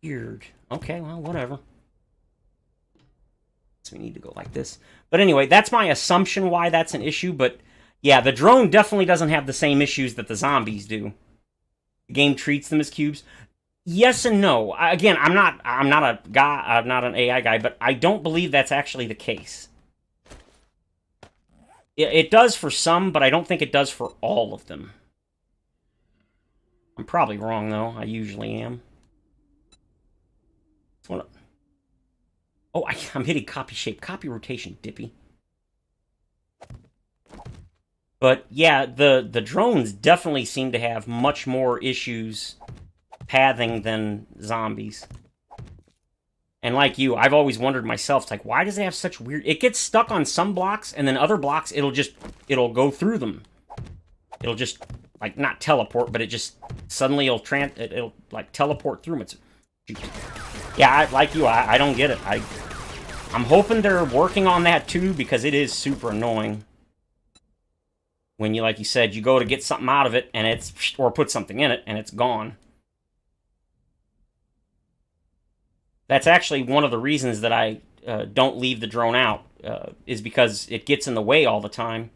A: Weird. Okay, well, whatever. So we need to go like this. But anyway, that's my assumption why that's an issue. But yeah, the drone definitely doesn't have the same issues that the zombies do. The game treats them as cubes. Yes and no. Again, I'm not a guy. I'm not an AI guy, but I don't believe that's actually the case. It does for some, but I don't think it does for all of them. I'm probably wrong, though. I usually am. Oh, I'm hitting copy shape. Copy rotation, dippy. But yeah, the drones definitely seem to have much more issues pathing than zombies. And like you, I've always wondered myself, it's like, why does it have such weird... It gets stuck on some blocks, and then other blocks, it'll go through them. It'll just, like, not teleport, but it just, suddenly it'll like, teleport through them. It's... Yeah, like you, I don't get it. I'm hoping they're working on that, too, because it is super annoying. When you, like you said, you go to get something out of it, and it's... Or put something in it, and it's gone. That's actually one of the reasons that I don't leave the drone out, is because it gets in the way all the time.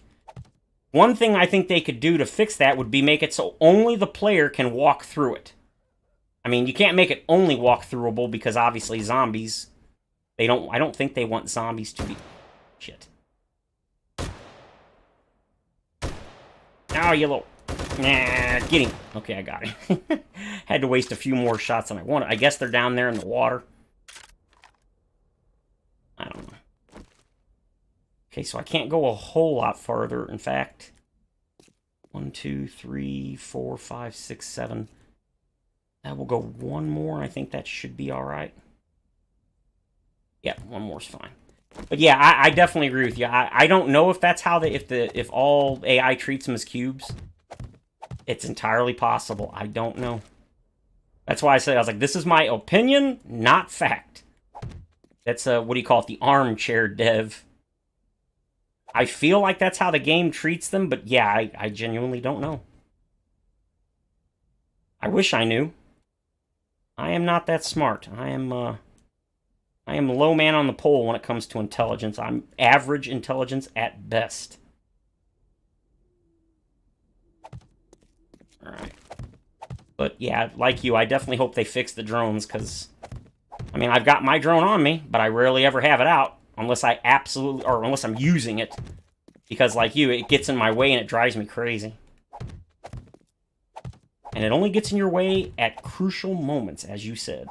A: One thing I think they could do to fix that would be make it so only the player can walk through it. I mean, you can't make it only walk throughable because obviously zombies, I don't think they want zombies to be... Shit. Oh, you little... Nah, get him. Okay, I got him. Had to waste a few more shots than I wanted. I guess they're down there in the water. I don't know. Okay, so I can't go a whole lot farther. In fact, 1, 2, 3, 4, 5, 6, 7. That will go one more, and I think that should be all right. Yeah, one more's fine. But yeah, I definitely agree with you. I don't know if that's how if all AI treats them as cubes. It's entirely possible. I don't know. That's why I said, I was like, this is my opinion, not fact. That's, what do you call it? The armchair dev. I feel like that's how the game treats them, but yeah, I genuinely don't know. I wish I knew. I am not that smart. I am low man on the pole when it comes to intelligence. I'm average intelligence at best. Alright. But yeah, like you, I definitely hope they fix the drones, because... I mean, I've got my drone on me, but I rarely ever have it out, unless unless I'm using it. Because, like you, it gets in my way and it drives me crazy. And it only gets in your way at crucial moments, as you said.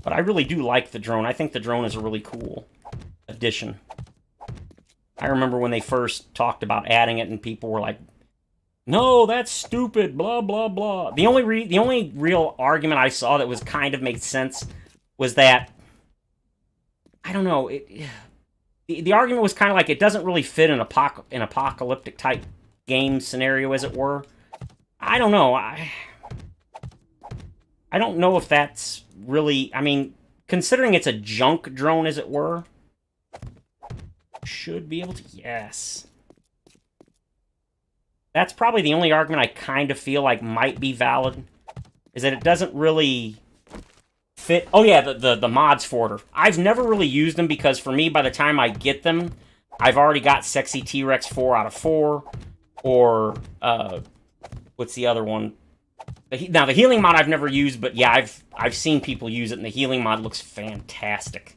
A: But I really do like the drone. I think the drone is a really cool addition. I remember when they first talked about adding it and people were like, no, that's stupid, blah, blah, blah. The only real argument I saw that was kind of made sense was that, I don't know, the argument was kind of like it doesn't really fit an apocalyptic type game scenario, as it were. I don't know. I don't know if that's really... I mean, considering it's a junk drone, as it were, should be able to... Yes. That's probably the only argument I kind of feel like might be valid, is that it doesn't really fit... Oh yeah, the mods for it. I've never really used them because for me, by the time I get them, I've already got Sexy T-Rex 4 out of 4, or, what's the other one? Now, the healing mod I've never used, but yeah, I've seen people use it, and the healing mod looks fantastic.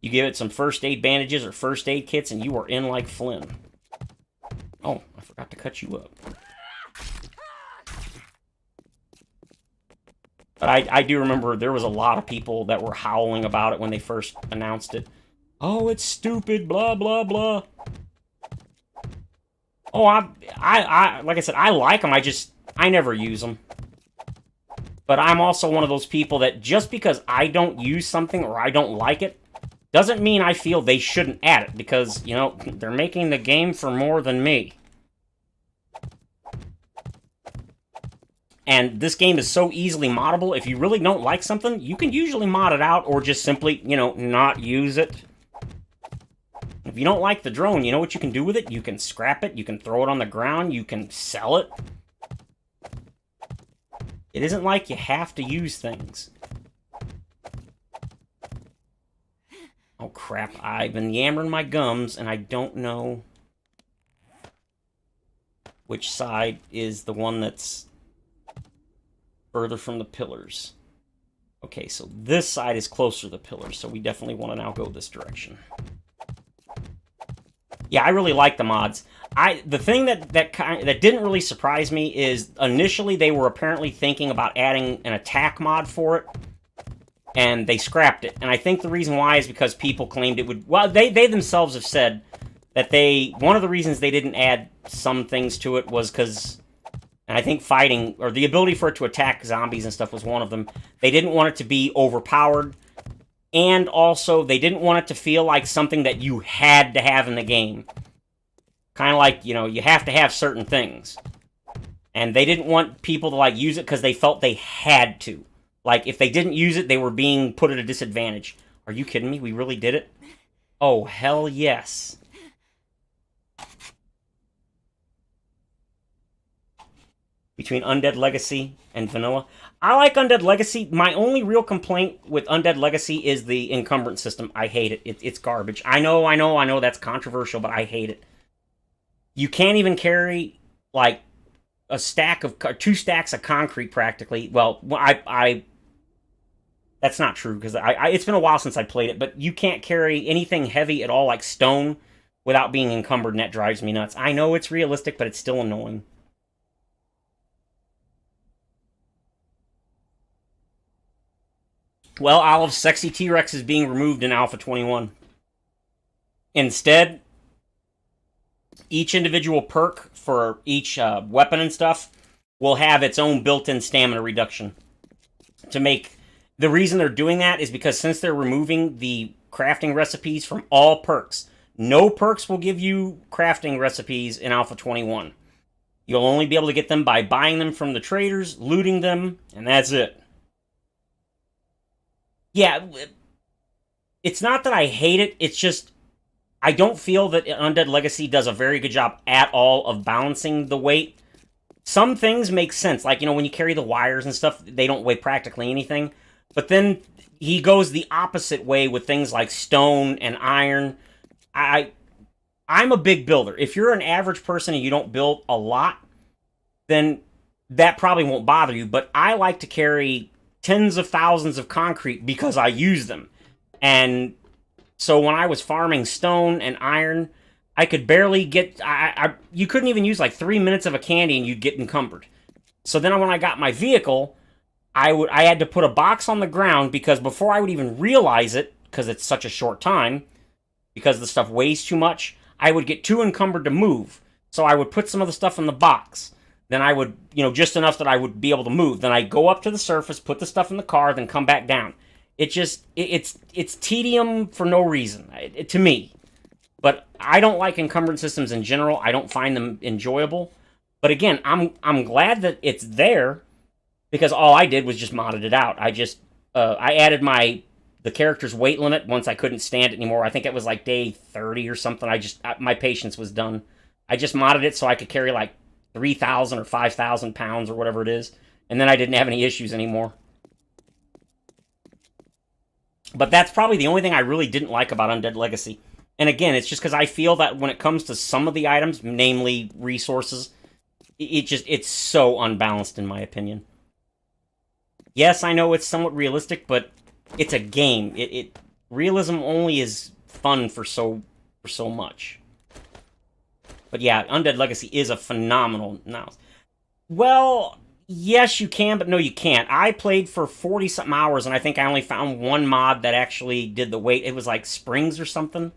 A: You give it some first aid bandages or first aid kits, and you are in like Flynn. Oh, I forgot to cut you up. But I do remember there was a lot of people that were howling about it when they first announced it. Oh, it's stupid, blah, blah, blah. Oh, I like I said, I like them, I never use them. But I'm also one of those people that just because I don't use something or I don't like it, doesn't mean I feel they shouldn't add it, because, you know, they're making the game for more than me. And this game is so easily moddable, if you really don't like something, you can usually mod it out or just simply, you know, not use it. If you don't like the drone, you know what you can do with it? You can scrap it, you can throw it on the ground, you can sell it. It isn't like you have to use things. Oh crap, I've been yammering my gums and I don't know which side is the one that's further from the pillars. Okay, so this side is closer to the pillars, so we definitely want to now go this direction. Yeah, I really like the mods. The thing that didn't really surprise me is initially they were apparently thinking about adding an attack mod for it, and they scrapped it. And I think the reason why is because people claimed it would... Well, they themselves have said that one of the reasons they didn't add some things to it was because... And I think fighting, or the ability for it to attack zombies and stuff was one of them. They didn't want it to be overpowered. And also, they didn't want it to feel like something that you had to have in the game. Kind of like, you know, you have to have certain things. And they didn't want people to, like, use it because they felt they had to. Like, if they didn't use it, they were being put at a disadvantage. Are you kidding me? We really did it? Oh, hell yes. Between Undead Legacy and Vanilla. I like Undead Legacy. My only real complaint with Undead Legacy is the encumbrance system. I hate it. It's garbage. I know that's controversial, but I hate it. You can't even carry, like, a stack of... 2 stacks of concrete, practically. Well, that's not true, because it's been a while since I played it, but you can't carry anything heavy at all, like stone, without being encumbered, and that drives me nuts. I know it's realistic, but it's still annoying. Well, Olive's Sexy T-Rex is being removed in Alpha 21. Instead, each individual perk for each weapon and stuff will have its own built-in stamina reduction. The reason they're doing that is because since they're removing the crafting recipes from all perks, no perks will give you crafting recipes in Alpha 21. You'll only be able to get them by buying them from the traders, looting them, and that's it. Yeah, it's not that I hate it, it's just I don't feel that Undead Legacy does a very good job at all of balancing the weight. Some things make sense, like, you know, when you carry the wires and stuff, they don't weigh practically anything. But then he goes the opposite way with things like stone and iron. I'm a big builder. If you're an average person and you don't build a lot, then that probably won't bother you. But I like to carry tens of thousands of concrete because I use them. And so when I was farming stone and iron, I could barely get... you couldn't even use like 3 minutes of a candy and you'd get encumbered. So then when I got my vehicle, I had to put a box on the ground because before I would even realize it, because it's such a short time, because the stuff weighs too much, I would get too encumbered to move. So I would put some of the stuff in the box. Then I would, just enough that I would be able to move. Then I'd go up to the surface, put the stuff in the car, then come back down. It's tedium for no reason, to me. But I don't like encumbrance systems in general. I don't find them enjoyable. But again, I'm glad that it's there, because all I did was just modded it out. I added the character's weight limit once I couldn't stand it anymore. I think it was like day 30 or something. My patience was done. I just modded it so I could carry like 3,000 or 5,000 pounds or whatever it is. And then I didn't have any issues anymore. But that's probably the only thing I really didn't like about Undead Legacy. And again, it's just because I feel that when it comes to some of the items, namely resources, it's so unbalanced in my opinion. Yes, I know it's somewhat realistic, but it's a game. Realism only is fun for so much. But yeah, Undead Legacy is a phenomenal novel. Well, yes, you can, but no, you can't. I played for 40-something hours, and I think I only found one mod that actually did the weight. It was like springs or something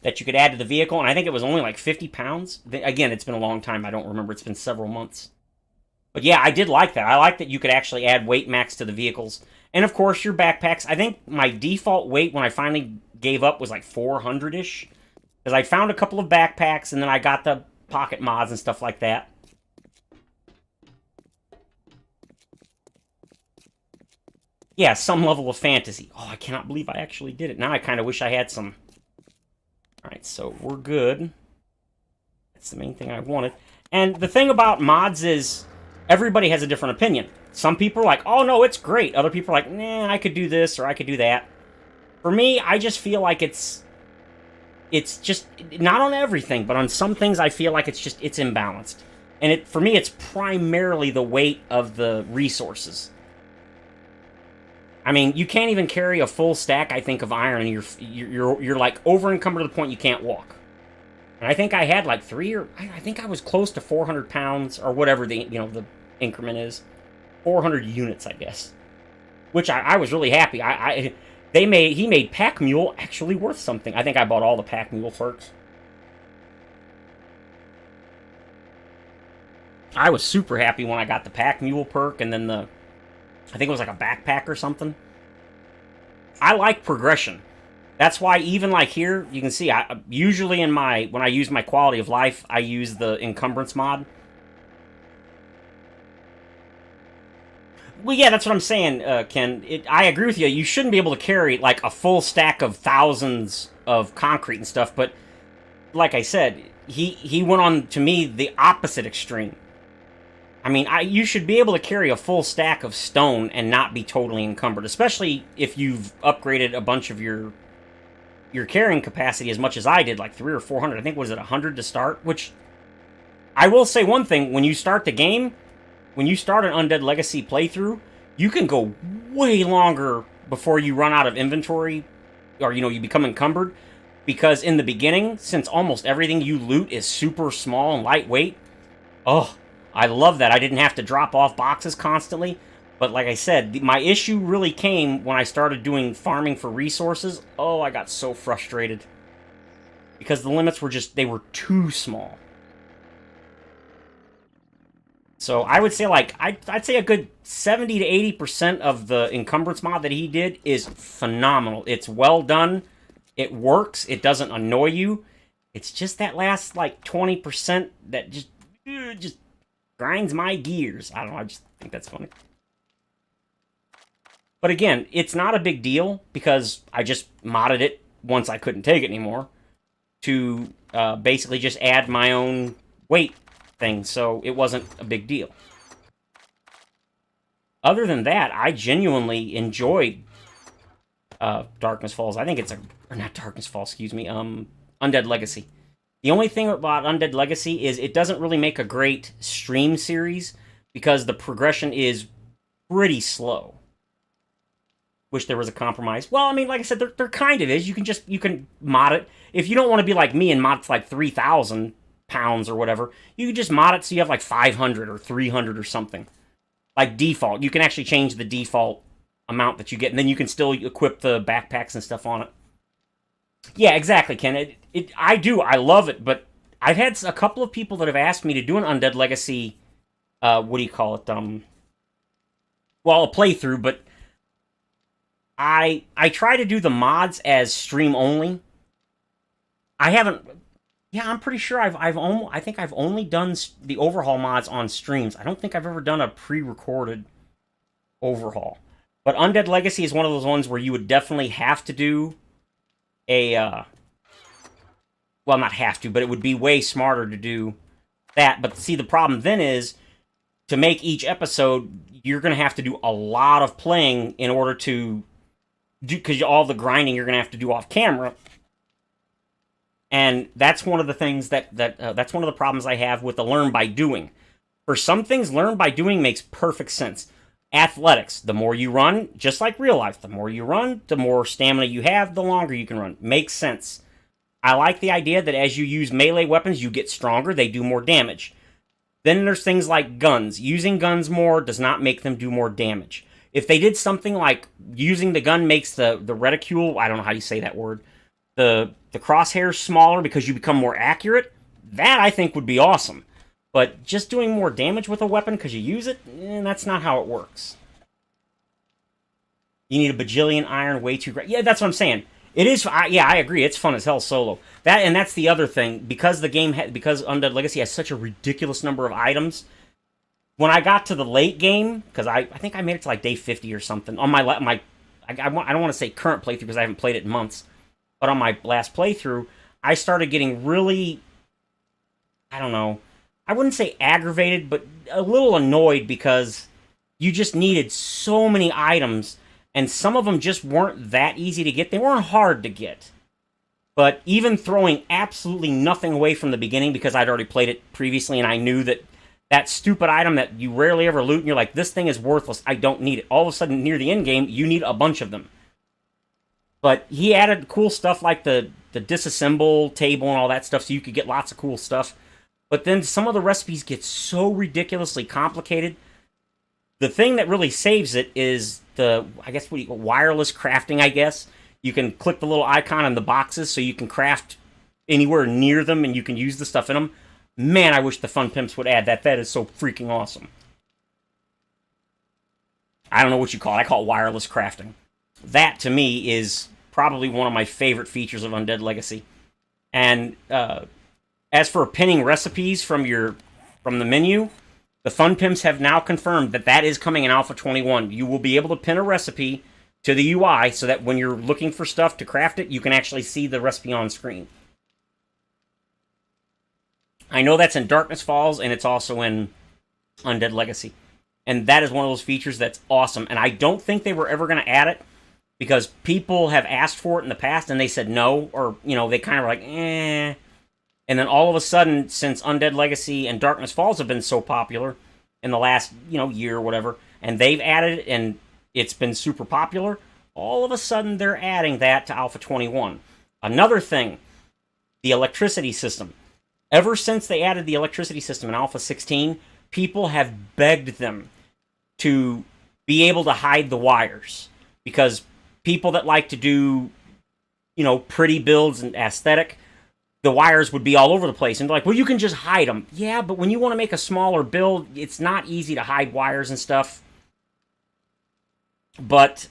A: that you could add to the vehicle, and I think it was only like 50 pounds. Again, it's been a long time. I don't remember. It's been several months. But yeah, I did like that. I like that you could actually add weight max to the vehicles. And of course, your backpacks. I think my default weight when I finally gave up was like 400-ish. Because I found a couple of backpacks, and then I got the pocket mods and stuff like that. Yeah, some level of fantasy. Oh, I cannot believe I actually did it. Now I kind of wish I had some. Alright, so we're good. That's the main thing I wanted. And the thing about mods is everybody has a different opinion. Some people are like, oh no, it's great. Other people are like, nah, I could do this or I could do that. For me, I just feel like it's just, not on everything, but on some things I feel like it's imbalanced. And for me, it's primarily the weight of the resources. I mean, you can't even carry a full stack, I think, of iron, and you're like over encumbered to the point you can't walk. And I think I had like I think I was close to 400 pounds or whatever the the increment is, 400 units, I guess. Which I was really happy. He made Pack Mule actually worth something. I think I bought all the Pack Mule perks. I was super happy when I got the Pack Mule perk, and then I think it was like a backpack or something. I like progression. That's why even like here, you can see, usually when I use my quality of life, I use the encumbrance mod. Well, yeah, that's what I'm saying, Ken. I agree with you. You shouldn't be able to carry like a full stack of thousands of concrete and stuff, but like I said, he went on, to me, the opposite extreme. I mean, you should be able to carry a full stack of stone and not be totally encumbered, especially if you've upgraded a bunch of your carrying capacity as much as I did, like 300 or 400. I think, was it 100 to start? Which, I will say one thing, when you start the game, when you start an Undead Legacy playthrough, you can go way longer before you run out of inventory, or, you become encumbered, because in the beginning, since almost everything you loot is super small and lightweight, oh, I love that. I didn't have to drop off boxes constantly. But like I said, my issue really came when I started doing farming for resources. Oh, I got so frustrated. Because the limits were they were too small. So I would say I'd say a good 70 to 80% of the encumbrance mod that he did is phenomenal. It's well done. It works. It doesn't annoy you. It's just that last 20% that just grinds my gears. I don't know, I just think that's funny. But again, it's not a big deal because I just modded it once I couldn't take it anymore to basically just add my own weight thing, so it wasn't a big deal. Other than that, I genuinely enjoyed Darkness Falls. I think it's or not Darkness Falls, excuse me, Undead Legacy. The only thing about Undead Legacy is it doesn't really make a great stream series because the progression is pretty slow. wish there was a compromise. Well, I mean, like I said, there kind of is. You can mod it. If you don't want to be like me and mod it to like 3,000 pounds or whatever, you can just mod it so you have like 500 or 300 or something. Like default. You can actually change the default amount that you get, and then you can still equip the backpacks and stuff on it. Yeah, exactly, Ken. I love it, but I've had a couple of people that have asked me to do an Undead Legacy, what do you call it, well, a playthrough, but I try to do the mods as stream only. I haven't. Yeah, I'm pretty sure I think I've only done the overhaul mods on streams. I don't think I've ever done a pre-recorded overhaul. But Undead Legacy is one of those ones where you would definitely have to do a well, not have to, but it would be way smarter to do that. But see, the problem then is to make each episode, you're going to have to do a lot of playing in order to do, because all the grinding you're going to have to do off camera. And that's one of the things that's one of the problems I have with the learn by doing. For some things, learn by doing makes perfect sense. Athletics, the more you run, just like real life, the more you run, the more stamina you have, the longer you can run. Makes sense. I like the idea that as you use melee weapons, you get stronger, they do more damage. Then there's things like guns. Using guns more does not make them do more damage. If they did something like using the gun makes the reticule, I don't know how you say that word, the crosshairs smaller because you become more accurate, that I think would be awesome. But just doing more damage with a weapon because you use it, that's not how it works. You need a bajillion iron, way too great. Yeah, that's what I'm saying. It is. Yeah, I agree. It's fun as hell solo. That's the other thing, because the game because Undead Legacy has such a ridiculous number of items. When I got to the late game, because I think I made it to like day 50 or something on my I don't want to say current playthrough because I haven't played it in months, but on my last playthrough, I started getting really, I don't know, I wouldn't say aggravated, but a little annoyed because you just needed so many items, and some of them just weren't that easy to get. They weren't hard to get. But even throwing absolutely nothing away from the beginning, because I'd already played it previously and I knew that stupid item that you rarely ever loot, and you're like, this thing is worthless, I don't need it. All of a sudden, near the end game, you need a bunch of them. But he added cool stuff like the disassemble table and all that stuff, so you could get lots of cool stuff. But then some of the recipes get so ridiculously complicated. The thing that really saves it is wireless crafting, I guess. You can click the little icon on the boxes so you can craft anywhere near them and you can use the stuff in them. Man, I wish the Fun Pimps would add that. That is so freaking awesome. I don't know what you call it. I call it wireless crafting. That, to me, is probably one of my favorite features of Undead Legacy. And as for pinning recipes from the menu, the Fun Pimps have now confirmed that is coming in Alpha 21. You will be able to pin a recipe to the UI so that when you're looking for stuff to craft it, you can actually see the recipe on screen. I know that's in Darkness Falls, and it's also in Undead Legacy. And that is one of those features that's awesome. And I don't think they were ever going to add it, because people have asked for it in the past, and they said no, or, they kind of were like, eh. And then all of a sudden, since Undead Legacy and Darkness Falls have been so popular in the last, year or whatever, and they've added it, and it's been super popular, all of a sudden they're adding that to Alpha 21. Another thing, the electricity system. Ever since they added the electricity system in Alpha 16, people have begged them to be able to hide the wires. Because people that like to do, pretty builds and aesthetic, the wires would be all over the place. And they're like, well, you can just hide them. Yeah, but when you want to make a smaller build, it's not easy to hide wires and stuff. But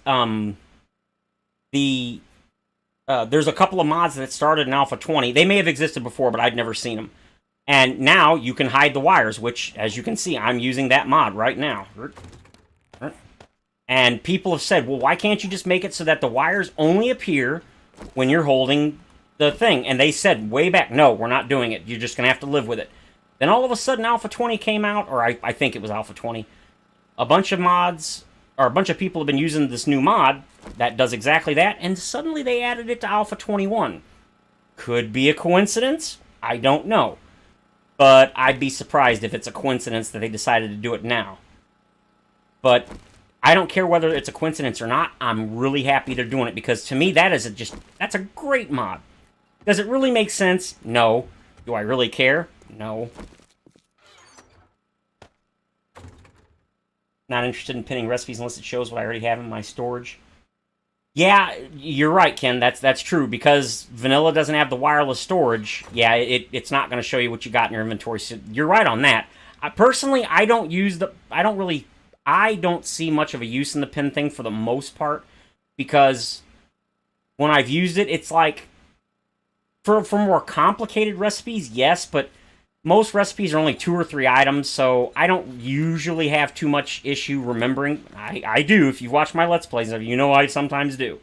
A: there's a couple of mods that started in Alpha 20. They may have existed before, but I'd never seen them. And now you can hide the wires, which, as you can see, I'm using that mod right now. And people have said, well, why can't you just make it so that the wires only appear when you're holding the thing? And they said way back, no, we're not doing it. You're just going to have to live with it. Then all of a sudden Alpha 20 came out, or I think it was Alpha 20. A bunch of mods, or a bunch of people have been using this new mod that does exactly that, and suddenly they added it to Alpha 21. Could be a coincidence? I don't know. But I'd be surprised if it's a coincidence that they decided to do it now. But I don't care whether it's a coincidence or not. I'm really happy they're doing it because to me that's a great mod. Does it really make sense? No. Do I really care? No. Not interested in pinning recipes unless it shows what I already have in my storage. Yeah, you're right, Ken. That's true because vanilla doesn't have the wireless storage. Yeah, it's not going to show you what you got in your inventory. So you're right on that. Personally, I don't see much of a use in the pin thing for the most part because when I've used it, it's like for more complicated recipes, yes, but most recipes are only 2 or 3 items, so I don't usually have too much issue remembering. I do. If you watch my Let's Plays, you know I sometimes do.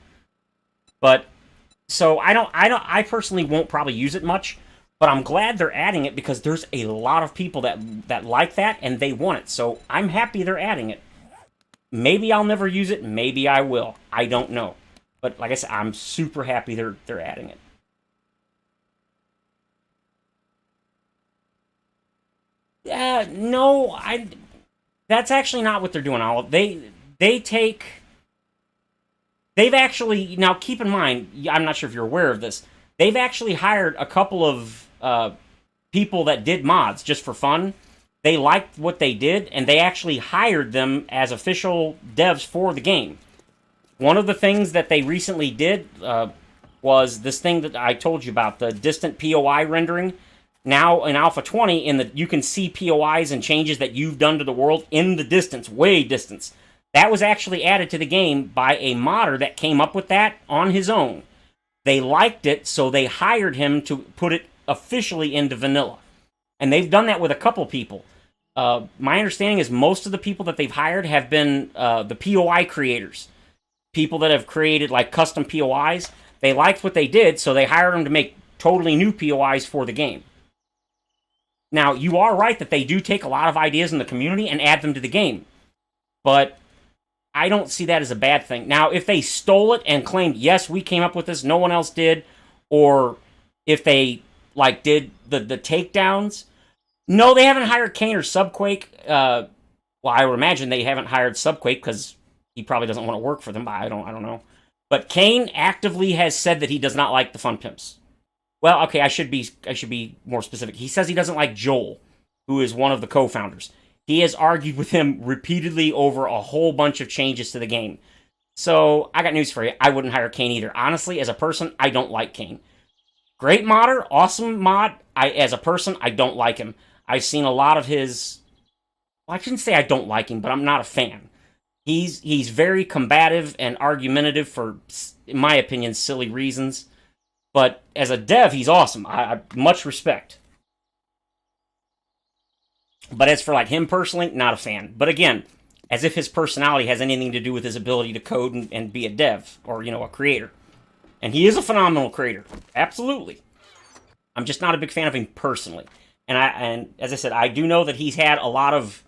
A: But so I personally won't probably use it much, but I'm glad they're adding it because there's a lot of people that like that and they want it. So I'm happy they're adding it. Maybe I'll never use it, maybe I will. I don't know. But like I said, I'm super happy they're adding it. No, that's actually not what they're doing. They've actually, now keep in mind, I'm not sure if you're aware of this, they've actually hired a couple of people that did mods just for fun. They liked what they did, and they actually hired them as official devs for the game. One of the things that they recently did was this thing that I told you about, the distant POI rendering. Now in Alpha 20, you can see POIs and changes that you've done to the world in the distance, way distance. That was actually added to the game by a modder that came up with that on his own. They liked it, so they hired him to put it officially into vanilla. And they've done that with a couple people. My understanding is most of the people that they've hired have been the POI creators. People that have created like custom POIs. They liked what they did, so they hired them to make totally new POIs for the game. Now, you are right that they do take a lot of ideas in the community and add them to the game. But I don't see that as a bad thing. Now, if they stole it and claimed, yes, we came up with this, no one else did, or if they like did the takedowns, no, they haven't hired Kane or Subquake. Well, I would imagine they haven't hired Subquake because he probably doesn't want to work for them. I don't know. But Kane actively has said that he does not like the Fun Pimps. Well, okay, I should be more specific. He says he doesn't like Joel, who is one of the co-founders. He has argued with him repeatedly over a whole bunch of changes to the game. So, I got news for you. I wouldn't hire Kane either. Honestly, as a person, I don't like Kane. Great modder, awesome mod. As a person, I don't like him. I've seen a lot of his... Well, I shouldn't say I don't like him, but I'm not a fan. He's very combative and argumentative for, in my opinion, silly reasons. But as a dev, he's awesome. I much respect. But as for like him personally, not a fan. But again, as if his personality has anything to do with his ability to code and be a dev or, a creator. And he is a phenomenal creator. Absolutely. I'm just not a big fan of him personally. And as I said, I do know that he's had a lot of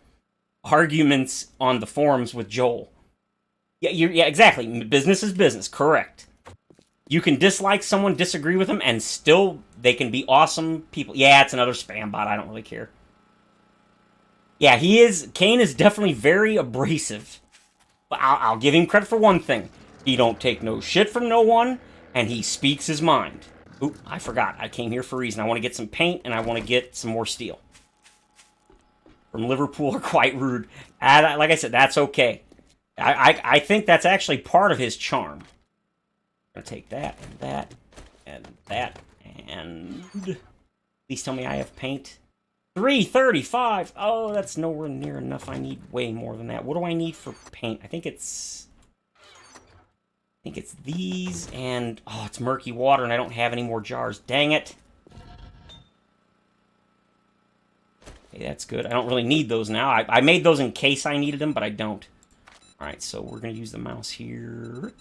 A: arguments on the forums with Joel. Yeah, exactly. Business is business. Correct. You can dislike someone, disagree with them, and still they can be awesome people. Yeah, it's another spam bot. I don't really care. Yeah, Kane is definitely very abrasive. But I'll give him credit for one thing. He don't take no shit from no one, and he speaks his mind. Oop, I forgot. I came here for a reason. I want to get some paint, and I want to get some more steel. From Liverpool are quite rude. Like I said, that's okay. I think that's actually part of his charm. I'm going to take that, and that, and that, and... Please tell me I have paint. 335! Oh, that's nowhere near enough. I need way more than that. What do I need for paint? I think it's these, and... Oh, it's murky water, and I don't have any more jars. Dang it! Okay, that's good. I don't really need those now. I made those in case I needed them, but I don't. Alright, so we're going to use the mouse here.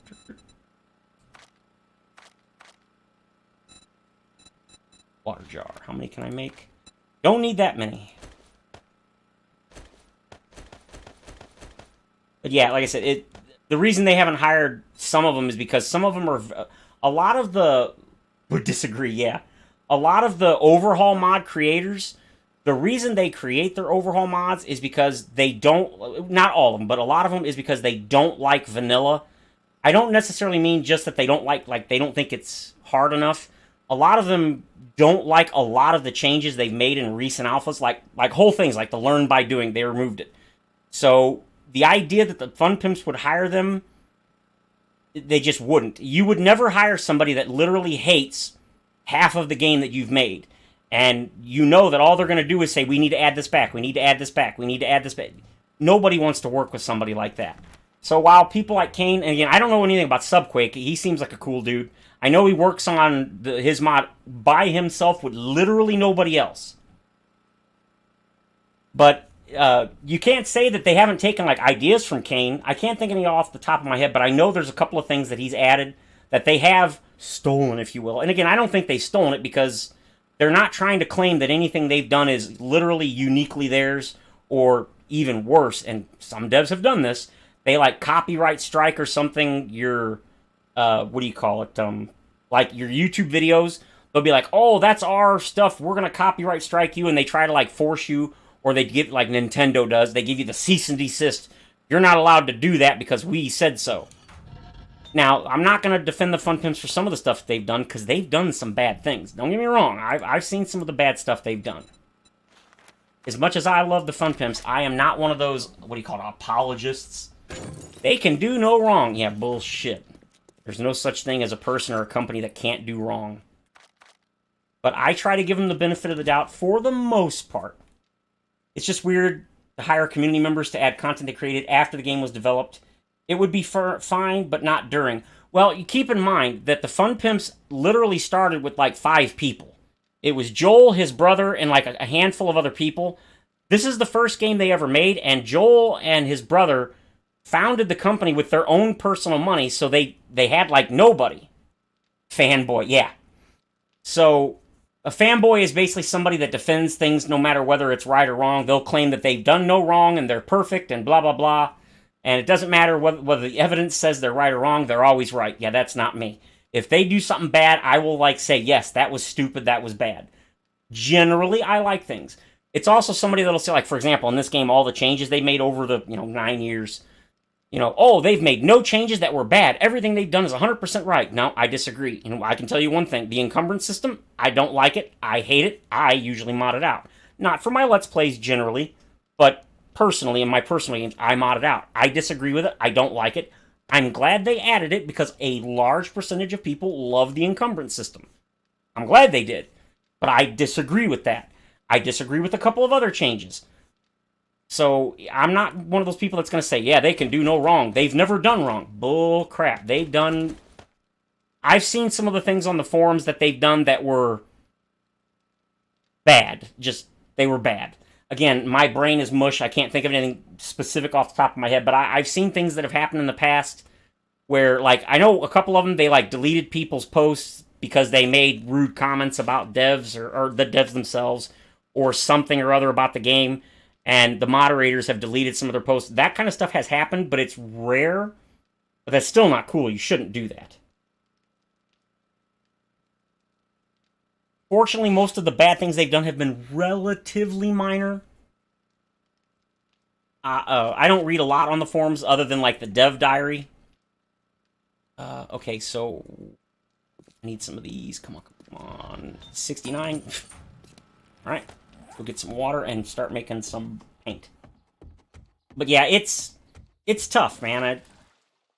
A: Water jar. How many can I make? Don't need that many. But yeah, like I said, the reason they haven't hired some of them is because some of them are... A lot of the... Would disagree, yeah. A lot of the overhaul mod creators, The reason they create their overhaul mods is because they don't, not all of them, but a lot of them is because they don't like vanilla. I don't necessarily mean just that they don't like they don't think it's hard enough. A lot of them don't like a lot of the changes they've made in recent alphas, like whole things, like the learn by doing, they removed it. So the idea that the Fun Pimps would hire them, they just wouldn't. You would never hire somebody that literally hates half of the game that you've made. And you know that all they're going to do is say, we need to add this back, we need to add this back, we need to add this back. Nobody wants to work with somebody like that. So while people like Kane, and again, I don't know anything about Subquake, he seems like a cool dude. I know he works on his mod by himself with literally nobody else. But you can't say that they haven't taken like ideas from Kane. I can't think of any off the top of my head, but I know there's a couple of things that he's added that they have stolen, if you will. And again, I don't think they've stolen it because they're not trying to claim that anything they've done is literally uniquely theirs, or even worse, and some devs have done this, they like copyright strike or something your, what do you call it, like your YouTube videos. They'll be like, oh, that's our stuff, we're going to copyright strike you, and they try to like force you, or they give, like Nintendo does, they give you the cease and desist. You're not allowed to do that because we said so. Now, I'm not going to defend the Fun Pimps for some of the stuff they've done, because they've done some bad things. Don't get me wrong, I've seen some of the bad stuff they've done. As much as I love the Fun Pimps, I am not one of those, what do you call it, apologists. They can do no wrong. Yeah, bullshit. There's no such thing as a person or a company that can't do wrong. But I try to give them the benefit of the doubt for the most part. It's just weird to hire community members to add content they created after the game was developed. It would be fine, but not during. Well, you keep in mind that the Fun Pimps literally started with like 5 people. It was Joel, his brother, and like a handful of other people. This is the first game they ever made, and Joel and his brother founded the company with their own personal money, so they had like nobody. Fanboy, yeah. So a fanboy is basically somebody that defends things no matter whether it's right or wrong. They'll claim that they've done no wrong and they're perfect and blah, blah, blah. And it doesn't matter whether the evidence says they're right or wrong, they're always right. Yeah, that's not me. If they do something bad, I will like say, yes, that was stupid, that was bad. Generally, I like things. It's also somebody that'll say, like, for example, in this game, all the changes they made over the, 9 years, oh, they've made no changes that were bad. Everything they've done is 100% right. No, I disagree. I can tell you one thing. The encumbrance system, I don't like it. I hate it. I usually mod it out. Not for my Let's Plays generally, but personally, in my personal games, I mod it out. I disagree with it. I don't like it. I'm glad they added it because a large percentage of people love the encumbrance system. I'm glad they did. But I disagree with that. I disagree with a couple of other changes. So I'm not one of those people that's going to say, yeah, they can do no wrong. They've never done wrong. Bull crap. They've done... I've seen some of the things on the forums that they've done that were bad. Just, they were bad. Again, my brain is mush. I can't think of anything specific off the top of my head, but I've seen things that have happened in the past where, like, I know a couple of them, they, like, deleted people's posts because they made rude comments about devs or the devs themselves or something or other about the game, and the moderators have deleted some of their posts. That kind of stuff has happened, but it's rare, but that's still not cool. You shouldn't do that. Fortunately, most of the bad things they've done have been relatively minor. I don't read a lot on the forums other than, like, the dev diary. Okay, so... I need some of these. Come on. 69. Alright. Go get some water and start making some paint. But yeah, it's tough, man.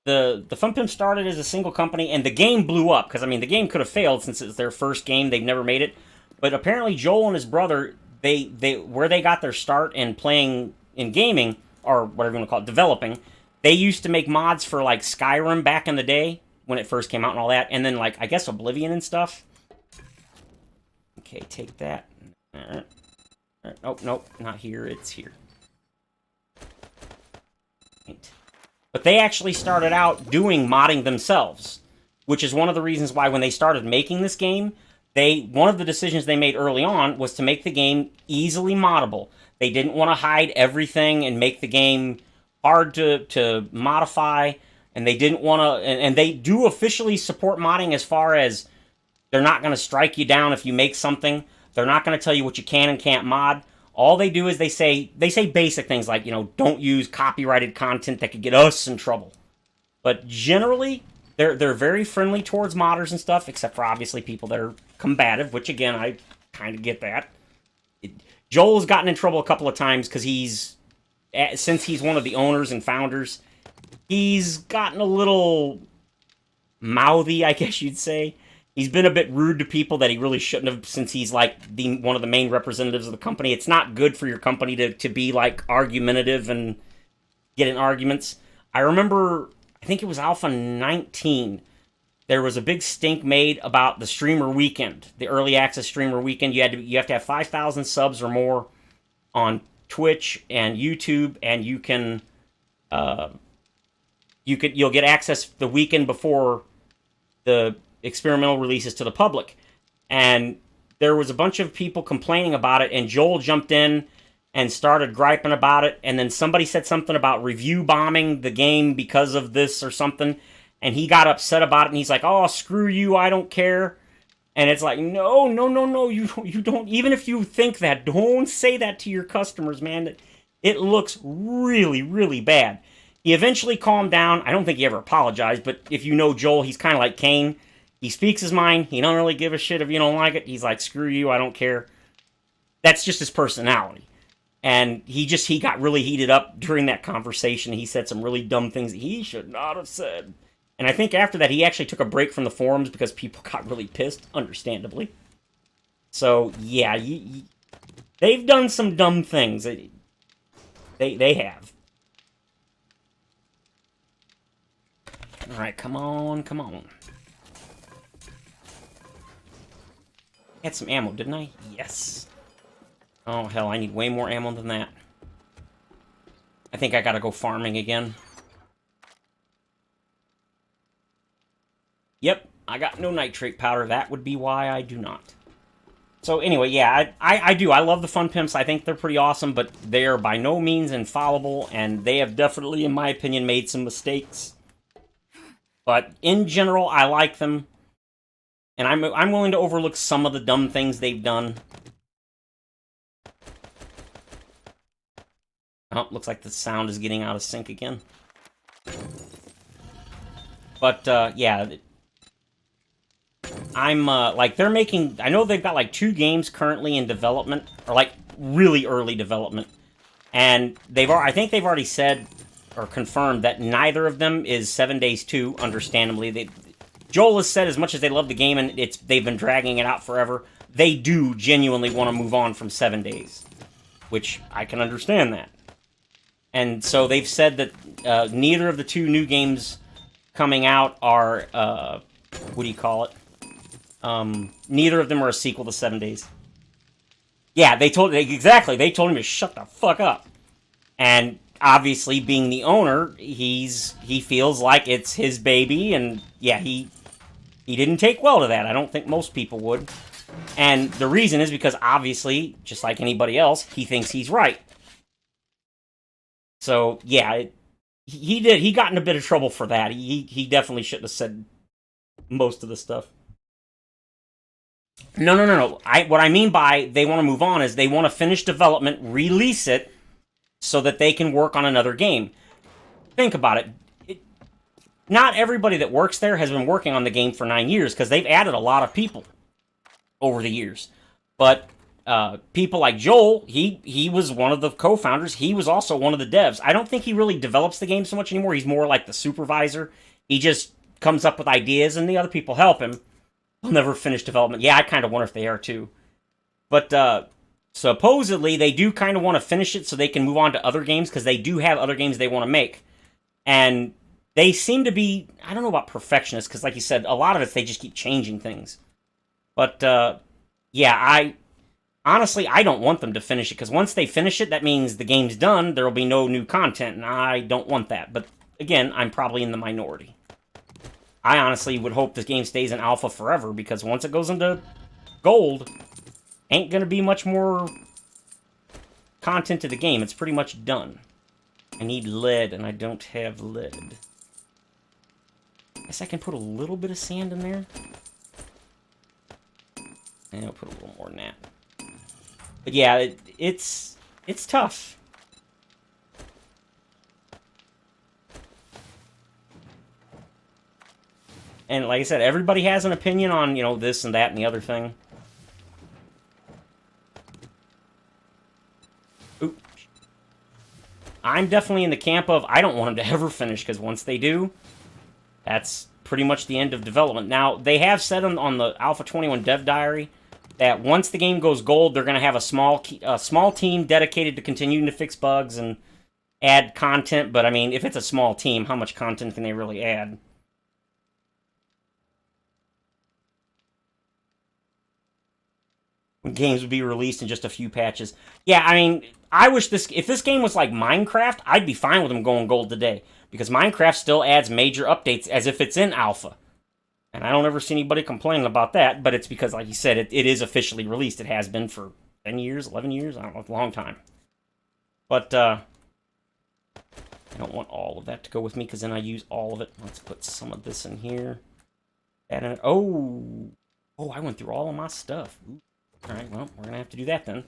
A: The Fun Pimp started as a single company, and the game blew up, because, I mean, the game could have failed since it's their first game. They've never made it. But apparently Joel and his brother, where they got their start in playing in gaming, or whatever you want to call it, developing, they used to make mods for, like, Skyrim back in the day, when it first came out and all that, and then, like, I guess Oblivion and stuff. Okay, take that. Oh, nope, not here, it's here. Paint. But they actually started out doing modding themselves, which is one of the reasons why when they started making this game, one of the decisions they made early on was to make the game easily moddable. They didn't want to hide everything and make the game hard to modify, and they didn't want to... And they do officially support modding as far as they're not going to strike you down if you make something. They're not going to tell you what you can and can't mod. All they do is they say basic things like, don't use copyrighted content that could get us in trouble. But generally, they're very friendly towards modders and stuff, except for obviously people that are combative, which again, I kind of get that. Joel's gotten in trouble a couple of times because since he's one of the owners and founders, he's gotten a little mouthy, I guess you'd say. He's been a bit rude to people that he really shouldn't have, since he's like one of the main representatives of the company. It's not good for your company to be like argumentative and get in arguments. I remember, I think it was Alpha 19. There was a big stink made about the streamer weekend, the early access streamer weekend. You have to have 5,000 subs or more on Twitch and YouTube, and you'll get access the weekend before the experimental releases to the public. And there was a bunch of people complaining about it, and Joel jumped in and started griping about it, and then somebody said something about review bombing the game because of this or something, and he got upset about it, and he's like, oh, screw you, I don't care. And it's like, no, you don't, even if you think that, don't say that to your customers, man. It looks really, really bad. He eventually calmed down. I don't think he ever apologized, but if you know Joel, he's kind of like Kane. He speaks his mind. He don't really give a shit if you don't like it. He's like, screw you, I don't care. That's just his personality. And he got really heated up during that conversation. He said some really dumb things that he should not have said. And I think after that, he actually took a break from the forums because people got really pissed, understandably. So, yeah, they've done some dumb things. They have. Alright, come on. Had some ammo, didn't I? Yes. Oh, hell, I need way more ammo than that. I think I gotta go farming again. Yep, I got no nitrate powder. That would be why I do not. So anyway, yeah, I do. I love the Fun Pimps. I think they're pretty awesome, but they are by no means infallible, and they have definitely, in my opinion, made some mistakes. But in general, I like them, and I'm willing to overlook some of the dumb things they've done. Oh, looks like the sound is getting out of sync again. But, yeah. I'm, like, they're making... I know they've got, like, 2 games currently in development, or, like, really early development. And I think they've already said, or confirmed, that neither of them is 7 Days 2, understandably. Joel has said as much as they love the game and they've been dragging it out forever, they do genuinely want to move on from 7 Days. Which, I can understand that. And so they've said that neither of the 2 new games coming out are, what do you call it? Neither of them are a sequel to 7 Days. Yeah, they told him to shut the fuck up. And obviously, being the owner, he feels like it's his baby, and yeah, he didn't take well to that. I don't think most people would. And the reason is because obviously, just like anybody else, he thinks he's right. So, yeah, he got in a bit of trouble for that. He definitely shouldn't have said most of the stuff. No. What I mean by they want to move on is they want to finish development, release it, so that they can work on another game. Think about it. Not everybody that works there has been working on the game for 9 years, because they've added a lot of people over the years. But people like Joel, he was one of the co-founders. He was also one of the devs. I don't think he really develops the game so much anymore. He's more like the supervisor. He just comes up with ideas, and the other people help him. They'll never finish development. Yeah, I kind of wonder if they are, too. But, supposedly, they do kind of want to finish it so they can move on to other games, because they do have other games they want to make. And they seem to be, I don't know about perfectionists, because like you said, a lot of it, they just keep changing things. But, yeah, honestly, I don't want them to finish it, because once they finish it, that means the game's done, there will be no new content, and I don't want that. But, again, I'm probably in the minority. I honestly would hope this game stays in alpha forever, because once it goes into gold, ain't gonna be much more content to the game. It's pretty much done. I need lead, and I don't have lead. Guess I can put a little bit of sand in there. And I'll put a little more than that. But yeah, it's tough. And like I said, everybody has an opinion on, you know, this and that and the other thing. Oop. I'm definitely in the camp of I don't want them to ever finish, because once they do, that's pretty much the end of development. Now, they have said on the Alpha 21 Dev Diary that once the game goes gold, they're going to have a small team dedicated to continuing to fix bugs and add content. But, I mean, if it's a small team, how much content can they really add? When games would be released in just a few patches. Yeah, I mean, I wish if this game was like Minecraft, I'd be fine with them going gold today. Because Minecraft still adds major updates as if it's in alpha. And I don't ever see anybody complaining about that, but it's because, like you said, it is officially released. It has been for 10 years, 11 years, I don't know, a long time. But, I don't want all of that to go with me, because then I use all of it. Let's put some of this in here. Add in, oh, I went through all of my stuff. Ooh. Alright, well, we're gonna have to do that then.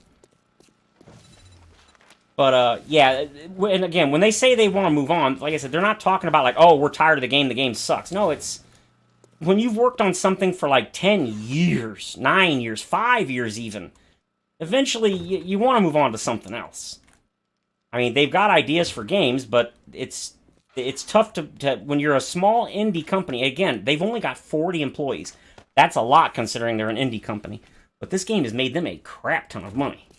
A: But, yeah, and again, when they say they want to move on, like I said, they're not talking about, like, oh, we're tired of the game sucks. No, it's when you've worked on something for like 10 years, 9 years, 5 years even, eventually you want to move on to something else. I mean, they've got ideas for games, but it's tough to when you're a small indie company. Again, they've only got 40 employees. That's a lot considering they're an indie company. But this game has made them a crap ton of money.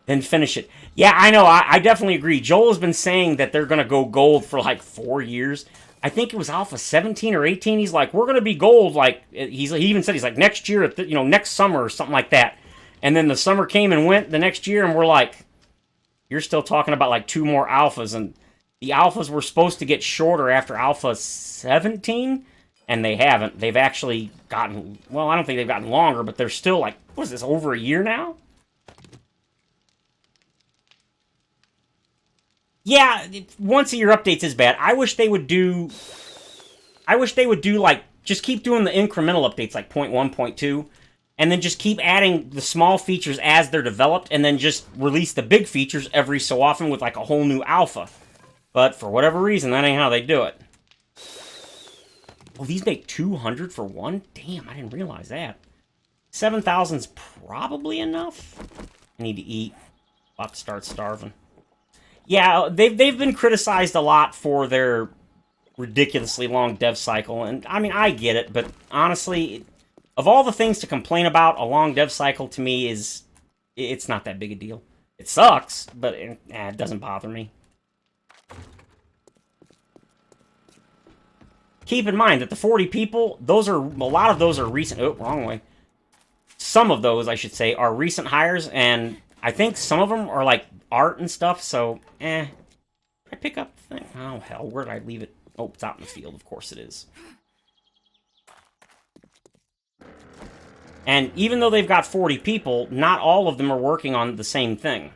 A: Then finish it. Yeah, I know, I definitely agree. Joel has been saying that they're going to go gold for like 4 years. I think it was Alpha 17 or 18. He's like, we're going to be gold. Like, he even said, he's like, next year, next summer or something like that. And then the summer came and went the next year, and we're like, you're still talking about like 2 more alphas. And the alphas were supposed to get shorter after Alpha 17, and they haven't. They've actually gotten, well, I don't think they've gotten longer, but they're still like, what is this, over a year now? Yeah, once a year updates is bad. I wish they would do like, just keep doing the incremental updates like 0.1, 0.2, and then just keep adding the small features as they're developed, and then just release the big features every so often with like a whole new alpha. But for whatever reason, that ain't how they do it. Oh, these make 200 for one? Damn, I didn't realize that. 7,000's probably enough. I need to eat. I'll have to start starving. Yeah, they've been criticized a lot for their ridiculously long dev cycle, and I mean, I get it, but honestly, of all the things to complain about, a long dev cycle to me it's not that big a deal. It sucks, but it doesn't bother me. Keep in mind that the 40 people, a lot of those are recent. Oh, wrong way. Some of those, I should say, are recent hires, and I think some of them are like art and stuff, so, I pick up the thing. Oh, hell, where did I leave it? Oh, it's out in the field, of course it is. And even though they've got 40 people, not all of them are working on the same thing.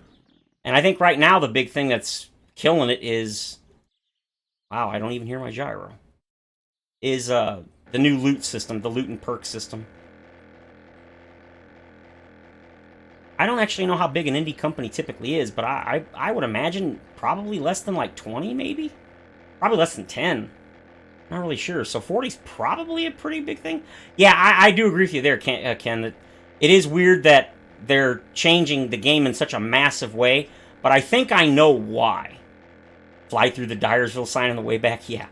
A: And I think right now the big thing that's killing it is... Wow, I don't even hear my gyro. Is, the new loot system, the loot and perk system. I don't actually know how big an indie company typically is, but I would imagine probably less than like 20, maybe? Probably less than 10. Not really sure. So 40's probably a pretty big thing. Yeah, I do agree with you there, Ken, that it is weird that they're changing the game in such a massive way, but I think I know why. Fly through the Dyersville sign on the way back? Yeah.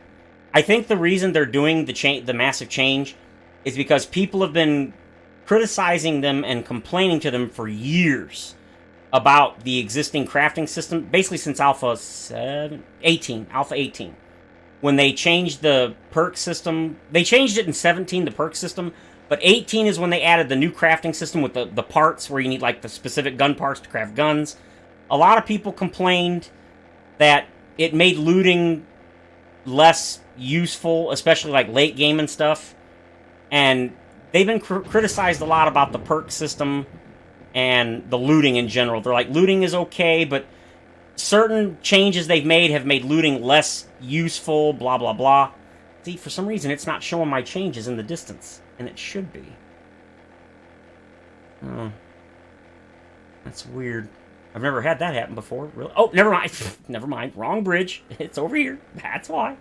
A: I think the reason they're doing the massive change is because people have been criticizing them and complaining to them for years about the existing crafting system, basically since Alpha 18, when they changed the perk system. They changed it in 17, the perk system, but 18 is when they added the new crafting system with the parts where you need like the specific gun parts to craft guns. A lot of people complained that it made looting less useful, especially like late game and stuff, and they've been criticized a lot about the perk system and the looting in general. They're like, looting is okay, but certain changes they've made have made looting less useful, blah, blah, blah. See, for some reason, it's not showing my changes in the distance, and it should be. That's weird. I've never had that happen before. Really? Oh, never mind. Never mind. Wrong bridge. It's over here. That's why.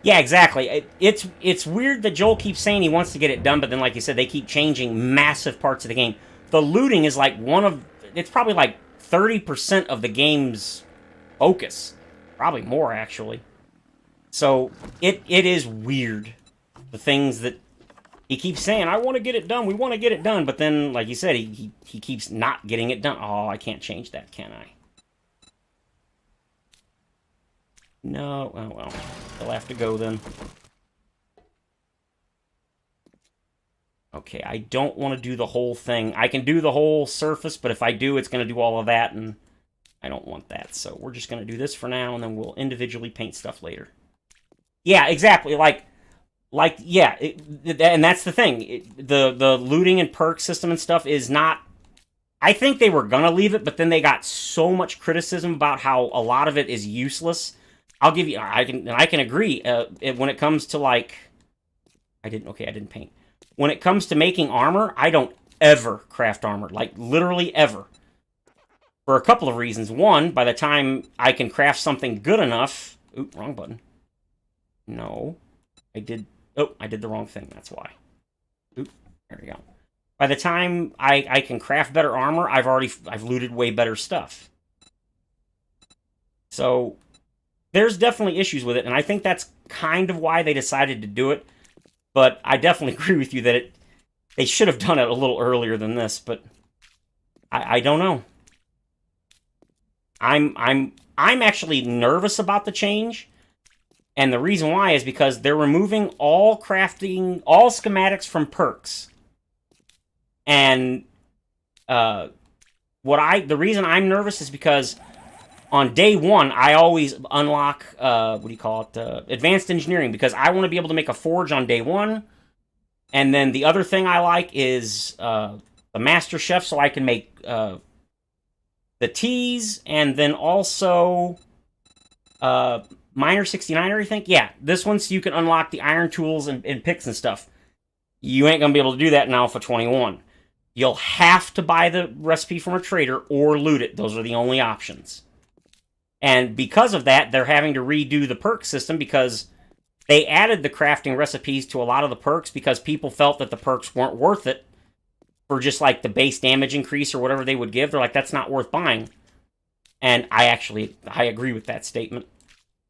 A: Yeah, exactly. It's weird that Joel keeps saying he wants to get it done, but then, like you said, they keep changing massive parts of the game. The looting is like it's probably like 30% of the game's focus. Probably more, actually. So, it is weird. The things that he keeps saying, I want to get it done, we want to get it done, but then, like you said, he keeps not getting it done. Oh, I can't change that, can I? No, oh well. They'll have to go then. Okay, I don't want to do the whole thing. I can do the whole surface, but if I do, it's going to do all of that, and I don't want that. So we're just going to do this for now, and then we'll individually paint stuff later. Yeah, exactly. Yeah, and that's the thing. The looting and perk system and stuff is not... I think they were going to leave it, but then they got so much criticism about how a lot of it is useless. I'll give you... I can agree. When it comes to, like... I didn't paint. When it comes to making armor, I don't ever craft armor. Like, literally ever. For a couple of reasons. One, by the time I can craft something good enough... Oop, wrong button. No. I did the wrong thing, that's why. Oop, there we go. By the time I can craft better armor, I've looted way better stuff. So, there's definitely issues with it, and I think that's kind of why they decided to do it. But I definitely agree with you that they should have done it a little earlier than this, but I don't know. I'm actually nervous about the change, and the reason why is because they're removing all schematics from perks. And the reason I'm nervous is because on day one, I always unlock, advanced engineering, because I want to be able to make a forge on day one. And then the other thing I like is the Master Chef, so I can make the teas, and then also Miner 69er, I think. Yeah, this one, so you can unlock the iron tools and picks and stuff. You ain't going to be able to do that in Alpha 21. You'll have to buy the recipe from a trader or loot it. Those are the only options. And because of that, they're having to redo the perk system because they added the crafting recipes to a lot of the perks because people felt that the perks weren't worth it for just like the base damage increase or whatever they would give. They're like, that's not worth buying. And I agree with that statement.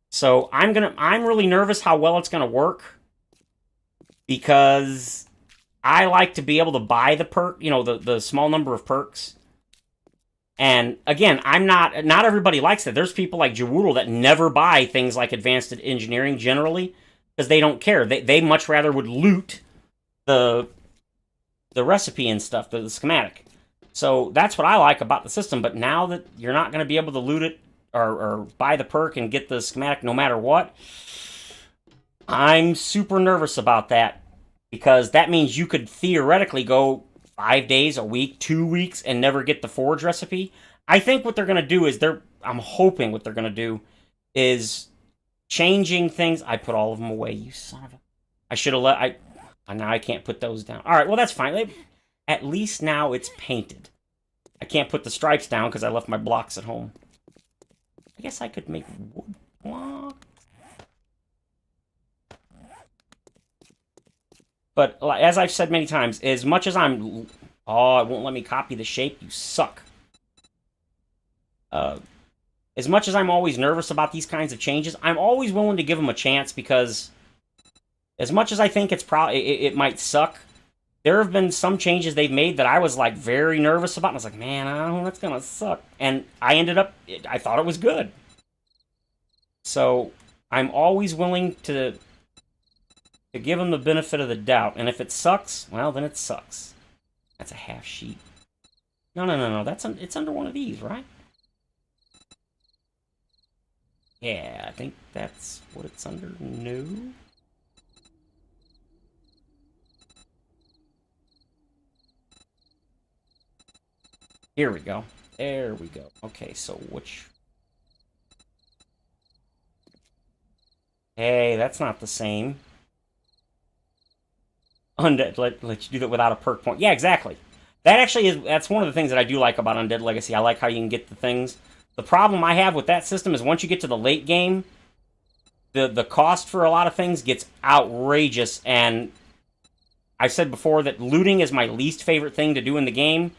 A: So I'm really nervous how well it's gonna work because I like to be able to buy the perk, the small number of perks. And again, not everybody likes that. There's people like Jawoodle that never buy things like advanced engineering generally because they don't care. They much rather would loot the recipe and stuff, the schematic. So that's what I like about the system. But now that you're not going to be able to loot it or buy the perk and get the schematic no matter what, I'm super nervous about that because that means you could theoretically go 5 days, a week, 2 weeks, and never get the forge recipe. I think what they're going to do is I'm hoping what they're going to do is changing things. I put all of them away, you son of a... I should have now I can't put those down. Alright, well that's fine. At least now it's painted. I can't put the stripes down because I left my blocks at home. I guess I could make wood blocks. But as I've said many times, as much as I'm... Oh, it won't let me copy the shape. You suck. As much as I'm always nervous about these kinds of changes, I'm always willing to give them a chance because as much as I think it might suck, there have been some changes they've made that I was like very nervous about. And I was like, man, I don't know, that's gonna suck. And I thought it was good. So I'm always willing to give them the benefit of the doubt. And if it sucks, well, then it sucks. That's a half sheet. No. It's under one of these, right? Yeah, I think that's what it's under. No. Here we go. There we go. Okay, so which... Hey, that's not the same. Let you do that without a perk point. Yeah, exactly. That actually is, that's one of the things that I do like about Undead Legacy. I like how you can get the things. The problem I have with that system is once you get to the late game, the cost for a lot of things gets outrageous, and I said before that looting is my least favorite thing to do in the game.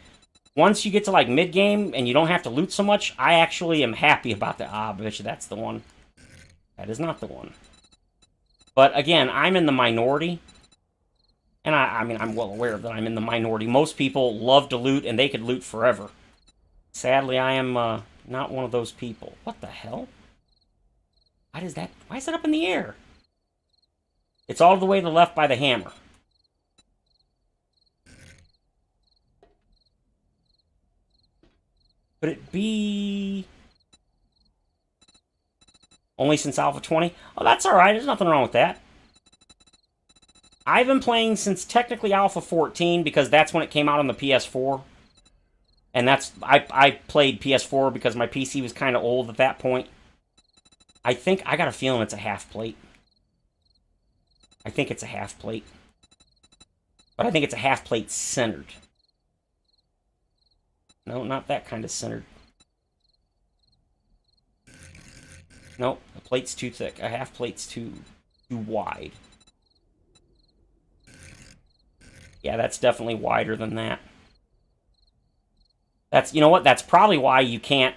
A: Once you get to like mid-game and you don't have to loot so much, I actually am happy about that. Ah, bitch, that's the one. That is not the one. But again, I'm in the minority. And I mean, I'm well aware that I'm in the minority. Most people love to loot, and they could loot forever. Sadly, I am not one of those people. What the hell? Why is that? Why is it up in the air? It's all the way to the left by the hammer. Could it be... only since Alpha 20? Oh, that's alright. There's nothing wrong with that. I've been playing since technically Alpha 14 because that's when it came out on the PS4. And that's... I played PS4 because my PC was kind of old at that point. I got a feeling it's a half plate. I think it's a half plate. But I think it's a half plate centered. No, not that kind of centered. Nope, the plate's too thick. A half plate's too wide. Yeah, that's definitely wider than that. That's, you know what? That's probably why you can't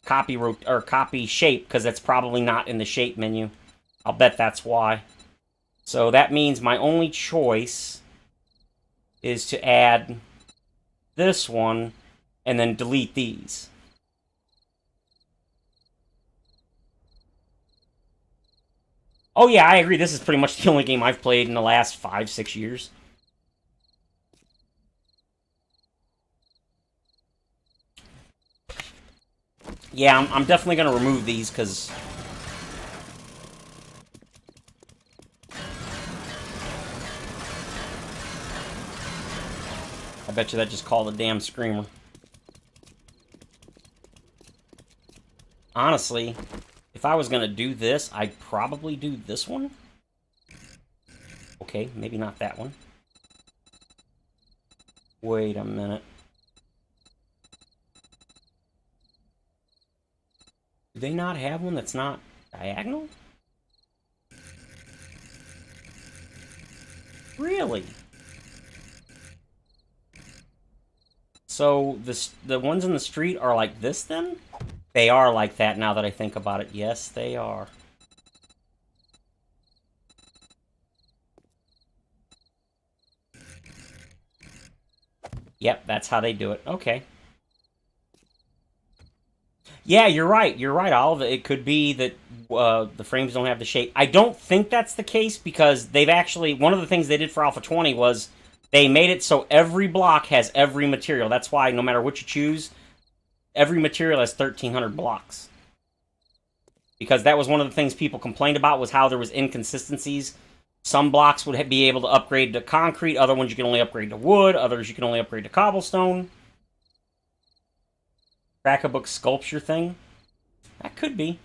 A: copy shape, because that's probably not in the shape menu. I'll bet that's why. So that means my only choice is to add this one and then delete these. Oh yeah, I agree. This is pretty much the only game I've played in the last 5-6 years. Yeah, I'm definitely going to remove these, because... I bet you that just called a damn screamer. Honestly, if I was going to do this, I'd probably do this one. Okay, maybe not that one. Wait a minute. Do they not have one that's not diagonal? Really? So the ones in the street are like this then? They are like that now that I think about it. Yes, they are. Yep, that's how they do it. Okay. Yeah, you're right. You're right, Olive. It could be that the frames don't have the shape. I don't think that's the case because they've actually... one of the things they did for Alpha 20 was they made it so every block has every material. That's why no matter what you choose, every material has 1,300 blocks. Because that was one of the things people complained about was how there was inconsistencies. Some blocks would be able to upgrade to concrete. Other ones you can only upgrade to wood. Others you can only upgrade to cobblestone. Crack-a-book sculpture thing? That could be.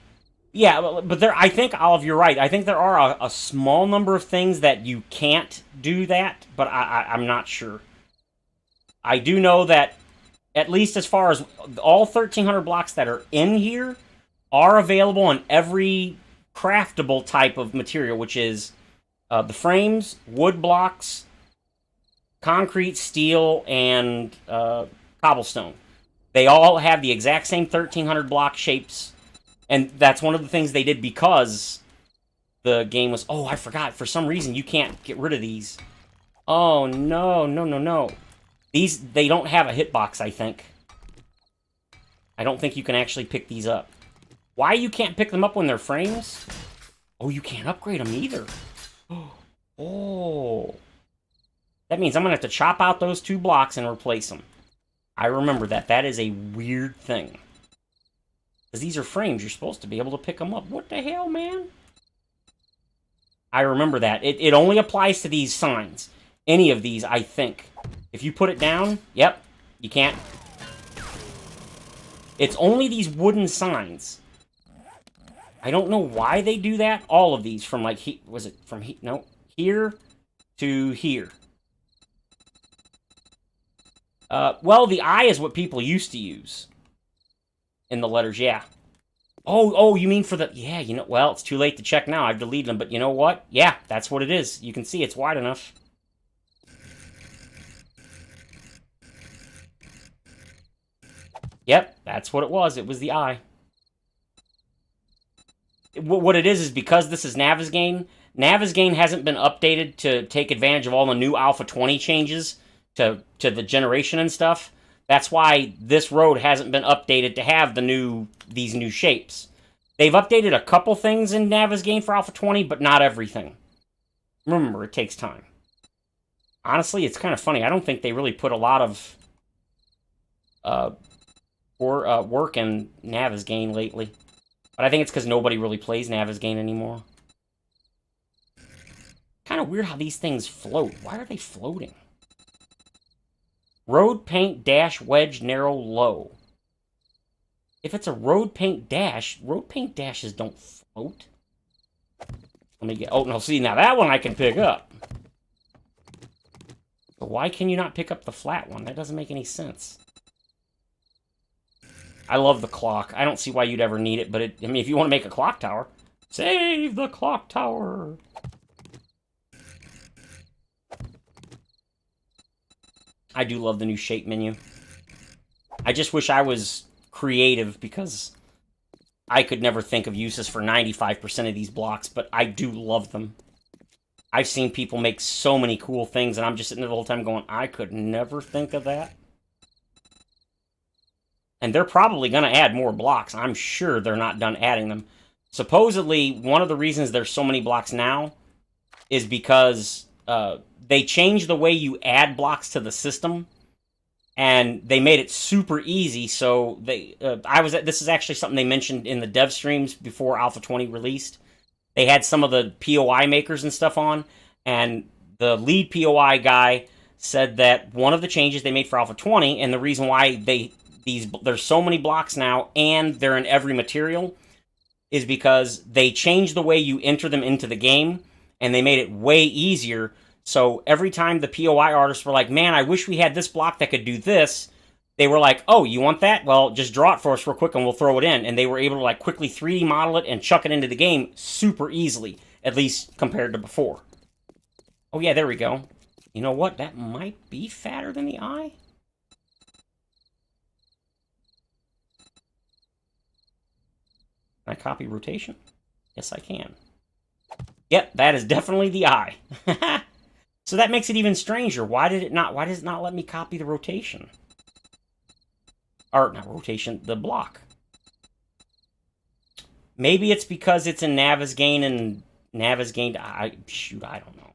A: Yeah, but there, I think, Olive, you're right. I think there are a small number of things that you can't do that, but I'm not sure. I do know that, at least as far as all 1,300 blocks that are in here, are available on every craftable type of material, which is the frames, wood blocks, concrete, steel, and cobblestone. They all have the exact same 1,300 block shapes, and that's one of the things they did because the game was... oh, I forgot. For some reason, you can't get rid of these. Oh, no, no, no, no. These, they don't have a hitbox, I think. I don't think you can actually pick these up. Why you can't pick them up when they're frames? Oh, you can't upgrade them either. Oh. That means I'm going to have to chop out those 2 blocks and replace them. I remember that. That is a weird thing. Because these are frames. You're supposed to be able to pick them up. What the hell, man? I remember that. It only applies to these signs. Any of these, I think. If you put it down, yep, you can't. It's only these wooden signs. I don't know why they do that. All of these from like, was it from, no, here to here. Well, the I is what people used to use in the letters, yeah. Oh, you mean for the... Yeah, you know, well, it's too late to check now. I've deleted them, but you know what? Yeah, that's what it is. You can see it's wide enough. Yep, that's what it was. It was the I. What it is because this is Navezgane, Navezgane hasn't been updated to take advantage of all the new Alpha 20 changes to the generation and stuff. That's why this road hasn't been updated to have these new shapes. They've updated a couple things in Navezgane for Alpha 20, but not everything. Remember, it takes time. Honestly, it's kind of funny. I don't think they really put a lot of work in Navezgane lately. But I think it's because nobody really plays Navezgane anymore. Kind of weird how these things float. Why are they floating? Road paint dash wedge narrow low. If it's a road paint dashes don't float. Let me get... Oh, no, see, now that one I can pick up. But why can you not pick up the flat one? That doesn't make any sense. I love the clock. I don't see why you'd ever need it, but I mean, if you want to make a clock tower, save the clock tower. I do love the new shape menu. I just wish I was creative because I could never think of uses for 95% of these blocks, but I do love them. I've seen people make so many cool things, and I'm just sitting there the whole time going, I could never think of that. And they're probably going to add more blocks. I'm sure they're not done adding them. Supposedly, one of the reasons there's so many blocks now is because they changed the way you add blocks to the system, and they made it super easy. So this is actually something they mentioned in the dev streams before Alpha 20 released. They had some of the POI makers and stuff on, and the lead POI guy said that one of the changes they made for Alpha 20, and the reason why there's so many blocks now, and they're in every material, is because they changed the way you enter them into the game, and they made it way easier. So every time the POI artists were like, man, I wish we had this block that could do this, they were like, oh, you want that? Well, just draw it for us real quick and we'll throw it in. And they were able to like quickly 3D model it and chuck it into the game super easily, at least compared to before. Oh yeah, there we go. You know what? That might be fatter than the eye. Can I copy rotation? Yes, I can. Yep, that is definitely the eye. So that makes it even stranger. Why does it not let me copy the rotation? Or, not rotation, the block. Maybe it's because it's in Navezgane and Navezgane... I don't know.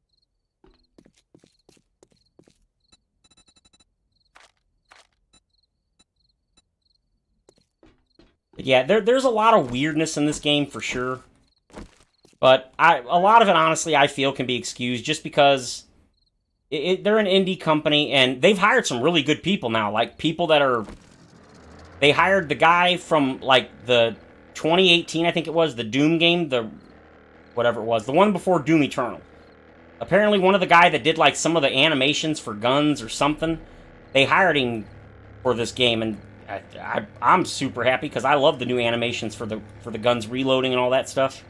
A: But yeah, there's a lot of weirdness in this game for sure. But a lot of it, honestly, I feel can be excused just because they're an indie company and they've hired some really good people now. Like, people that are... They hired the guy from, like, the 2018, I think it was, the Doom game, whatever it was, the one before Doom Eternal. Apparently one of the guy that did, like, some of the animations for guns or something, they hired him for this game, and I'm super happy because I love the new animations for the guns reloading and all that stuff.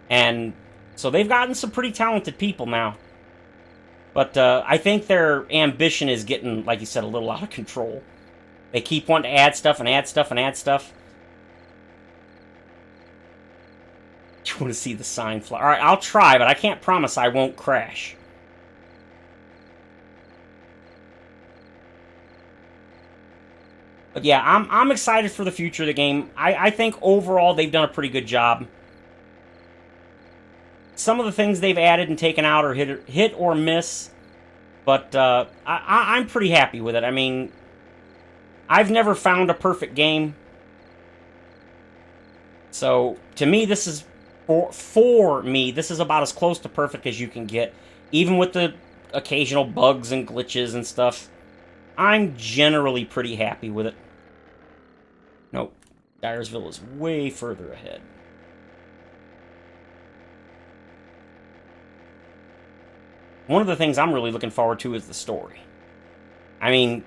A: And so they've gotten some pretty talented people now. But I think their ambition is getting, like you said, a little out of control. They keep wanting to add stuff and add stuff and add stuff. You want to see the sign fly? Alright, I'll try, but I can't promise I won't crash. But yeah, I'm excited for the future of the game. I think overall they've done a pretty good job. Some of the things they've added and taken out are hit or miss. But I'm pretty happy with it. I mean, I've never found a perfect game. So, to me, this is... For me, this is about as close to perfect as you can get. Even with the occasional bugs and glitches and stuff. I'm generally pretty happy with it. Nope. Dyersville is way further ahead. One of the things I'm really looking forward to is the story. I mean,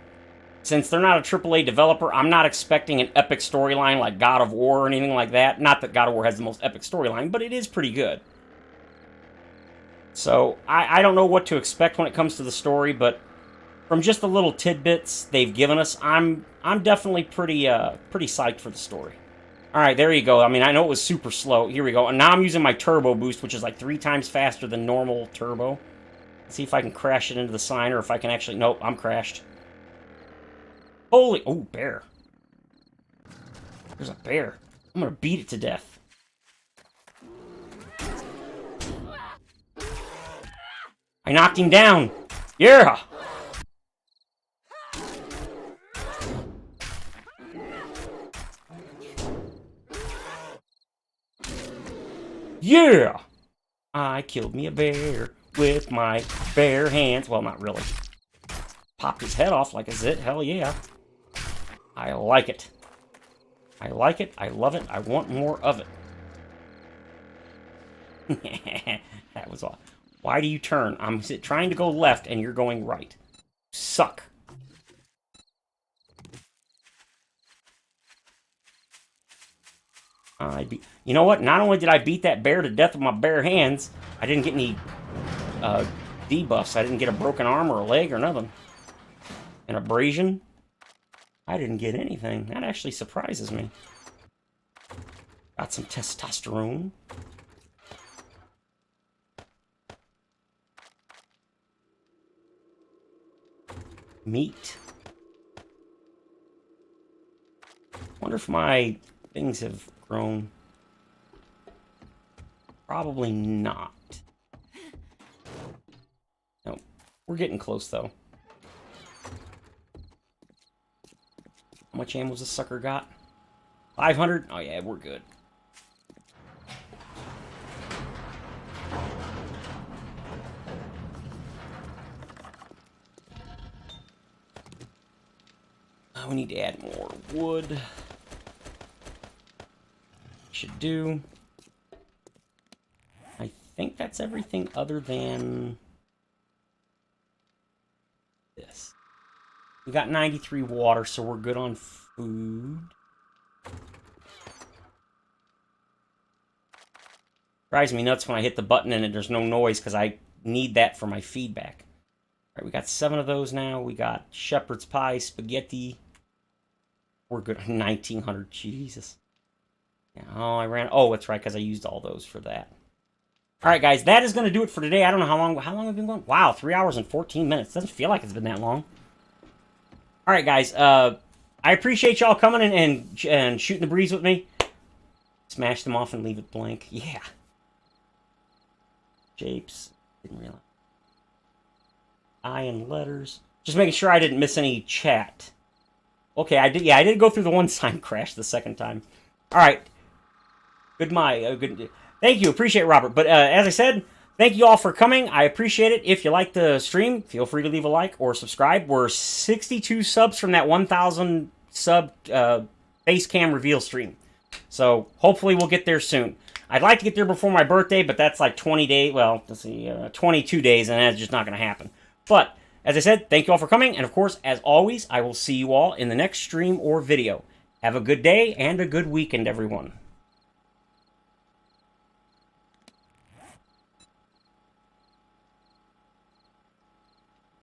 A: since they're not a AAA developer, I'm not expecting an epic storyline like God of War or anything like that. Not that God of War has the most epic storyline, but it is pretty good. So, I don't know what to expect when it comes to the story, but from just the little tidbits they've given us, I'm definitely pretty psyched for the story. Alright, there you go. I mean, I know it was super slow. Here we go. And now I'm using my turbo boost, which is like 3 times faster than normal turbo. Let's see if I can crash it into the sign, or if I can actually... Nope, I'm crashed. Holy... Oh, bear. There's a bear. I'm gonna beat it to death. I knocked him down. Yeah! Yeah! I killed me a bear with my bare hands. Well, not really. Popped his head off like a zit. Hell yeah. I like it. I like it. I love it. I want more of it. That was all. Why do you turn? I'm trying to go left and you're going right. Suck. You know what? Not only did I beat that bear to death with my bare hands, I didn't get any debuffs. I didn't get a broken arm or a leg or nothing. An abrasion. I didn't get anything. That actually surprises me. Got some testosterone. Meat. Wonder if my things have grown. Probably not. No, we're getting close though. How much ammo's this sucker got? 500? Oh yeah, we're good. We need to add more wood. Should do. I think that's everything other than this. We got 93 water, so we're good on food. Drives me nuts when I hit the button and there's no noise because I need that for my feedback. All right, we got 7 of those now. We got shepherd's pie, spaghetti. We're good on 1900. Jesus. Yeah, oh, I ran. Oh, that's right, because I used all those for that. All right, guys, that is going to do it for today. I don't know how long I've been going. Wow, 3 hours and 14 minutes. Doesn't feel like it's been that long. All right, guys. I appreciate y'all coming and shooting the breeze with me. Smash them off and leave it blank. Yeah. Shapes. Didn't realize. I and letters. Just making sure I didn't miss any chat. Okay, I did. Yeah, I did go through the one sign crash the second time. All right. Good. Thank you. Appreciate it, Robert. But as I said, thank you all for coming. I appreciate it. If you like the stream, feel free to leave a like or subscribe. We're 62 subs from that 1,000 sub face cam reveal stream. So hopefully we'll get there soon. I'd like to get there before my birthday, but that's like 20 days. Well, let's see, 22 days, and that's just not going to happen. But as I said, thank you all for coming. And of course, as always, I will see you all in the next stream or video. Have a good day and a good weekend, everyone.